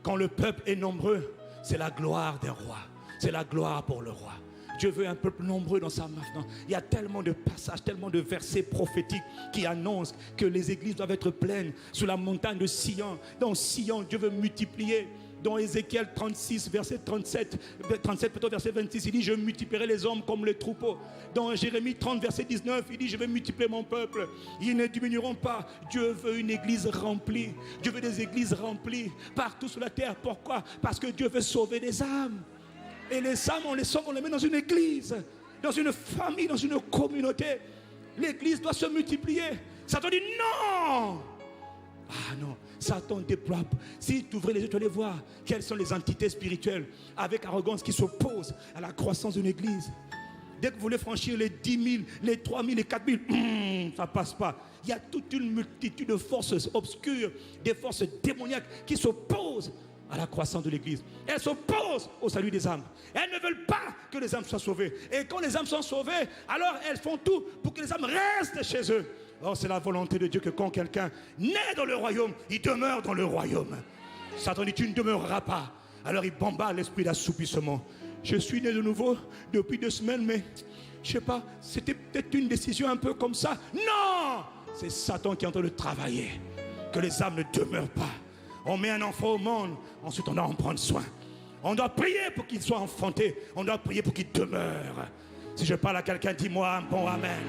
quand le peuple est nombreux, c'est la gloire d'un roi. C'est la gloire pour le roi. Dieu veut un peuple nombreux dans sa main. Il y a tellement de passages, tellement de versets prophétiques qui annoncent que les églises doivent être pleines sur la montagne de Sion. Dans Sion, Dieu veut multiplier. Dans Ézéchiel 36, verset 37, plutôt verset 26, il dit « Je multiplierai les hommes comme les troupeaux ». Dans Jérémie 30, verset 19, il dit « Je vais multiplier mon peuple, ils ne diminueront pas ». Dieu veut une église remplie. Dieu veut des églises remplies partout sur la terre. Pourquoi? Parce que Dieu veut sauver des âmes. Et les âmes, on les sauve, on les met dans une église, dans une famille, dans une communauté. L'église doit se multiplier. Satan dit non. Ah non, Satan déploie. Si tu ouvrais les yeux, tu allais voir quelles sont les entités spirituelles avec arrogance qui s'opposent à la croissance d'une église. Dès que vous voulez franchir les 10 000, les 3 000, les 4 000, ça ne passe pas. Il y a toute une multitude de forces obscures, des forces démoniaques qui s'opposent à la croissance de l'église. Elles s'opposent au salut des âmes. Elles ne veulent pas que les âmes soient sauvées. Et quand les âmes sont sauvées, alors elles font tout pour que les âmes restent chez eux. Or, c'est la volonté de Dieu que quand quelqu'un naît dans le royaume, il demeure dans le royaume. Satan dit, tu ne demeureras pas. Alors il bombarde l'esprit d'assoupissement. Je suis né de nouveau depuis 2 semaines, mais je ne sais pas, c'était peut-être une décision un peu comme ça. Non! C'est Satan qui est en train de travailler. Que les âmes ne demeurent pas. On met un enfant au monde, ensuite on doit en prendre soin. On doit prier pour qu'il soit enfanté. On doit prier pour qu'il demeure. Si je parle à quelqu'un, dis-moi un bon amen.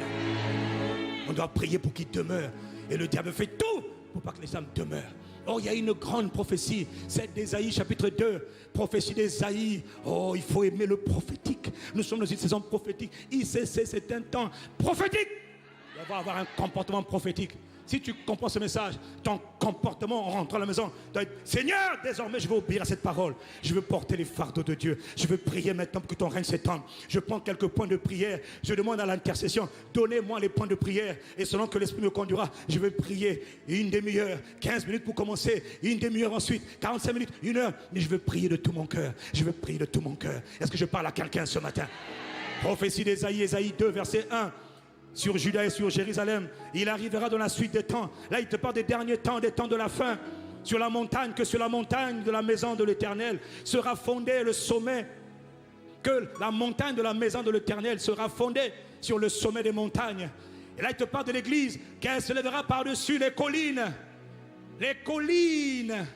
On doit prier pour qu'il demeure. Et le diable fait tout pour pas que les âmes demeurent. Oh, il y a une grande prophétie. C'est d'Ésaïe chapitre 2. Prophétie d'Ésaïe. Oh, il faut aimer le prophétique. Nous sommes dans une saison prophétique. ICC, c'est un temps prophétique. On va avoir un comportement prophétique. Si tu comprends ce message, ton comportement en rentrant à la maison doit être: Seigneur, désormais je vais obéir à cette parole. Je veux porter les fardeaux de Dieu. Je veux prier maintenant pour que ton règne s'étende. Je prends quelques points de prière. Je demande à l'intercession: donnez-moi les points de prière. Et selon que l'Esprit me conduira, je vais prier une demi-heure, 15 minutes pour commencer, une demi-heure ensuite, 45 minutes, 1 heure. Mais je veux prier de tout mon cœur. Je veux prier de tout mon cœur. Est-ce que je parle à quelqu'un ce matin? Prophétie d'Ésaïe, Ésaïe 2, verset 1. Sur Juda et sur Jérusalem, il arrivera dans la suite des temps. Là, il te parle des derniers temps, des temps de la fin. Sur la montagne, que sur la montagne de la maison de l'Éternel sera fondé le sommet. Que la montagne de la maison de l'Éternel sera fondée sur le sommet des montagnes. Et là, il te parle de l'église, qu'elle se lèvera par-dessus les collines. Les collines.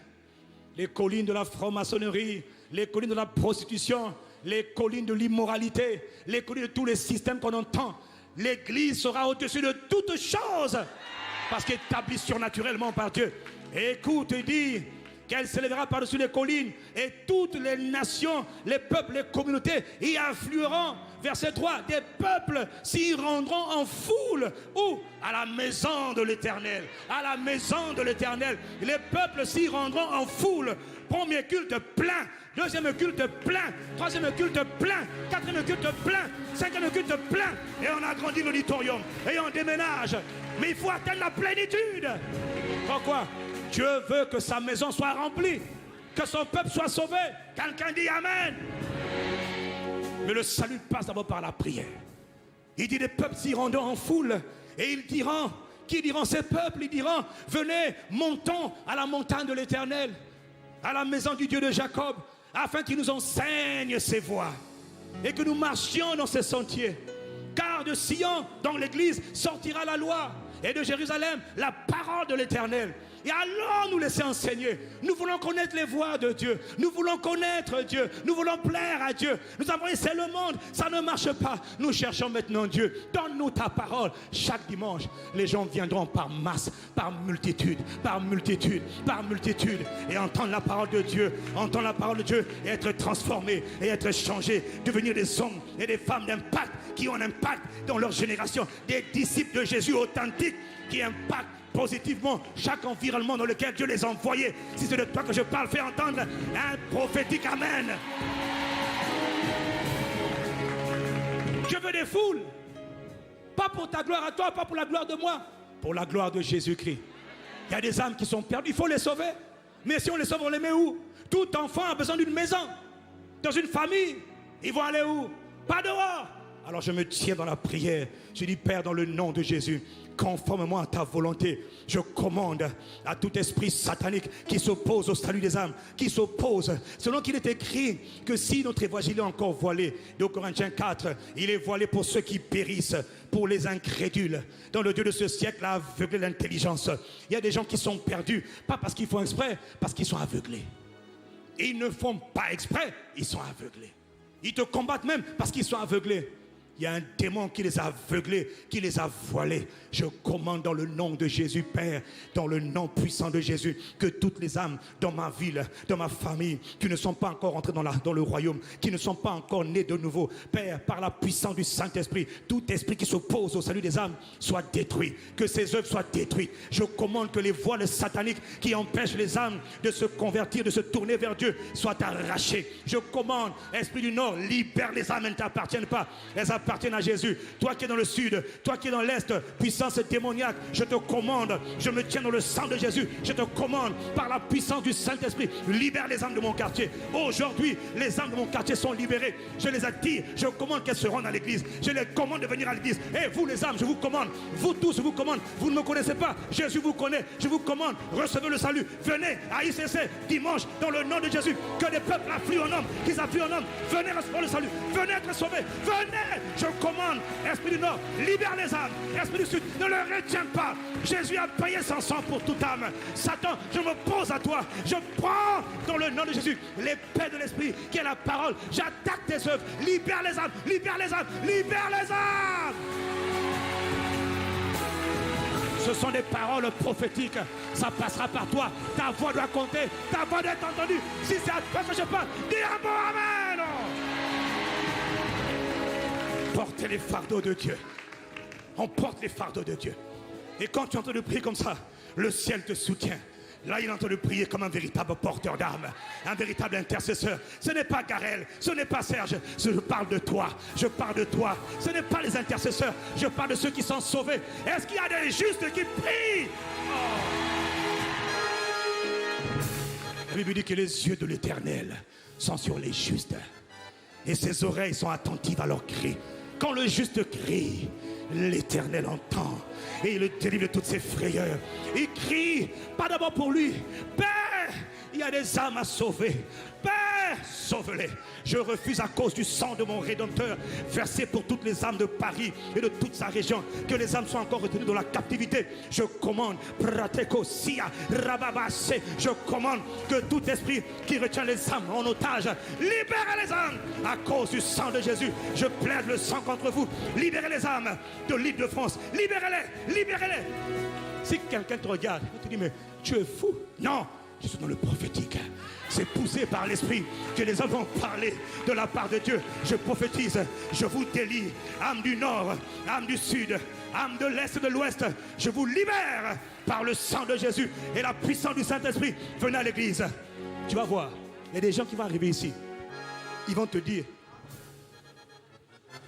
Les collines de la franc-maçonnerie, les collines de la prostitution, les collines de l'immoralité, les collines de tous les systèmes qu'on entend. L'église sera au-dessus de toutes choses parce qu'établie surnaturellement par Dieu. Et écoute, il dit qu'elle s'élèvera par-dessus les collines, et toutes les nations, les peuples, les communautés y afflueront. Verset 3, des peuples s'y rendront en foule. Où? À la maison de l'Éternel. À la maison de l'Éternel. Les peuples s'y rendront en foule. Premier culte plein. Deuxième culte plein. Troisième culte plein. Quatrième culte plein. Cinquième culte plein. Et on agrandit l'auditorium. Et on déménage. Mais il faut atteindre la plénitude. Pourquoi? Dieu veut que sa maison soit remplie. Que son peuple soit sauvé. Quelqu'un dit Amen. Mais le salut passe d'abord par la prière. Il dit des peuples s'y rendront en foule. Et ils diront, qui diront ces peuples? Ils diront, venez, montons à la montagne de l'Éternel, à la maison du Dieu de Jacob, afin qu'il nous enseigne ses voies et que nous marchions dans ses sentiers. Car de Sion, dans l'église, sortira la loi, et de Jérusalem, la parole de l'Éternel. Et allons nous laisser enseigner. Nous voulons connaître les voies de Dieu. Nous voulons connaître Dieu. Nous voulons plaire à Dieu. Nous avons essayé le monde. Ça ne marche pas. Nous cherchons maintenant Dieu. Donne-nous ta parole. Chaque dimanche, les gens viendront par masse, par multitude, par multitude, par multitude. Et entendre la parole de Dieu. Entendre la parole de Dieu et être transformés et être changés. Devenir des hommes et des femmes d'impact qui ont un impact dans leur génération. Des disciples de Jésus authentiques qui impactent positivement chaque environnement dans lequel Dieu les a envoyés. Si c'est de toi que je parle, fais entendre un prophétique Amen. Je veux des foules. Pas pour ta gloire à toi, pas pour la gloire de moi, pour la gloire de Jésus-Christ. Il y a des âmes qui sont perdues, il faut les sauver. Mais si on les sauve, on les met où? Tout enfant a besoin d'une maison. Dans une famille, ils vont aller où? Pas dehors. Alors je me tiens dans la prière. Je dis Père, dans le nom de Jésus, conformément à ta volonté, je commande à tout esprit satanique qui s'oppose au salut des âmes, qui s'oppose, selon qu'il est écrit que si notre évangile est encore voilé, de Corinthiens 4, il est voilé pour ceux qui périssent, pour les incrédules. Dans le Dieu de ce siècle a aveuglé l'intelligence. Il y a des gens qui sont perdus, pas parce qu'ils font exprès, parce qu'ils sont aveuglés. Ils ne font pas exprès, ils sont aveuglés. Ils te combattent même parce qu'ils sont aveuglés. Il y a un démon qui les a aveuglés, qui les a voilés. Je commande dans le nom de Jésus, Père, dans le nom puissant de Jésus, que toutes les âmes dans ma ville, dans ma famille, qui ne sont pas encore entrées dans le royaume, qui ne sont pas encore nées de nouveau, Père, par la puissance du Saint-Esprit, tout esprit qui s'oppose au salut des âmes soit détruit, que ses œuvres soient détruites. Je commande que les voiles sataniques qui empêchent les âmes de se convertir, de se tourner vers Dieu, soient arrachées. Je commande, esprit du Nord, libère les âmes, elles ne t'appartiennent pas, elles appartiennent à Jésus. Toi qui es dans le sud, toi qui es dans l'est, puissance démoniaque, je te commande, je me tiens dans le sang de Jésus, je te commande par la puissance du Saint-Esprit, libère les âmes de mon quartier. Aujourd'hui, les âmes de mon quartier sont libérées. Je les attire, je commande qu'elles se rendent à l'église. Je les commande de venir à l'église. Et vous les âmes, je vous commande, vous tous, je vous commande, vous ne me connaissez pas, Jésus vous connaît, je vous commande, recevez le salut. Venez à ICC dimanche dans le nom de Jésus. Que les peuples affluent en homme, qu'ils affluent en homme. Venez recevoir le salut, venez être sauvés, venez. Je commande, esprit du Nord, libère les âmes. Esprit du Sud, ne le retiens pas. Jésus a payé son sang pour toute âme. Satan, je me pose à toi. Je prends dans le nom de Jésus l'épée de l'esprit qui est la parole. J'attaque tes œuvres. Libère les âmes, libère les âmes, libère les âmes. Ce sont des paroles prophétiques. Ça passera par toi. Ta voix doit compter. Ta voix doit être entendue. Si c'est à toi que je parle, dis un bon amen. Portez les fardeaux de Dieu. On porte les fardeaux de Dieu. Et quand tu es en train de prier comme ça, le ciel te soutient. Là, il est en train de prier comme un véritable porteur d'armes, un véritable intercesseur. Ce n'est pas Garel, ce n'est pas Serge. Je parle de toi, je parle de toi. Ce n'est pas les intercesseurs, je parle de ceux qui sont sauvés. Est-ce qu'il y a des justes qui prient? La Bible dit que les yeux de l'Éternel sont sur les justes. Et ses oreilles sont attentives à leurs cris. Quand le juste crie, l'Éternel entend et il le délivre de toutes ses frayeurs. Il crie, pas d'abord pour lui. Père, il y a des âmes à sauver. Père, sauve-les. Je refuse à cause du sang de mon Rédempteur versé pour toutes les âmes de Paris et de toute sa région, que les âmes soient encore retenues dans la captivité. Je commande, je commande que tout esprit qui retient les âmes en otage, libérez les âmes à cause du sang de Jésus. Je plaide le sang contre vous. Libérez les âmes de l'Île-de-France. Libérez-les, libérez-les. Si quelqu'un te regarde et te dit mais tu es fou. Non. Je suis dans le prophétique. C'est poussé par l'esprit que les hommes vont parler de la part de Dieu. Je prophétise, je vous délie, âme du nord, âme du sud, âme de l'est et de l'ouest. Je vous libère par le sang de Jésus et la puissance du Saint-Esprit. Venez à l'église. Tu vas voir, il y a des gens qui vont arriver ici. Ils vont te dire,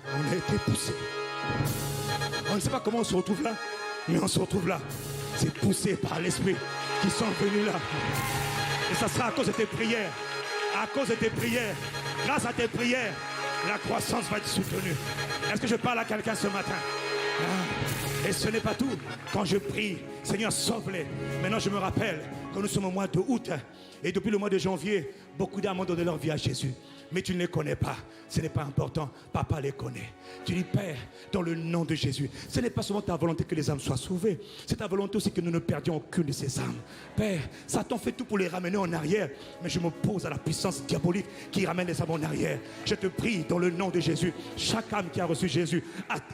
on a été poussé. On ne sait pas comment on se retrouve là, mais on se retrouve là. C'est poussé par l'esprit qui sont venus là. Et ça sera à cause de tes prières. À cause de tes prières. Grâce à tes prières, la croissance va être soutenue. Est-ce que je parle à quelqu'un ce matin? Et ce n'est pas tout. Quand je prie, Seigneur, sauve-les. Maintenant, je me rappelle que nous sommes au mois de août. Et depuis le mois de janvier, beaucoup d'âmes ont donné leur vie à Jésus. Mais tu ne les connais pas. Ce n'est pas important. Papa les connaît. Tu dis, Père, dans le nom de Jésus. Ce n'est pas seulement ta volonté que les âmes soient sauvées. C'est ta volonté aussi que nous ne perdions aucune de ces âmes. Père, Satan fait tout pour les ramener en arrière. Mais je m'oppose à la puissance diabolique qui ramène les âmes en arrière. Je te prie dans le nom de Jésus. Chaque âme qui a reçu Jésus,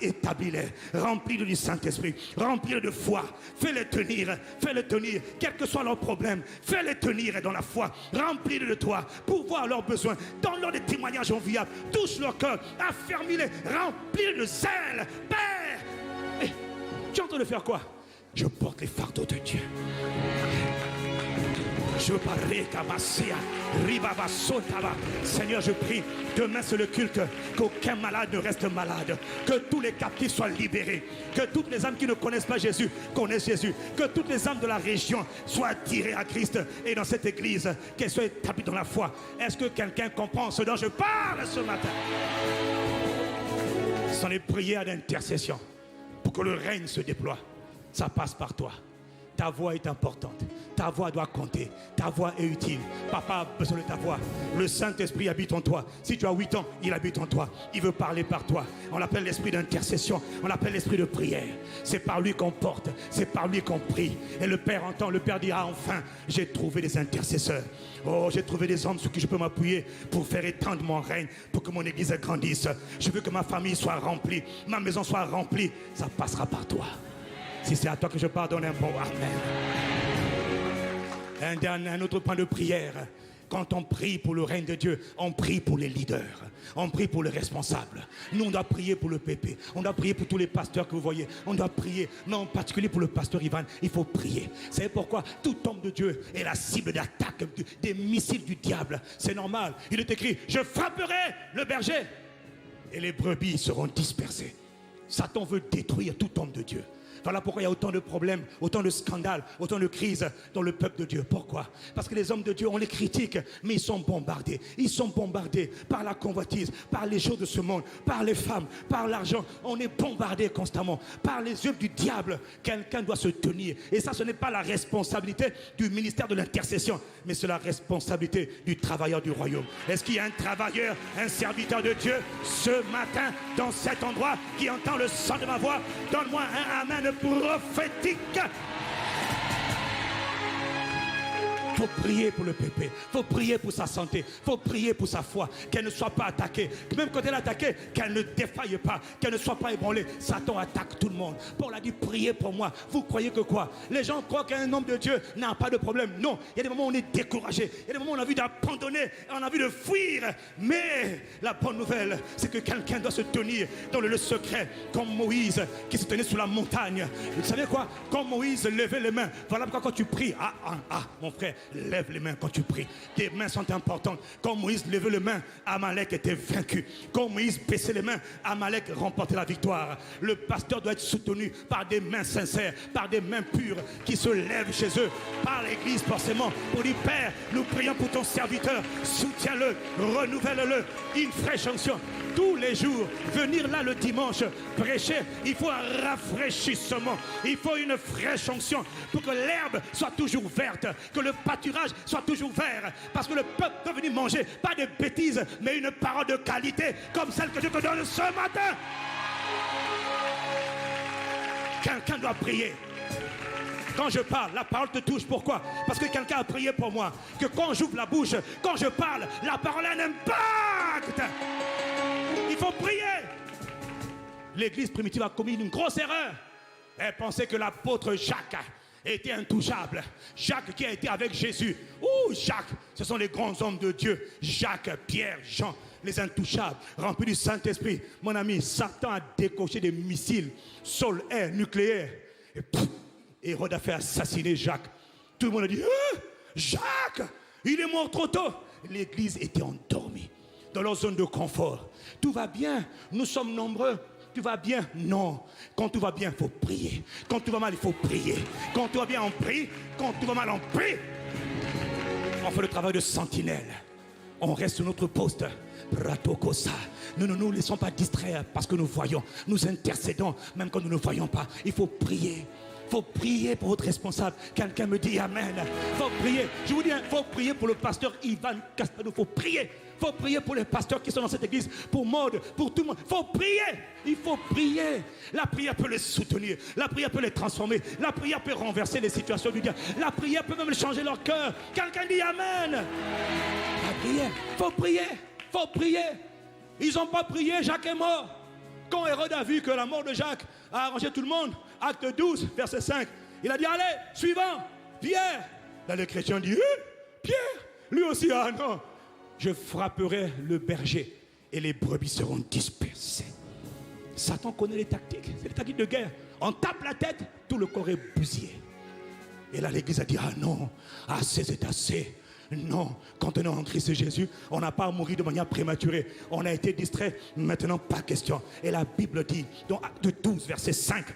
établis-les. Remplis-les du Saint-Esprit. Remplis-les de foi. Fais-les tenir. Fais-les tenir. Quel que soit leur problème. Fais-les tenir dans la foi. Remplis-les de toi. Pour voir leurs besoins. Donne-leur des témoignages enviables. Touche leur cœur. Affermis-les. Remplis-les de zèle. Père. Tu es en train de faire quoi? Je porte les fardeaux de Dieu. Seigneur, je prie, demain c'est le culte, qu'aucun malade ne reste malade, que tous les captifs soient libérés, que toutes les âmes qui ne connaissent pas Jésus connaissent Jésus, que toutes les âmes de la région soient attirées à Christ et dans cette église, qu'elles soient établies dans la foi. Est-ce que quelqu'un comprend ce dont je parle ce matin? Ce sont les prières d'intercession pour que le règne se déploie. Ça passe par toi. Ta voix est importante. Ta voix doit compter. Ta voix est utile. Papa a besoin de ta voix. Le Saint-Esprit habite en toi. Si tu as 8 ans, il habite en toi. Il veut parler par toi. On l'appelle l'esprit d'intercession. On l'appelle l'esprit de prière. C'est par lui qu'on porte. C'est par lui qu'on prie. Et le Père entend. Le Père dira enfin, j'ai trouvé des intercesseurs. Oh, j'ai trouvé des hommes sur qui je peux m'appuyer pour faire étendre mon règne, pour que mon église grandisse. Je veux que ma famille soit remplie. Ma maison soit remplie. Ça passera par toi. Si c'est à toi que je parle, donne un bon amen. Un autre point de prière. Quand on prie pour le règne de Dieu, on prie pour les leaders. On prie pour les responsables. Nous, on doit prier pour le PP. On doit prier pour tous les pasteurs que vous voyez. On doit prier, mais en particulier pour le pasteur Ivan. Il faut prier. Vous savez pourquoi? Tout homme de Dieu est la cible d'attaque des missiles du diable. C'est normal. Il est écrit, je frapperai le berger et les brebis seront dispersées. Satan veut détruire tout homme de Dieu. Voilà pourquoi il y a autant de problèmes, autant de scandales, autant de crises dans le peuple de Dieu. Pourquoi? Parce que les hommes de Dieu, on les critique, mais ils sont bombardés. Ils sont bombardés par la convoitise, par les choses de ce monde, par les femmes, par l'argent. On est bombardé constamment par les œuvres du diable. Quelqu'un doit se tenir. Et ça, ce n'est pas la responsabilité du ministère de l'intercession, mais c'est la responsabilité du travailleur du royaume. Est-ce qu'il y a un travailleur, un serviteur de Dieu ce matin dans cet endroit qui entend le son de ma voix? Donne-moi un amen prophétique. Il faut prier pour le pépé, il faut prier pour sa santé, il faut prier pour sa foi, qu'elle ne soit pas attaquée, même quand elle est attaquée, qu'elle ne défaille pas, qu'elle ne soit pas ébranlée. Satan attaque tout le monde. Paul a dit, priez pour moi. Vous croyez que quoi? Les gens croient qu'un homme de Dieu n'a pas de problème. Non, il y a des moments où on est découragé, il y a des moments où on a envie d'abandonner, on a envie de fuir. Mais la bonne nouvelle, c'est que quelqu'un doit se tenir dans le lieu secret, comme Moïse qui se tenait sous la montagne. Vous savez quoi? Quand Moïse levait les mains, voilà pourquoi quand tu pries, mon frère, lève les mains quand tu pries. Tes mains sont importantes. Quand Moïse levait les mains, Amalek était vaincu. Quand Moïse baissait les mains, Amalek remportait la victoire. Le pasteur doit être soutenu par des mains sincères, par des mains pures qui se lèvent chez eux, par l'église forcément, pour dire, Père, nous prions pour ton serviteur, soutiens-le, renouvelle-le, une fraîche onction. Tous les jours, venir là le dimanche, prêcher, il faut un rafraîchissement, il faut une fraîche onction pour que l'herbe soit toujours verte, que le pâturage soit toujours vert, parce que le peuple doit venir manger, pas des bêtises, mais une parole de qualité, comme celle que Dieu te donne ce matin. Quelqu'un doit prier. Quand je parle, la parole te touche. Pourquoi? Parce que quelqu'un a prié pour moi. Que quand j'ouvre la bouche, quand je parle, la parole a un impact. Il faut prier. L'église primitive a commis une grosse erreur. Elle pensait que l'apôtre Jacques était intouchable. Jacques qui a été avec Jésus. Oh, Jacques, ce sont les grands hommes de Dieu. Jacques, Pierre, Jean, les intouchables, remplis du Saint-Esprit. Mon ami, Satan a décoché des missiles solaires, nucléaires. Et pouf, Hérode a fait assassiner Jacques. Tout le monde a dit, Jacques, il est mort trop tôt. L'église était endormie, dans leur zone de confort. Tout va bien, nous sommes nombreux. Tout va bien? Non. Quand tout va bien, il faut prier. Quand tout va mal, il faut prier. Quand tout va bien, on prie. Quand tout va mal, on prie. On fait le travail de sentinelle. On reste sur notre poste. Nous ne nous laissons pas distraire parce que nous voyons. Nous intercédons, même quand nous ne voyons pas. Il faut prier. Il faut prier pour votre responsable. Quelqu'un me dit Amen. Il faut prier. Je vous dis, il faut prier pour le pasteur Ivan Castano. Il faut prier. Il faut prier pour les pasteurs qui sont dans cette église, pour Maud, pour tout le monde. Il faut prier. Il faut prier. La prière peut les soutenir. La prière peut les transformer. La prière peut renverser les situations du diable. La prière peut même changer leur cœur. Quelqu'un dit Amen. La prière. Il faut prier. Il faut prier. Ils n'ont pas prié. Jacques est mort. Quand Hérode a vu que la mort de Jacques a arrangé tout le monde, acte 12, verset 5, il a dit allez, suivant, Pierre. Là, les chrétiens disent Pierre, lui aussi, ah non. Je frapperai le berger et les brebis seront dispersées. Satan connaît les tactiques, c'est les tactiques de guerre. On tape la tête, tout le corps est bousillé. Et là l'église a dit, ah non, assez c'est assez. Non, quand on est en Christ Jésus, on n'a pas à mourir de manière prématurée. On a été distrait, maintenant pas question. Et la Bible dit, dans Acte 12, verset 5,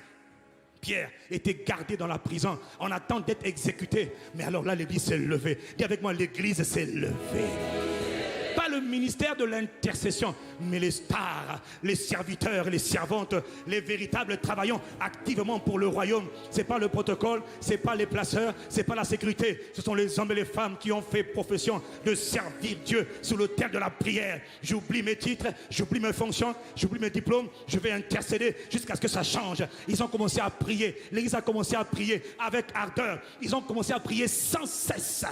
Pierre était gardé dans la prison en attendant d'être exécuté. Mais alors là, l'église s'est levée. Dis avec moi, l'église s'est levée. Pas le ministère de l'intercession, mais les stars, les serviteurs, les servantes, les véritables travaillons activement pour le royaume. C'est pas le protocole, c'est pas les placeurs, c'est pas la sécurité. Ce sont les hommes et les femmes qui ont fait profession de servir Dieu sous le terme de la prière. J'oublie mes titres, j'oublie mes fonctions, j'oublie mes diplômes, je vais intercéder jusqu'à ce que ça change. Ils ont commencé à prier, l'église a commencé à prier avec ardeur. Ils ont commencé à prier sans cesse.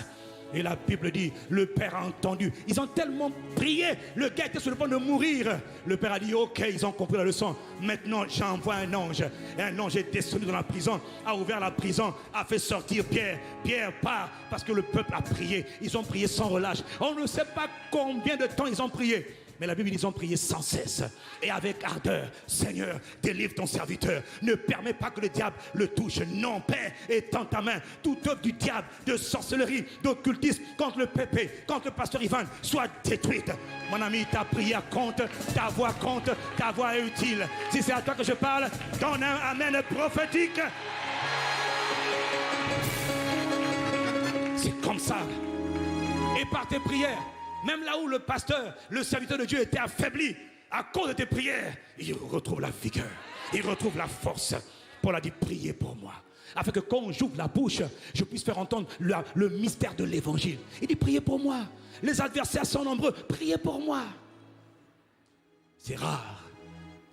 Et la Bible dit, le Père a entendu. Ils ont tellement prié, le gars était sur le point de mourir. Le Père a dit, ok, ils ont compris la leçon. Maintenant, j'envoie un ange. Et un ange est descendu dans la prison, a ouvert la prison, a fait sortir Pierre. Pierre part parce que le peuple a prié. Ils ont prié sans relâche. On ne sait pas combien de temps ils ont prié. Mais la Bible dit, ils ont prié sans cesse et avec ardeur. Seigneur, délivre ton serviteur. Ne permets pas que le diable le touche. Non, Père, étends ta main. Toute œuvre du diable, de sorcellerie, d'occultisme, contre le pépé, contre le pasteur Ivan, soit détruite. Mon ami, ta prière compte, ta voix compte, ta voix est utile. Si c'est à toi que je parle, donne un amen prophétique. C'est comme ça. Et par tes prières, même là où le pasteur, le serviteur de Dieu était affaibli, à cause de tes prières, il retrouve la vigueur, il retrouve la force. Paul a dit, priez pour moi, afin que quand j'ouvre la bouche, je puisse faire entendre le mystère de l'évangile. Il dit, priez pour moi. Les adversaires sont nombreux, priez pour moi. C'est rare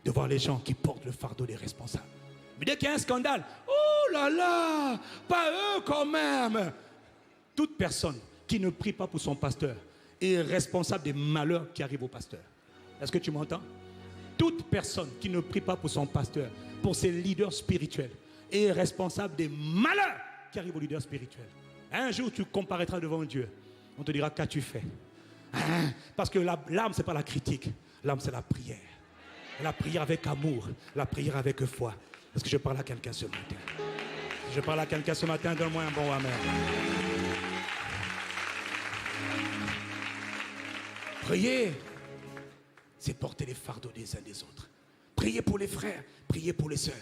de voir les gens qui portent le fardeau des responsables. Mais dès qu'il y a un scandale, oh là là, pas eux quand même. Toute personne qui ne prie pas pour son pasteur est responsable des malheurs qui arrivent au pasteur. Est-ce que tu m'entends? Toute personne qui ne prie pas pour son pasteur, pour ses leaders spirituels, est responsable des malheurs qui arrivent aux leaders spirituels. Un jour, tu comparaîtras devant Dieu. On te dira, qu'as-tu fait? Parce que l'âme, ce n'est pas la critique. L'âme, c'est la prière. La prière avec amour. La prière avec foi. Est-ce que je parle à quelqu'un ce matin? Si je parle à quelqu'un ce matin, donne-moi un bon amen. Prier, c'est porter les fardeaux des uns des autres. Priez pour les frères, priez pour les sœurs.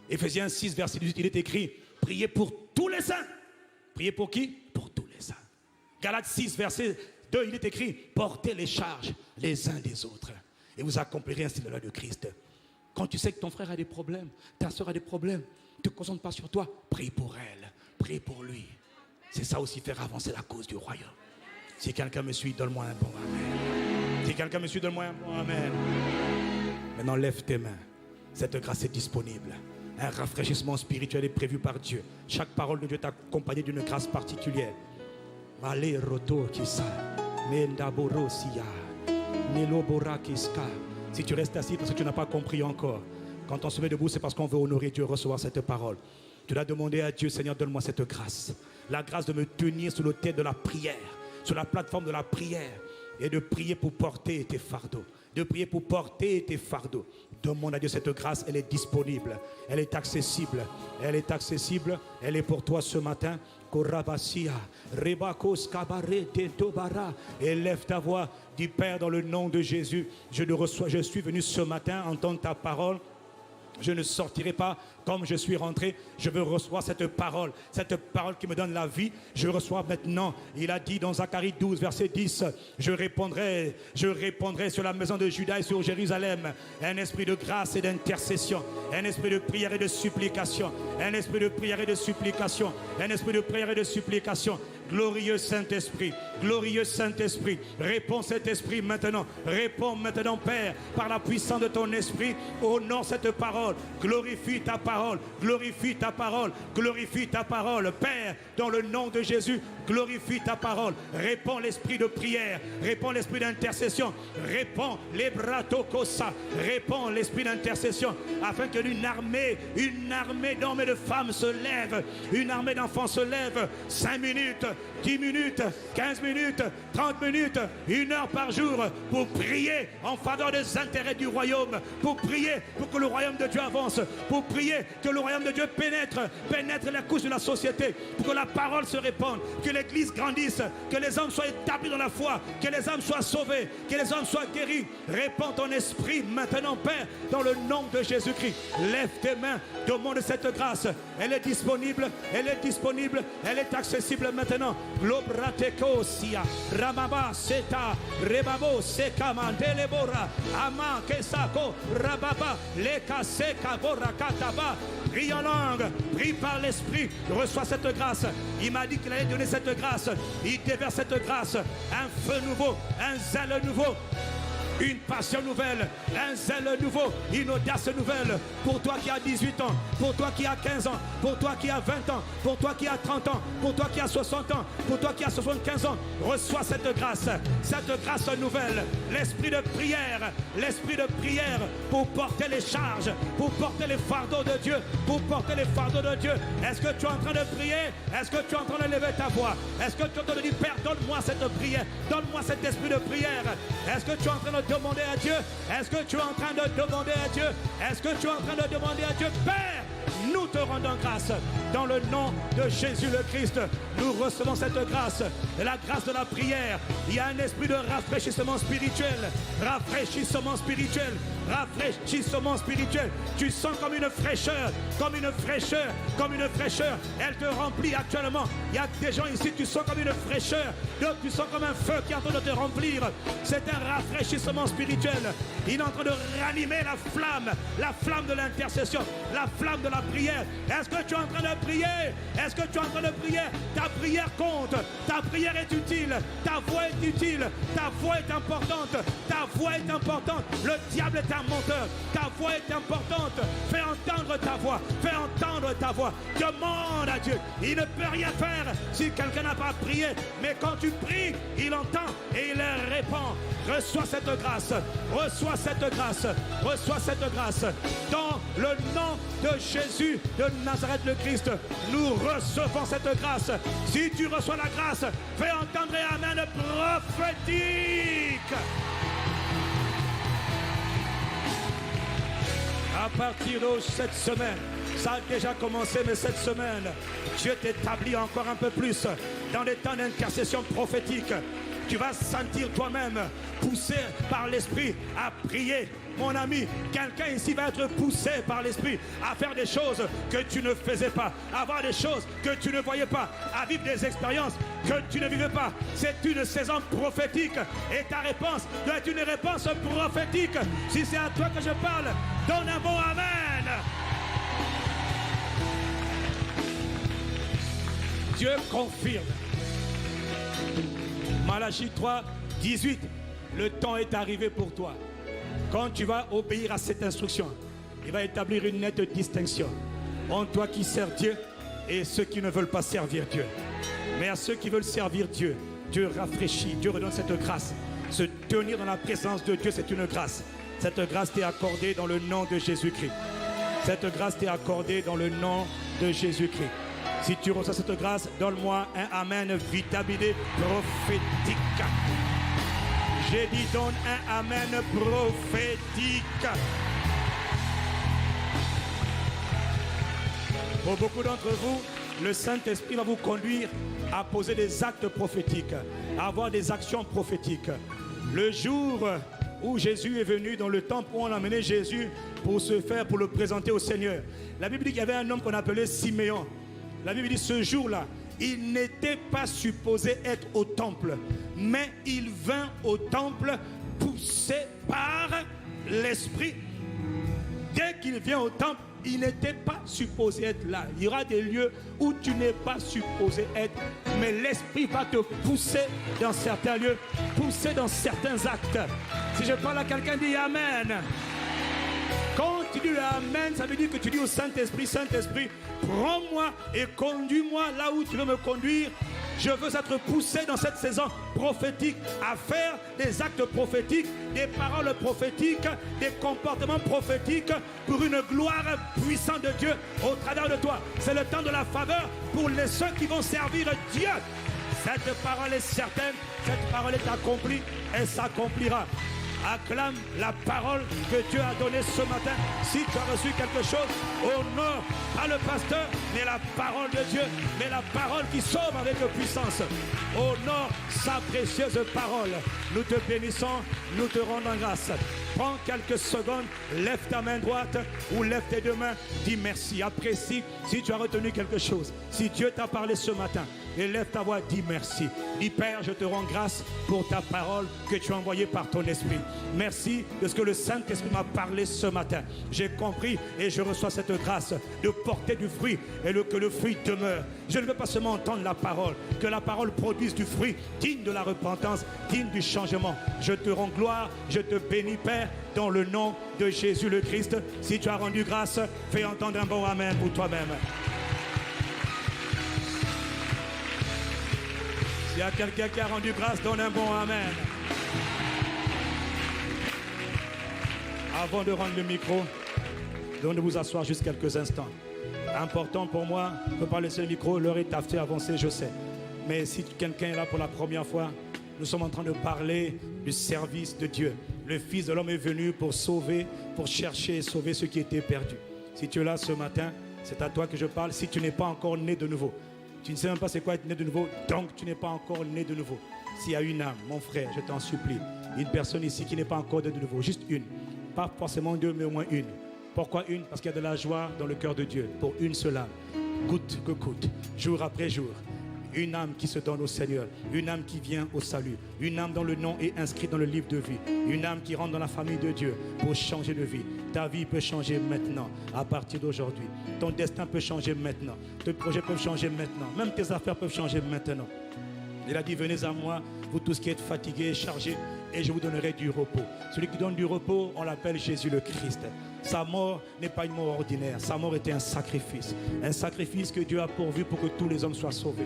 Éphésiens 6, verset 18, il est écrit, priez pour tous les saints. Priez pour qui? Pour tous les saints. Galates 6, verset 2, il est écrit, portez les charges les uns des autres. Et vous accomplirez ainsi la loi de Christ. Quand tu sais que ton frère a des problèmes, ta sœur a des problèmes, ne te concentre pas sur toi, prie pour elle, prie pour lui. C'est ça aussi, faire avancer la cause du royaume. Si quelqu'un me suit, donne-moi un bon amen. Si quelqu'un me suit, donne-moi un bon amen. Maintenant, lève tes mains. Cette grâce est disponible. Un rafraîchissement spirituel est prévu par Dieu. Chaque parole de Dieu est accompagnée d'une grâce particulière. Si tu restes assis parce que tu n'as pas compris encore, quand on se met debout, c'est parce qu'on veut honorer Dieu, recevoir cette parole. Tu dois demander à Dieu, Seigneur, donne-moi cette grâce. La grâce de me tenir sur l'autel de la prière, sur la plateforme de la prière, et de prier pour porter tes fardeaux. De prier pour porter tes fardeaux. Demande à Dieu cette grâce, elle est disponible, elle est accessible, elle est accessible, elle est pour toi ce matin. Élève ta voix, dis Père, dans le nom de Jésus, je suis venu ce matin entendre ta parole. Je ne sortirai pas comme je suis rentré. Je veux recevoir cette parole qui me donne la vie. Je reçois maintenant. Il a dit dans Zacharie 12, verset 10, je répondrai sur la maison de Juda et sur Jérusalem. Un esprit de grâce et d'intercession. Un esprit de prière et de supplication. Un esprit de prière et de supplication. Un esprit de prière et de supplication. Glorieux Saint-Esprit, réponds cet esprit maintenant, réponds maintenant Père, par la puissance de ton esprit, honore cette parole, glorifie ta parole, glorifie ta parole, glorifie ta parole, Père, dans le nom de Jésus, glorifie ta parole, réponds l'esprit de prière, réponds l'esprit d'intercession, réponds les bratokosa, réponds l'esprit d'intercession, afin que une armée d'hommes et de femmes se lève, une armée d'enfants se lève, 5 minutes, 10 minutes, 15 minutes, 30 minutes, 1 heure par jour pour prier en faveur des intérêts du royaume, pour prier pour que le royaume de Dieu avance, pour prier que le royaume de Dieu pénètre les couches de la société, pour que la parole se répande, que l'église grandisse, que les hommes soient établis dans la foi, que les hommes soient sauvés, que les hommes soient guéris. Répands ton esprit maintenant, Père, dans le nom de Jésus-Christ. Lève tes mains, demande cette grâce. Elle est disponible, elle est disponible, elle est accessible maintenant. Lobratekosia, Ramaba, Seta, Rebabo, Seka, Mandelebora, Ama, Kesako, Rababa, Leka, Seka, Bora, Kataba. Prie en langue, prie par l'esprit, reçois cette grâce. Il m'a dit qu'il allait donner cette grâce. Il déverse cette grâce. Un feu nouveau, un zèle nouveau. Une passion nouvelle, un zèle nouveau, une audace nouvelle. Pour toi qui as 18 ans, pour toi qui as 15 ans, pour toi qui as 20 ans, pour toi qui as 30 ans, pour toi qui as 60 ans, pour toi qui as 75 ans. Reçois cette grâce nouvelle. L'esprit de prière pour porter les charges, pour porter les fardeaux de Dieu, pour porter les fardeaux de Dieu. Est-ce que tu es en train de prier? Est-ce que tu es en train de lever ta voix? Est-ce que tu es en train de dire, Père, donne-moi cette prière, donne-moi cet esprit de prière? Est-ce que tu es en train de demander à Dieu? Est-ce que tu es en train de demander à Dieu? Est-ce que tu es en train de demander à Dieu? Père, nous te rendons grâce. Dans le nom de Jésus le Christ, nous recevons cette grâce, la grâce de la prière. Il y a un esprit de rafraîchissement spirituel, rafraîchissement spirituel, rafraîchissement spirituel. Tu sens comme une fraîcheur, comme une fraîcheur, comme une fraîcheur. Elle te remplit actuellement. Il y a des gens ici, tu sens comme une fraîcheur, d'autres tu sens comme un feu qui est en train de te remplir. C'est un rafraîchissement spirituel. Il est en train de ranimer la flamme de l'intercession, la flamme de la prière. Est-ce que tu es en train de prier? Est-ce que tu es en train de prier? Ta prière compte, ta prière est utile, ta voix est utile, ta voix est importante, ta voix est importante. Le diable est un menteur, ta voix est importante. Fais entendre ta voix, fais entendre ta voix. Demande à Dieu, il ne peut rien faire si quelqu'un n'a pas prié, mais quand tu pries, il entend et il répond. Reçois cette grâce, reçois cette grâce, reçois cette grâce. Dans le nom de Jésus de Nazareth le Christ, nous recevons cette grâce. Si tu reçois la grâce, fais entendre un amen prophétique. À partir de cette semaine, ça a déjà commencé, mais cette semaine, Dieu t'établit encore un peu plus dans des temps d'intercession prophétique. Tu vas sentir toi-même poussé par l'Esprit à prier. Mon ami, quelqu'un ici va être poussé par l'Esprit à faire des choses que tu ne faisais pas, à avoir des choses que tu ne voyais pas, à vivre des expériences que tu ne vivais pas. C'est une saison prophétique et ta réponse doit être une réponse prophétique. Si c'est à toi que je parle, donne un bon amen. Dieu confirme. Malachie 3, 18. Le temps est arrivé pour toi. Quand tu vas obéir à cette instruction, il va établir une nette distinction entre toi qui sers Dieu et ceux qui ne veulent pas servir Dieu. Mais à ceux qui veulent servir Dieu, Dieu rafraîchit, Dieu redonne cette grâce. Se tenir dans la présence de Dieu, c'est une grâce. Cette grâce t'est accordée dans le nom de Jésus-Christ. Cette grâce t'est accordée dans le nom de Jésus-Christ. Si tu reçois cette grâce, donne-moi un amen vitaminé prophétique. J'ai dit donne un amen prophétique. Pour beaucoup d'entre vous, le Saint-Esprit va vous conduire à poser des actes prophétiques, à avoir des actions prophétiques. Le jour où Jésus est venu dans le temple, où on a amené Jésus pour le présenter au Seigneur. La Bible dit qu'il y avait un homme qu'on appelait Siméon. La Bible dit ce jour-là, il n'était pas supposé être au temple, mais il vint au temple poussé par l'Esprit. Dès qu'il vient au temple, il n'était pas supposé être là. Il y aura des lieux où tu n'es pas supposé être, mais l'Esprit va te pousser dans certains lieux, pousser dans certains actes. Si je parle à quelqu'un, dis Amen. Quand tu dis Amen, ça veut dire que tu dis au Saint-Esprit, Saint-Esprit, prends-moi et conduis-moi là où tu veux me conduire. Je veux être poussé dans cette saison prophétique à faire des actes prophétiques, des paroles prophétiques, des comportements prophétiques pour une gloire puissante de Dieu au travers de toi. C'est le temps de la faveur pour ceux qui vont servir Dieu. Cette parole est certaine, cette parole est accomplie et s'accomplira. Acclame la parole que Dieu a donnée ce matin. Si tu as reçu quelque chose, honore pas le pasteur, mais la parole de Dieu, mais la parole qui sauve avec puissance. Honore sa précieuse parole. Nous te bénissons, nous te rendons grâce. Prends quelques secondes, lève ta main droite ou lève tes deux mains, dis merci. Apprécie si tu as retenu quelque chose. Si Dieu t'a parlé ce matin, élève ta voix, dis merci. Dis Père, je te rends grâce pour ta parole que tu as envoyée par ton esprit. Merci de ce que le Saint-Esprit m'a parlé ce matin. J'ai compris et je reçois cette grâce de porter du fruit et que le fruit demeure. Je ne veux pas seulement entendre la parole, que la parole produise du fruit digne de la repentance, digne du changement. Je te rends gloire, je te bénis Père, dans le nom de Jésus le Christ. Si tu as rendu grâce, fais entendre un bon amen pour toi-même. S'il y a quelqu'un qui a rendu grâce, donne un bon amen. Avant de rendre le micro, de vous asseoir juste quelques instants. Important pour moi, je ne peux pas laisser le micro, l'heure est assez avancée, je sais. Mais si quelqu'un est là pour la première fois, nous sommes en train de parler du service de Dieu. Le Fils de l'homme est venu pour sauver, pour chercher et sauver ceux qui étaient perdus. Si tu es là ce matin, c'est à toi que je parle. Si tu n'es pas encore né de nouveau, tu ne sais même pas c'est quoi être né de nouveau, donc tu n'es pas encore né de nouveau. S'il y a une âme, mon frère, je t'en supplie, une personne ici qui n'est pas encore née de nouveau, juste une, pas forcément deux, mais au moins une. Pourquoi une? Parce qu'il y a de la joie dans le cœur de Dieu, pour une seule âme, coûte que coûte, jour après jour. Une âme qui se donne au Seigneur, une âme qui vient au salut, une âme dont le nom est inscrit dans le livre de vie, une âme qui rentre dans la famille de Dieu pour changer de vie. Ta vie peut changer maintenant, à partir d'aujourd'hui. Ton destin peut changer maintenant, tes projets peuvent changer maintenant, même tes affaires peuvent changer maintenant. Il a dit, venez à moi, vous tous qui êtes fatigués, chargés, et je vous donnerai du repos. Celui qui donne du repos, on l'appelle Jésus le Christ. Sa mort n'est pas une mort ordinaire. Sa mort était un sacrifice que Dieu a pourvu pour que tous les hommes soient sauvés.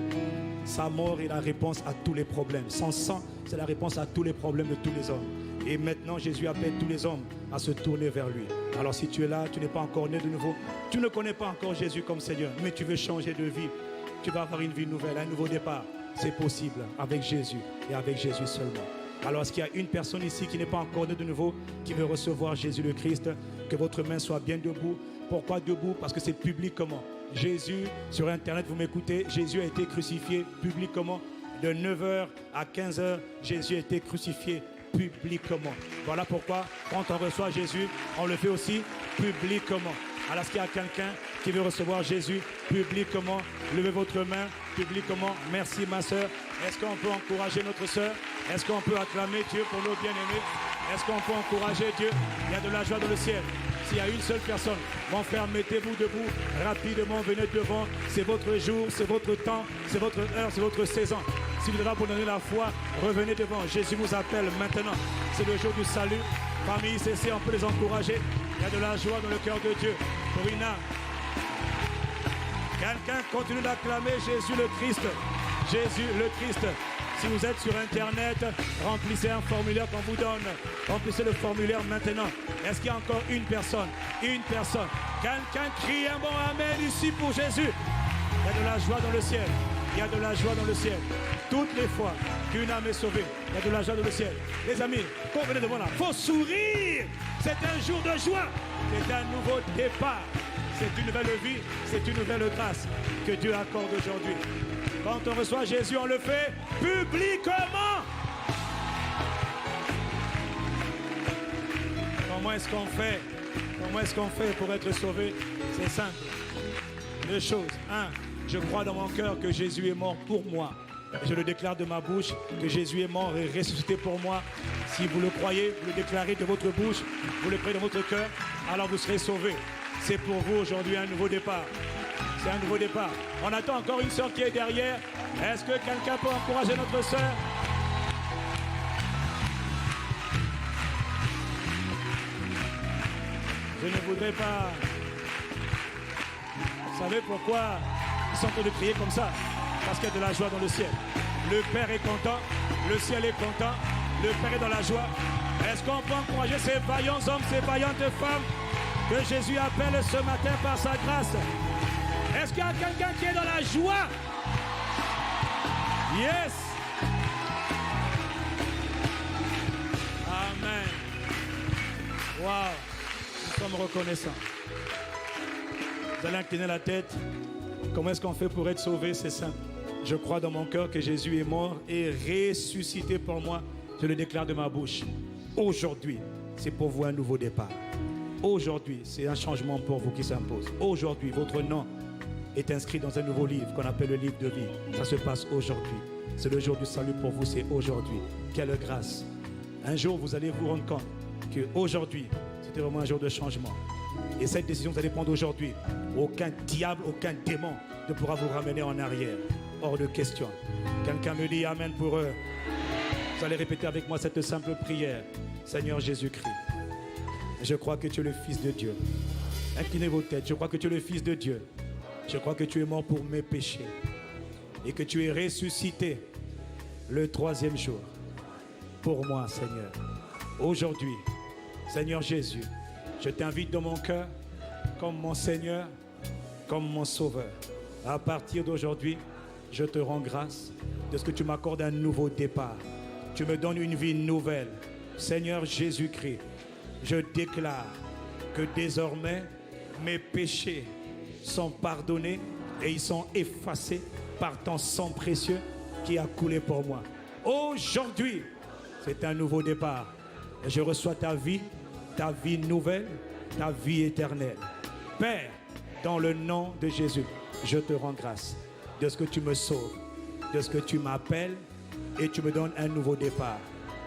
Sa mort est la réponse à tous les problèmes. Son sang, c'est la réponse à tous les problèmes de tous les hommes. Et maintenant, Jésus appelle tous les hommes à se tourner vers lui. Alors si tu es là, tu n'es pas encore né de nouveau, tu ne connais pas encore Jésus comme Seigneur, mais tu veux changer de vie, tu vas avoir une vie nouvelle, un nouveau départ. C'est possible avec Jésus et avec Jésus seulement. Alors, est-ce qu'il y a une personne ici qui n'est pas encore née de nouveau, qui veut recevoir Jésus le Christ? Que votre main soit bien debout. Pourquoi debout? Parce que c'est publiquement. Jésus, sur Internet, vous m'écoutez, Jésus a été crucifié publiquement. De 9h à 15h, Jésus a été crucifié publiquement. Voilà pourquoi, quand on reçoit Jésus, on le fait aussi publiquement. Alors, est-ce qu'il y a quelqu'un qui veut recevoir Jésus publiquement? Levez votre main publiquement. Merci, ma soeur. Est-ce qu'on peut encourager notre soeur? Est-ce qu'on peut acclamer Dieu pour nos bien-aimés? Est-ce qu'on peut encourager Dieu? Il y a de la joie dans le ciel. S'il y a une seule personne, mon frère, mettez-vous debout, rapidement, venez devant. C'est votre jour, c'est votre temps, c'est votre heure, c'est votre saison. Si vous êtes là pour donner la foi, revenez devant. Jésus vous appelle maintenant. C'est le jour du salut. Parmi ICC, on peut les encourager. Il y a de la joie dans le cœur de Dieu pour une âme. Quelqu'un continue d'acclamer Jésus le Christ. Jésus le Christ. Si vous êtes sur Internet, remplissez un formulaire qu'on vous donne. Remplissez le formulaire maintenant. Est-ce qu'il y a encore une personne? Une personne. Quelqu'un crie un bon amen ici pour Jésus. Il y a de la joie dans le ciel. Il y a de la joie dans le ciel. Toutes les fois qu'une âme est sauvée, il y a de la joie dans le ciel. Les amis, convenez de moi là. Il faut sourire. C'est un jour de joie. C'est un nouveau départ. C'est une nouvelle vie. C'est une nouvelle grâce que Dieu accorde aujourd'hui. Quand on reçoit Jésus, on le fait publiquement. Comment est-ce qu'on fait? Comment est-ce qu'on fait pour être sauvé? C'est simple. Deux choses. Un, je crois dans mon cœur que Jésus est mort pour moi. Je le déclare de ma bouche que Jésus est mort et ressuscité pour moi. Si vous le croyez, vous le déclarez de votre bouche, vous le croyez dans votre cœur, alors vous serez sauvés. C'est pour vous aujourd'hui un nouveau départ. C'est un nouveau départ. On attend encore une sœur qui est derrière. Est-ce que quelqu'un peut encourager notre sœur? Je ne voudrais pas... Vous savez pourquoi ils sont en train de crier comme ça? Parce qu'il y a de la joie dans le ciel. Le Père est content, le ciel est content, le Père est dans la joie. Est-ce qu'on peut encourager ces vaillants hommes, ces vaillantes femmes que Jésus appelle ce matin par sa grâce? Est-ce qu'il y a quelqu'un qui est dans la joie? Yes! Amen. Wow! Nous sommes reconnaissants. Vous allez incliner la tête. Comment est-ce qu'on fait pour être sauvé? C'est simple. Je crois dans mon cœur que Jésus est mort et ressuscité pour moi. Je le déclare de ma bouche. Aujourd'hui, c'est pour vous un nouveau départ. Aujourd'hui, c'est un changement pour vous qui s'impose. Aujourd'hui, votre nom est inscrit dans un nouveau livre qu'on appelle le livre de vie. Ça se passe aujourd'hui. C'est le jour du salut pour vous, c'est aujourd'hui. Quelle grâce. Un jour, vous allez vous rendre compte qu'aujourd'hui, c'était vraiment un jour de changement. Et cette décision que vous allez prendre aujourd'hui, aucun diable, aucun démon ne pourra vous ramener en arrière. Hors de question. Quelqu'un me dit amen pour eux. Vous allez répéter avec moi cette simple prière. Seigneur Jésus-Christ, je crois que tu es le Fils de Dieu. Inclinez vos têtes. Je crois que tu es le Fils de Dieu. Je crois que tu es mort pour mes péchés. Et que tu es ressuscité le troisième jour. Pour moi, Seigneur. Aujourd'hui, Seigneur Jésus, je t'invite dans mon cœur comme mon Seigneur, comme mon Sauveur. À partir d'aujourd'hui, je te rends grâce de ce que tu m'accordes un nouveau départ. Tu me donnes une vie nouvelle. Seigneur Jésus-Christ, je déclare que désormais, mes péchés sont pardonnés et ils sont effacés par ton sang précieux qui a coulé pour moi. Aujourd'hui, c'est un nouveau départ. Et je reçois ta vie nouvelle, ta vie éternelle. Père, dans le nom de Jésus, je te rends grâce de ce que tu me sauves, de ce que tu m'appelles et tu me donnes un nouveau départ.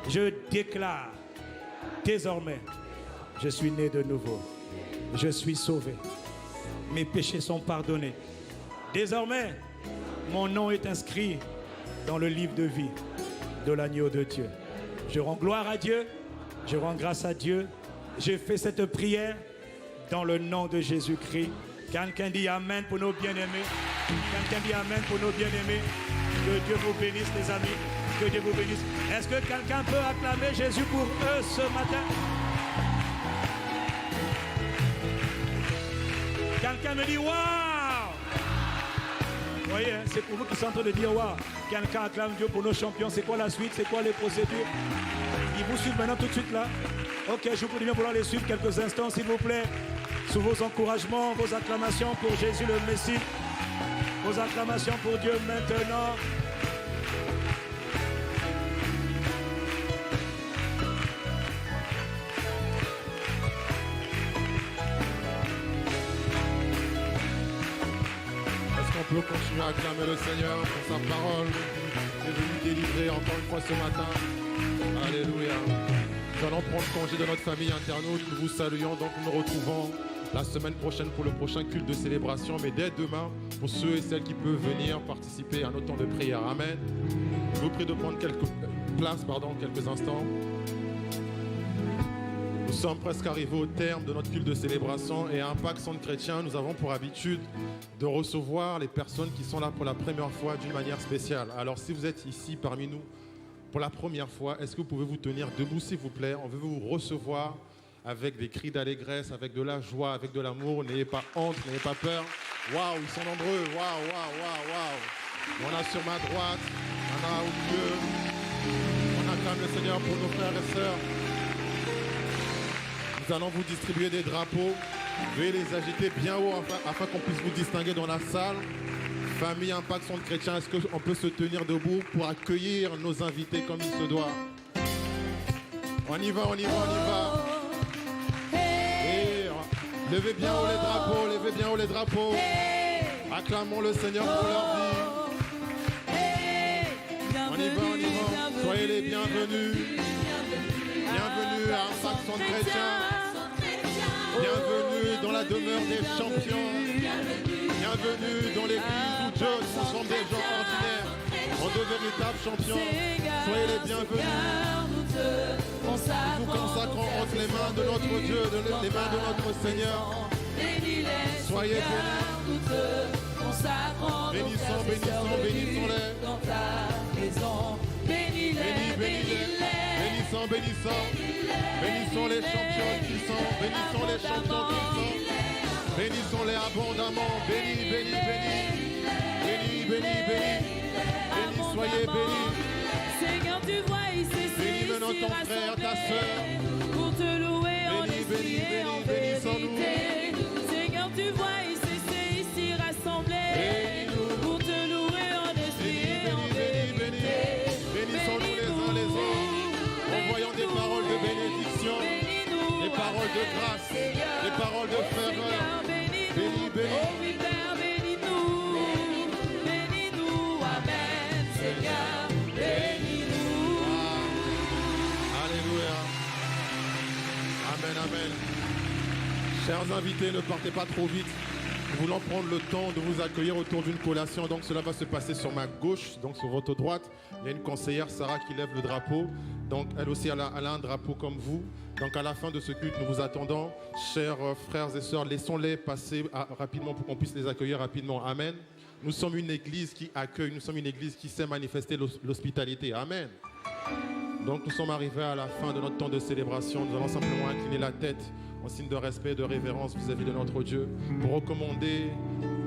Je déclare, désormais, je suis né de nouveau. Je suis sauvé. Mes péchés sont pardonnés. Désormais, mon nom est inscrit dans le livre de vie de l'agneau de Dieu. Je rends gloire à Dieu, je rends grâce à Dieu. J'ai fait cette prière dans le nom de Jésus-Christ. Quelqu'un dit amen pour nos bien-aimés. Quelqu'un dit amen pour nos bien-aimés. Que Dieu vous bénisse, les amis. Que Dieu vous bénisse. Est-ce que quelqu'un peut acclamer Jésus pour eux ce matin? Quelqu'un me dit waouh! Vous voyez, hein, c'est pour vous qui sont en train de dire waouh. Quelqu'un acclame Dieu pour nos champions. C'est quoi la suite? C'est quoi les procédures? Ils vous suivent maintenant tout de suite là. Ok, je vous prie bien vouloir les suivre quelques instants, s'il vous plaît. Sous vos encouragements, vos acclamations pour Jésus le Messie. Vos acclamations pour Dieu maintenant. Est-ce qu'on peut continuer à acclamer le Seigneur pour sa parole et de lui délivrer encore une fois ce matin? Alléluia. Nous allons prendre congé de notre famille internaute. Nous vous saluons, donc nous nous retrouvons la semaine prochaine pour le prochain culte de célébration, mais dès demain, pour ceux et celles qui peuvent venir participer à nos temps de prière. Amen. Je vous prie de prendre quelques instants. Nous sommes presque arrivés au terme de notre culte de célébration et à Impact Centre Chrétien, nous avons pour habitude de recevoir les personnes qui sont là pour la première fois d'une manière spéciale. Alors si vous êtes ici parmi nous pour la première fois, est-ce que vous pouvez vous tenir debout s'il vous plaît? On veut vous recevoir avec des cris d'allégresse, avec de la joie, avec de l'amour. N'ayez pas honte, n'ayez pas peur. Waouh, ils sont nombreux. Waouh, waouh, waouh, waouh. On a sur ma droite, on a au milieu. On acclame le Seigneur pour nos frères et sœurs. Nous allons vous distribuer des drapeaux. Veuillez les agiter bien haut afin qu'on puisse vous distinguer dans la salle. Famille Impact Centre Chrétien, est-ce qu'on peut se tenir debout pour accueillir nos invités comme il se doit? On y va, on y va, on y va. Levez bien haut les drapeaux, levez bien haut les drapeaux. Acclamons le Seigneur pour leur vie. On y va, on y va. Soyez les bienvenus. Bienvenue à Impact Centre Chrétien. Bienvenue dans la demeure des champions. Bienvenue dans l'église où Dieu transforme des gens ordinaires en de véritables champions. Soyez les bienvenus. Nous nous consacrons entre les mains de notre Dieu, les mains de notre Seigneur. Soyez bénis. Bénissons, bénissons, bénissons-les. Bénis, bénis-les. Bénissons, bénissons. Bénissons les champions qu'ils sont. Bénissons les champions qu'ils sont. Bénissons-les abondamment. Bénis, bénis, bénis. Bénis, bénis, bénis. Bénis, soyez bénis. Seigneur, tu vois ici, bénis maintenant ton frère, ta soeur. Pour te louer en esprit et en bénissons-nous. Seigneur, tu vois ici, c'est ici rassemblés. Pour te louer en esprit et en vérité. Bénissons-nous les uns les autres. Envoyons des paroles de bénédiction, des paroles de grâce, des paroles de faveur. Bénis, bénis. Oh oui, Père, bénis-nous. Bénis-nous, Amen, Seigneur. Bénis-nous. Alléluia. Amen, amen. Chers invités, ne partez pas trop vite. Nous voulons prendre le temps de vous accueillir autour d'une collation. Donc cela va se passer sur ma gauche, donc sur votre droite. Il y a une conseillère, Sarah, qui lève le drapeau. Donc elle aussi, elle a un drapeau comme vous. Donc à la fin de ce culte, nous vous attendons. Chers frères et sœurs, laissons-les passer rapidement pour qu'on puisse les accueillir rapidement. Amen. Nous sommes une église qui accueille, nous sommes une église qui sait manifester l'hospitalité. Amen. Donc nous sommes arrivés à la fin de notre temps de célébration. Nous allons simplement incliner la tête en signe de respect et de révérence vis-à-vis de notre Dieu pour recommander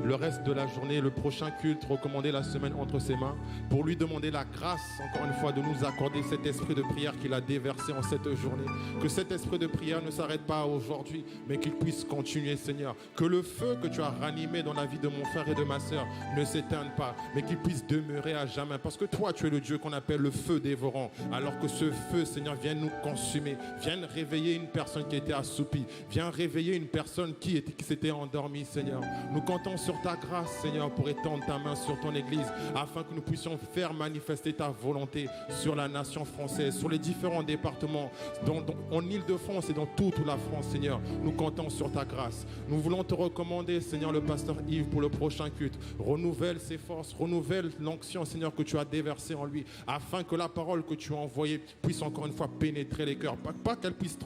le reste de la journée, le prochain culte, recommander la semaine entre ses mains, pour lui demander la grâce, encore une fois, de nous accorder cet esprit de prière qu'il a déversé en cette journée. Que cet esprit de prière ne s'arrête pas aujourd'hui, mais qu'il puisse continuer, Seigneur. Que le feu que tu as ranimé dans la vie de mon frère et de ma sœur ne s'éteigne pas, mais qu'il puisse demeurer à jamais. Parce que toi, tu es le Dieu qu'on appelle le feu dévorant. Alors que ce feu, Seigneur, vienne nous consumer, vienne réveiller une personne qui était assoupie, viens réveiller une personne qui s'était endormie, Seigneur. Nous comptons sur ta grâce, Seigneur, pour étendre ta main sur ton Église, afin que nous puissions faire manifester ta volonté sur la nation française, sur les différents départements, en Île-de-France et dans toute la France, Seigneur. Nous comptons sur ta grâce. Nous voulons te recommander, Seigneur, le pasteur Yves, pour le prochain culte. Renouvelle ses forces, renouvelle l'onction, Seigneur, que tu as déversée en lui, afin que la parole que tu as envoyée puisse encore une fois pénétrer les cœurs. Pas qu'elle puisse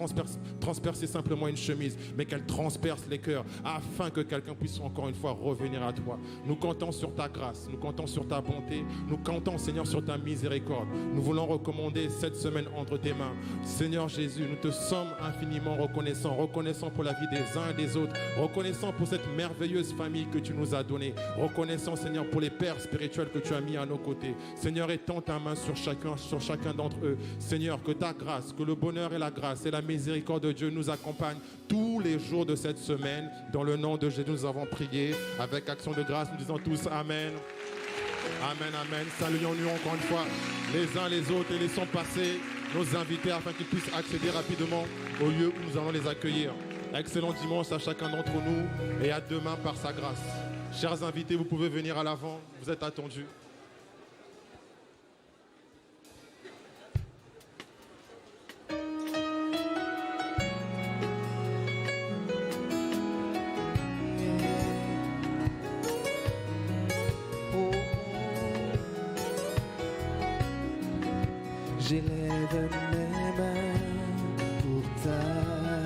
transpercer simplement une chemise, mais qu'elle transperce les cœurs, afin que quelqu'un puisse encore une fois revenir à toi. Nous comptons sur ta grâce, nous comptons sur ta bonté, nous comptons, Seigneur, sur ta miséricorde. Nous voulons recommander cette semaine entre tes mains. Seigneur Jésus, nous te sommes infiniment reconnaissants pour la vie des uns et des autres, reconnaissants pour cette merveilleuse famille que tu nous as donnée, reconnaissants, Seigneur, pour les pères spirituels que tu as mis à nos côtés. Seigneur, étends ta main sur chacun d'entre eux. Seigneur, que ta grâce, que le bonheur et la grâce et la miséricorde de Dieu nous accompagnent tous les jours de cette semaine. Dans le nom de Jésus, nous avons prié avec action de grâce. Nous disons tous Amen. Amen, amen. Saluons-nous encore une fois les uns les autres et laissons passer nos invités afin qu'ils puissent accéder rapidement au lieu où nous allons les accueillir. Excellent dimanche à chacun d'entre nous et à demain par sa grâce. Chers invités, vous pouvez venir à l'avant. Vous êtes attendus. J'élève mes mains pour ta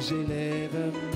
j'élève